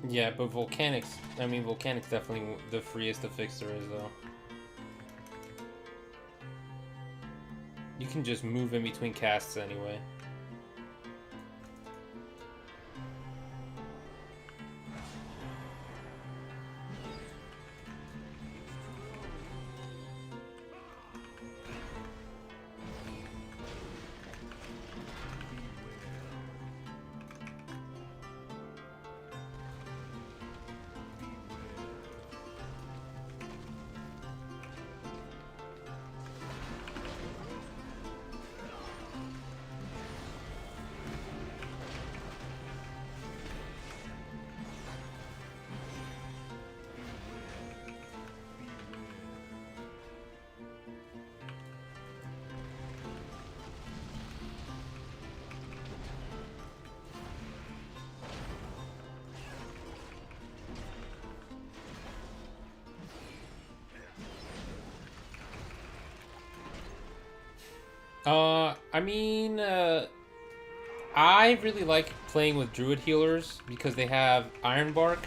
Yeah, but Volcanic's definitely the freest to fix there is, though. You can just move in between casts anyway. I really like playing with Druid healers because they have Iron Bark,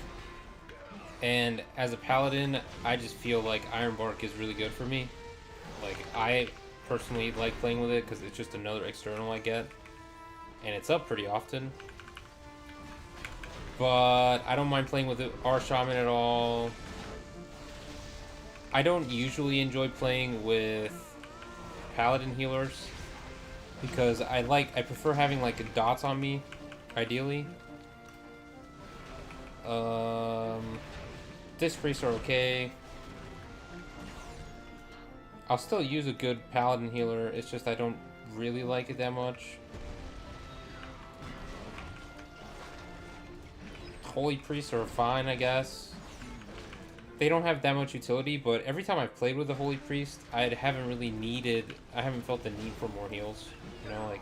and as a Paladin, I just feel like Iron Bark is really good for me. Like, I personally like playing with it because it's just another external I get, and it's up pretty often. But I don't mind playing with our Shaman at all. I don't usually enjoy playing with Paladin healers because I prefer having like dots on me, ideally. Disc priests are okay. I'll still use a good paladin healer, it's just I don't really like it that much. Holy priests are fine, I guess. They don't have that much utility, but every time I've played with a holy priest, I haven't felt the need for more heals. You know, like,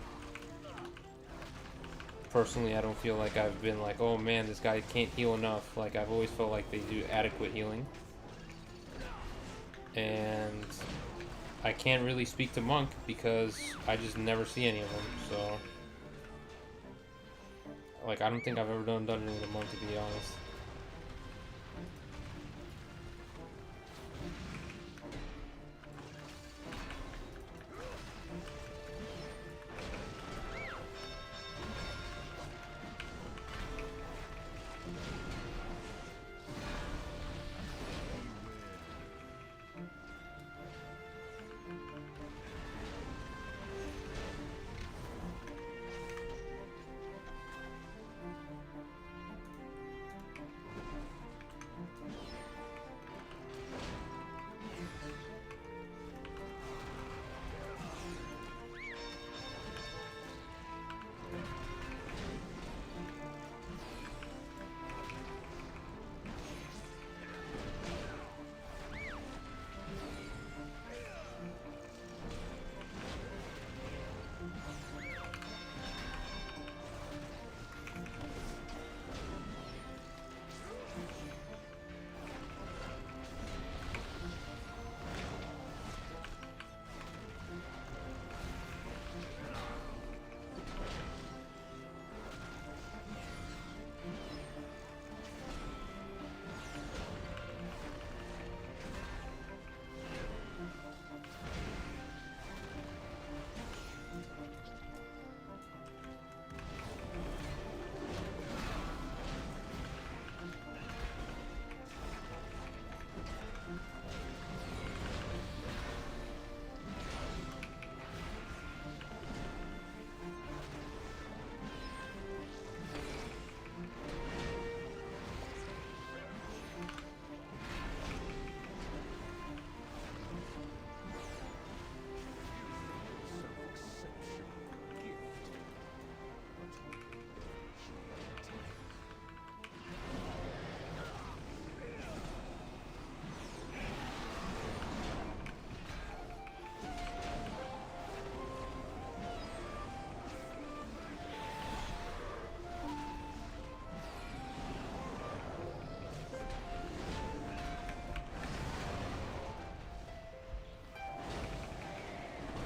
personally, I don't feel like I've been like, oh man, this guy can't heal enough. Like, I've always felt like they do adequate healing. And I can't really speak to Monk because I just never see any of them, so... Like, I don't think I've ever done dungeon with a Monk, to be honest.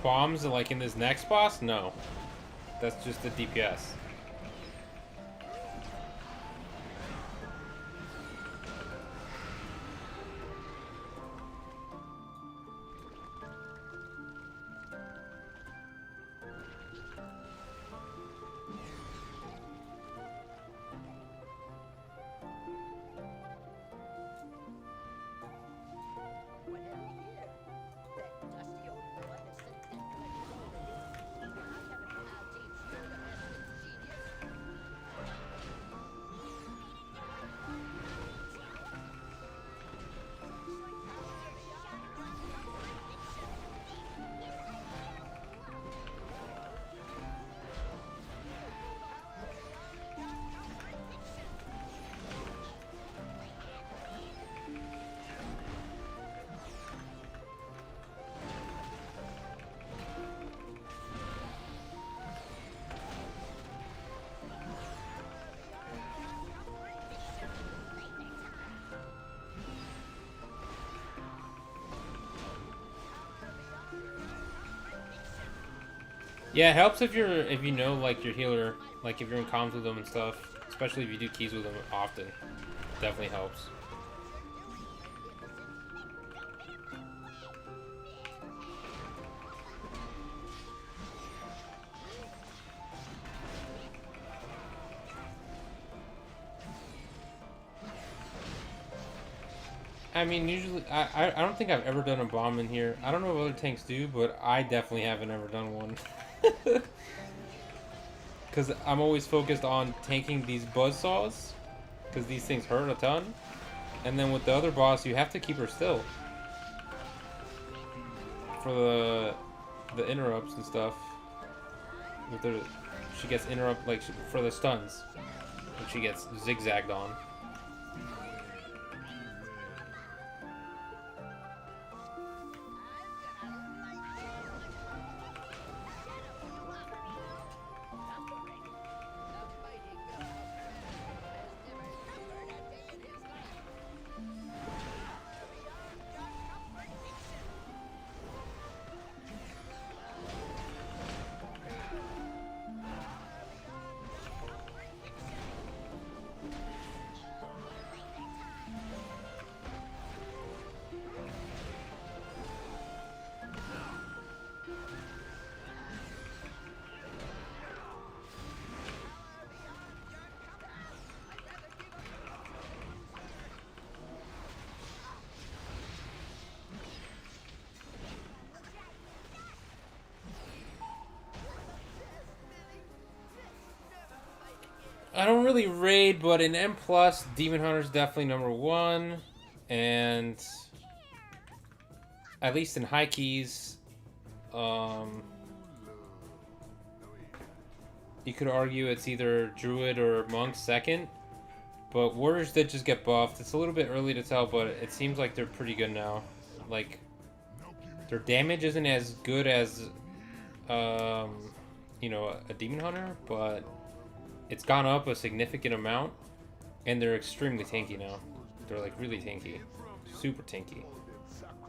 Bombs like in this next boss? No. That's just the DPS. Yeah, it helps if you know like your healer, like if you're in comms with them and stuff, especially if you do keys with them often. Definitely helps. I mean, usually, I don't think I've ever done a bomb in here. I don't know what other tanks do, but I definitely haven't ever done one. Because I'm always focused on tanking these buzzsaws, because these things hurt a ton. And then with the other boss, you have to keep her still. for the interrupts and stuff. With the, she gets interrupt like for the stuns, and she gets zigzagged on. I don't really raid, but in M+, Demon Hunter's definitely number 1. And at least in high keys, you could argue it's either Druid or Monk second. But Warriors did just get buffed. It's a little bit early to tell, but it seems like they're pretty good now. Like, their damage isn't as good as, you know, a Demon Hunter, but it's gone up a significant amount, and they're extremely tanky now. They're like really tanky. Super tanky.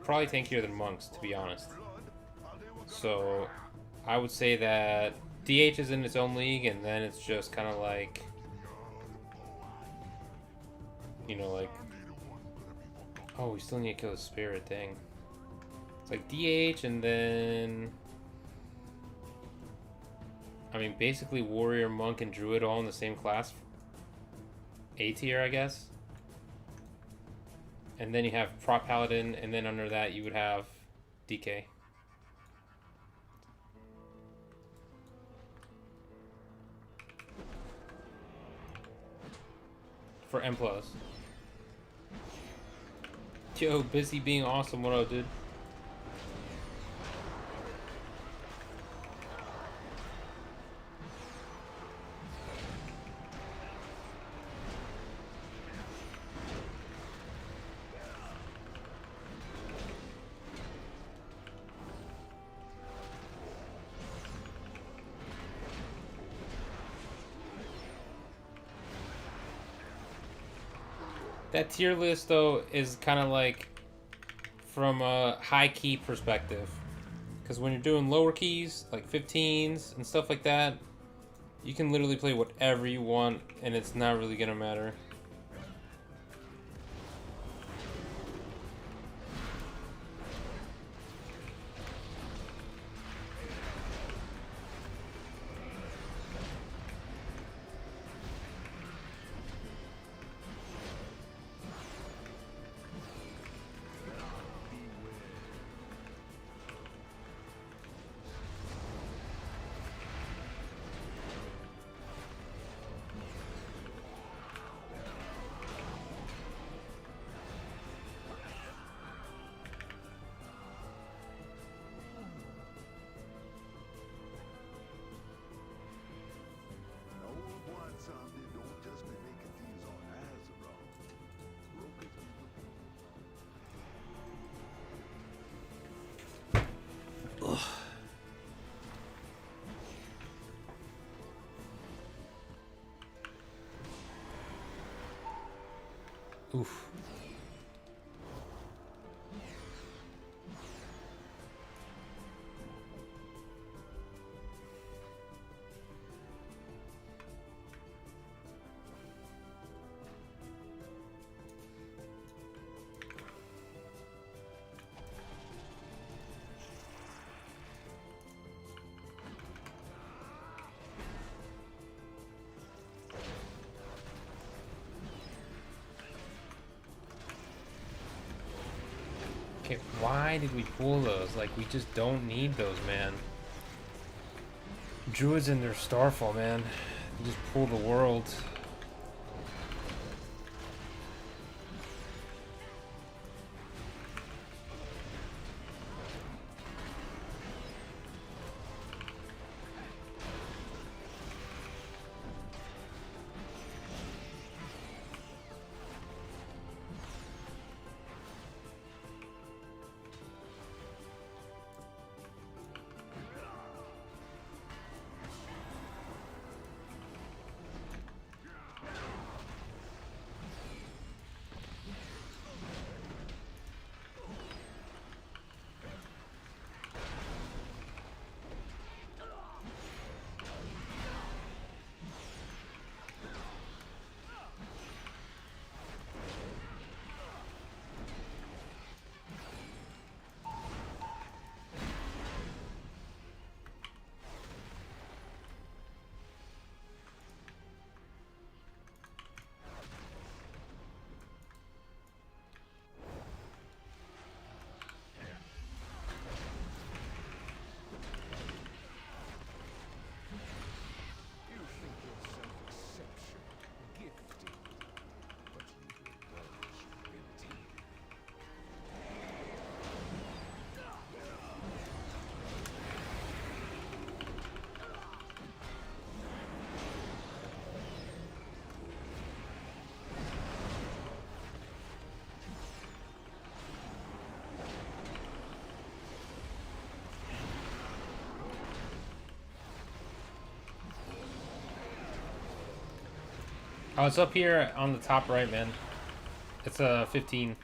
Probably tankier than monks, to be honest. So, I would say that DH is in its own league, and then it's just kind of like, you know, like, oh, we still need to kill the spirit thing. It's like DH, and then, I mean, basically Warrior, Monk, and Druid all in the same class. A tier, I guess. And then you have Prop Paladin, and then under that you would have DK. For M+. Yo, busy being awesome, what up, dude? That tier list, though, is kind of like from a high key perspective. Because when you're doing lower keys, like 15s and stuff like that, you can literally play whatever you want, and it's not really going to matter. Oof. Okay, why did we pull those? Like, we just don't need those, man. Druids in their Starfall, man. They just pull the world. Oh, it's up here on the top right, man. It's 15.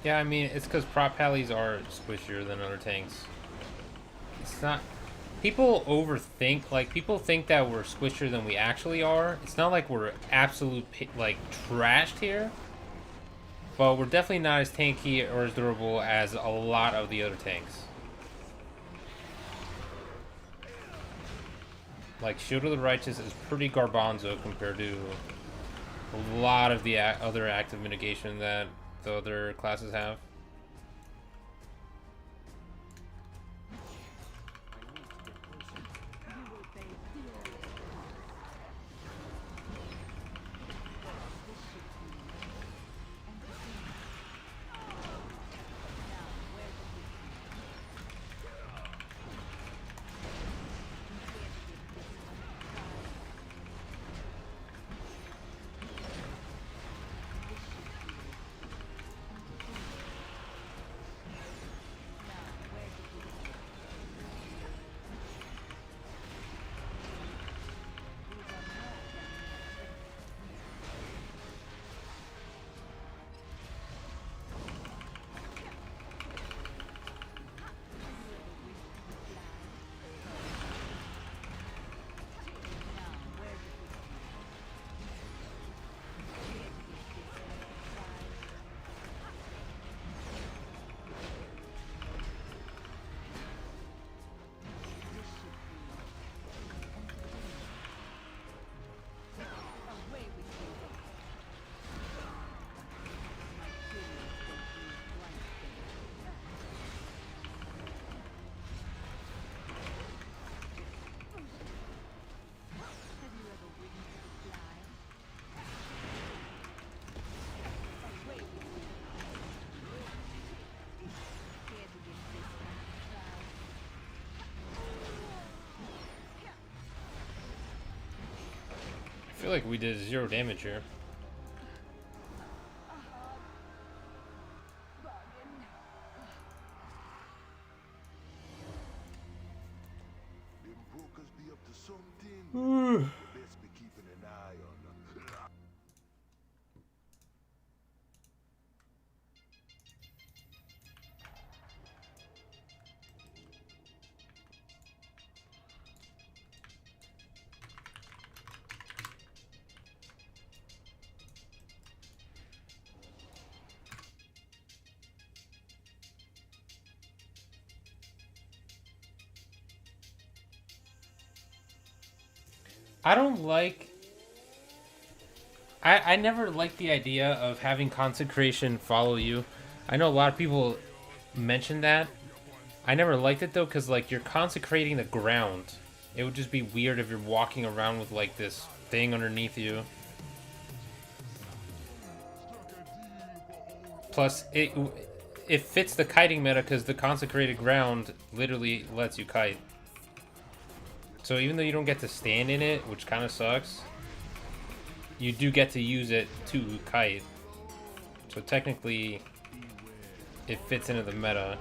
Yeah, I mean, it's because prop pallies are squishier than other tanks. It's not... People overthink, like, people think that we're squishier than we actually are. It's not like we're absolute, like, trashed here. But we're definitely not as tanky or as durable as a lot of the other tanks. Like, Shield of the Righteous is pretty garbanzo compared to a lot of the other active mitigation that the other classes have. I feel like we did 0 damage here. Best be keeping an eye on them. I don't like. I never liked the idea of having consecration follow you. I know a lot of people mention that. I never liked it though, because like you're consecrating the ground. It would just be weird if you're walking around with like this thing underneath you. Plus, it fits the kiting meta because the consecrated ground literally lets you kite. So even though you don't get to stand in it, which kind of sucks, you do get to use it to kite. So technically, it fits into the meta,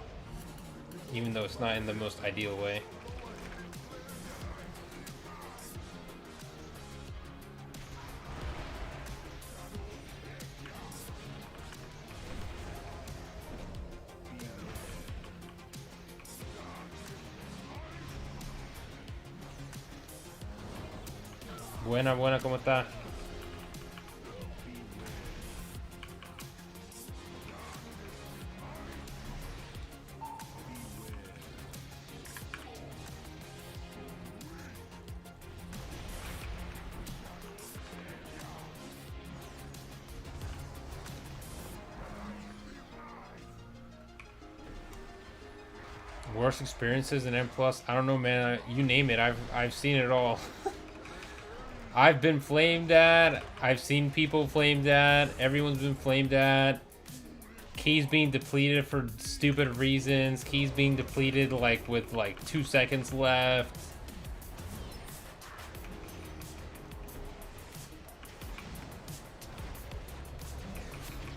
even though it's not in the most ideal way. Buena, buena, ¿cómo está? Worst experiences in M+. I don't know, man. You name it. I've seen it all. I've been flamed at. I've seen people flamed at. Everyone's been flamed at. Keys being depleted for stupid reasons. Keys being depleted like with like 2 seconds left.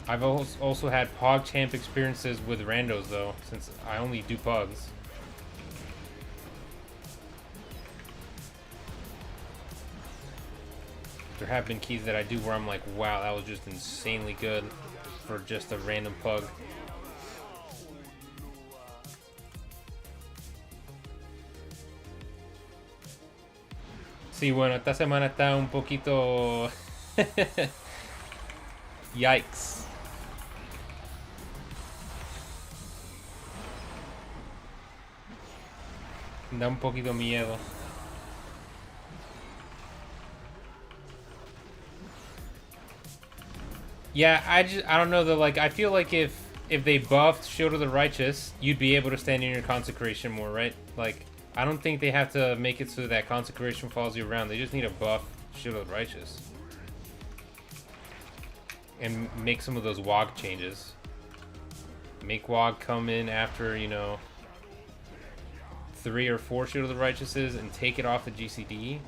I've also had PogChamp experiences with randos though, since I only do Pogs. There have been keys that I do where I'm like, wow, that was just insanely good for just a random pug. Sí, bueno, esta semana está un poquito... Yikes. Da un poquito miedo. Yeah, I don't know though, like I feel like if they buffed Shield of the Righteous, you'd be able to stand in your consecration more, right? Like I don't think they have to make it so that consecration follows you around. They just need to buff Shield of the Righteous. And make some of those WOG changes. Make WOG come in after, you know, 3 or 4 Shield of the Righteouses and take it off the GCD.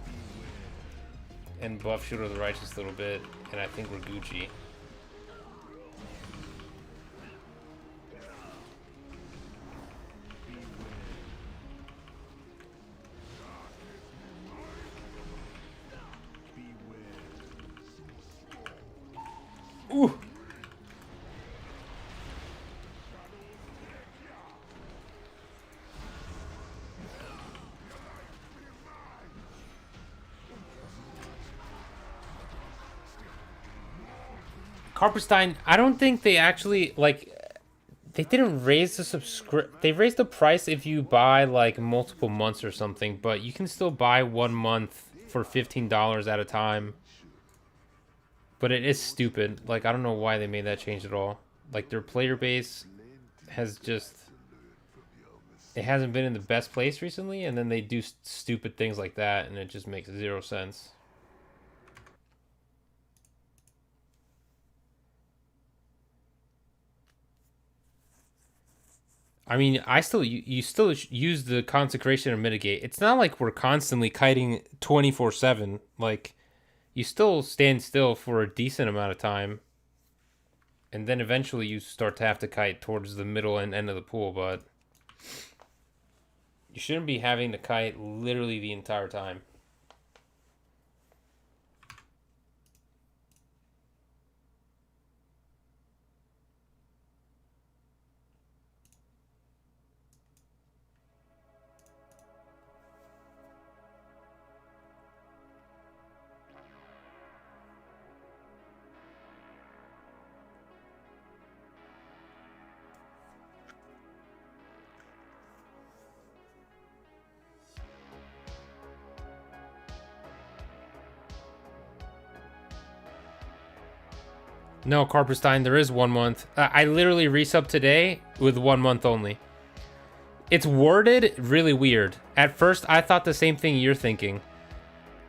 And buff Shield of the Righteous a little bit. And I think we're Gucci. Ooh. Carperstein, I don't think they actually, like, they didn't raise the they raised the price if you buy, like, multiple months or something, but you can still buy 1 month for $15 at a time. But it is stupid. Like, I don't know why they made that change at all. Like, their player base has just... It hasn't been in the best place recently, and then they do stupid things like that, and it just makes 0 sense. I mean, you still use the consecration or mitigate. It's not like we're constantly kiting 24/7. Like, you still stand still for a decent amount of time. And then eventually you start to have to kite towards the middle and end of the pool, but you shouldn't be having to kite literally the entire time. No, Carperstein, there is 1 month. I literally resubbed today with 1 month only. It's worded really weird. At first, I thought the same thing you're thinking.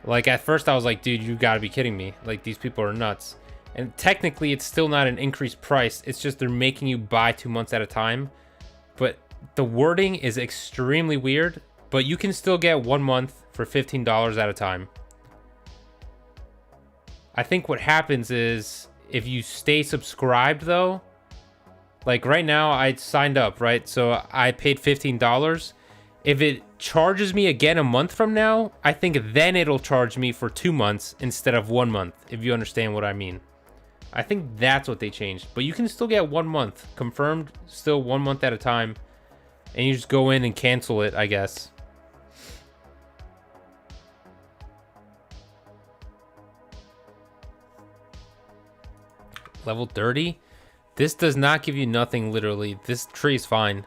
Like, at first I was like, dude, you gotta be kidding me. Like, these people are nuts. And technically, it's still not an increased price. It's just they're making you buy 2 months at a time. But the wording is extremely weird. But you can still get 1 month for $15 at a time. I think what happens is, if you stay subscribed, though, like right now, I signed up, right? So I paid $15. If it charges me again a month from now, I think then it'll charge me for 2 months instead of 1 month, if you understand what I mean. I think that's what they changed. But you can still get 1 month. Confirmed, still 1 month at a time. And you just go in and cancel it, I guess. Level 30? This does not give you nothing, literally. This tree is fine.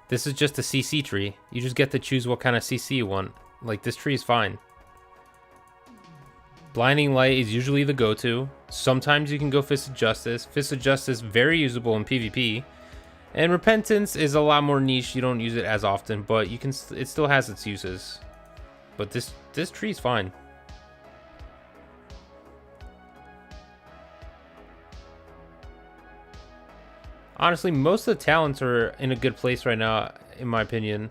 This is just a CC tree. You just get to choose what kind of CC you want. Like, this tree is fine. Blinding Light is usually the go-to. Sometimes you can go Fist of Justice. Fist of Justice, very usable in PvP. And Repentance is a lot more niche. You don't use it as often, but you can. It still has its uses. But this tree is fine. Honestly, most of the talents are in a good place right now, in my opinion.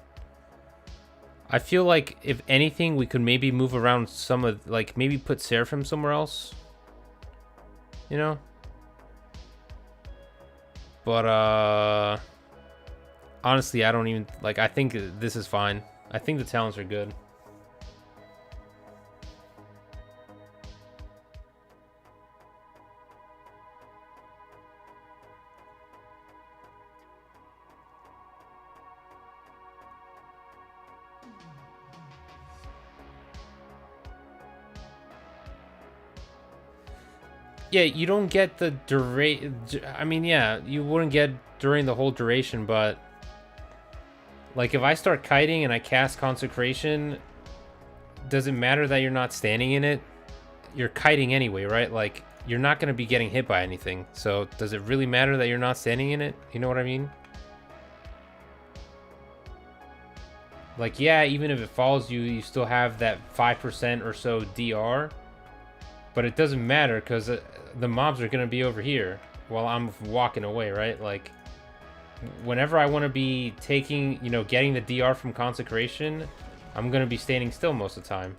I feel like, if anything, we could maybe move around some of, like, maybe put Seraphim somewhere else. You know? But, honestly, I don't even, like, I think this is fine. I think the talents are good. Yeah, you don't get the duration. I mean, yeah, you wouldn't get during the whole duration, but like, if I start kiting and I cast Consecration, does it matter that you're not standing in it? You're kiting anyway, right? Like, you're not going to be getting hit by anything. So does it really matter that you're not standing in it? You know what I mean? Like, yeah, even if it follows you, you still have that 5% or so DR. But it doesn't matter, because the mobs are going to be over here while I'm walking away, right? Like, whenever I want to be taking, you know, getting the DR from Consecration, I'm going to be standing still most of the time.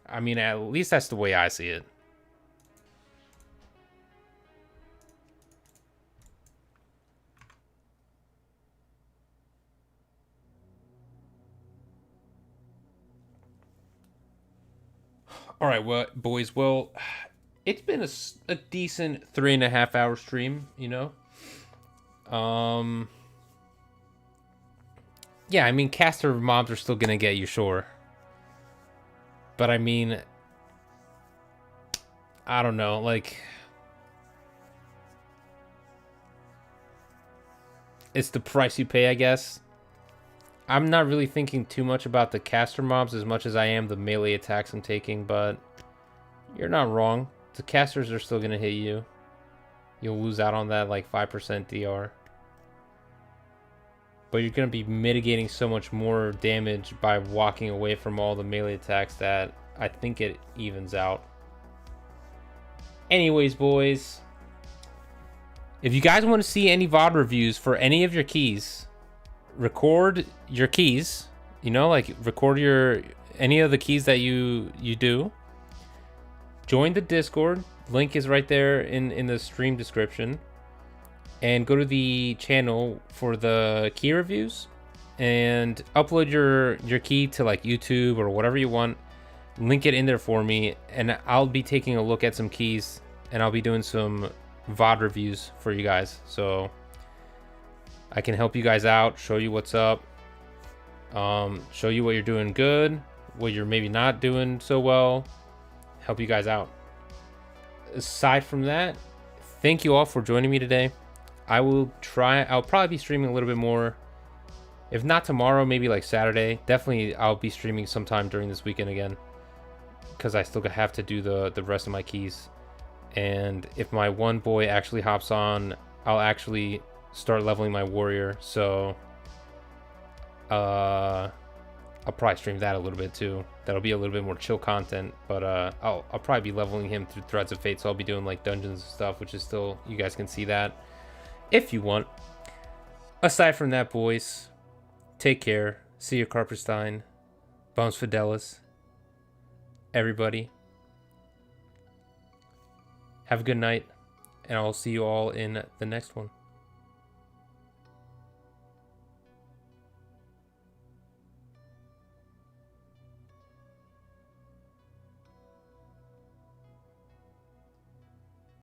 I mean, at least that's the way I see it. All right, well, boys, well, it's been a decent 3.5 hour stream, you know? Yeah, I mean, caster mobs are still gonna get you, sure. But I mean, I don't know, like, it's the price you pay, I guess. I'm not really thinking too much about the caster mobs as much as I am the melee attacks I'm taking, but you're not wrong. The casters are still going to hit you. You'll lose out on that, like, 5% DR. But you're going to be mitigating so much more damage by walking away from all the melee attacks that I think it evens out. Anyways, boys, if you guys want to see any VOD reviews for any of your keys, record your keys, you know, like, record your any of the keys that you do. Join the Discord, link is right there in the stream description, and go to the channel for the key reviews and upload your key to, like, YouTube or whatever you want. Link it in there for me, and I'll be taking a look at some keys, and I'll be doing some VOD reviews for you guys, so I can help you guys out, show you what's up, show you what you're doing good, what you're maybe not doing so well, help you guys out. Aside from that, thank you all for joining me today. I'll probably be streaming a little bit more. If not tomorrow, maybe like Saturday. Definitely I'll be streaming sometime during this weekend again. because I still have to do the rest of my keys. And if my one boy actually hops on, I'll actually start leveling my warrior. So I'll probably stream that a little bit too. That'll be a little bit more chill content, but I'll probably be leveling him through Threads of Fate. So I'll be doing like dungeons and stuff, which is still, you guys can see that if you want. Aside from that, boys, take care. See you, Carperstein. Bones Fidelis. Everybody. Have a good night, and I'll see you all in the next one.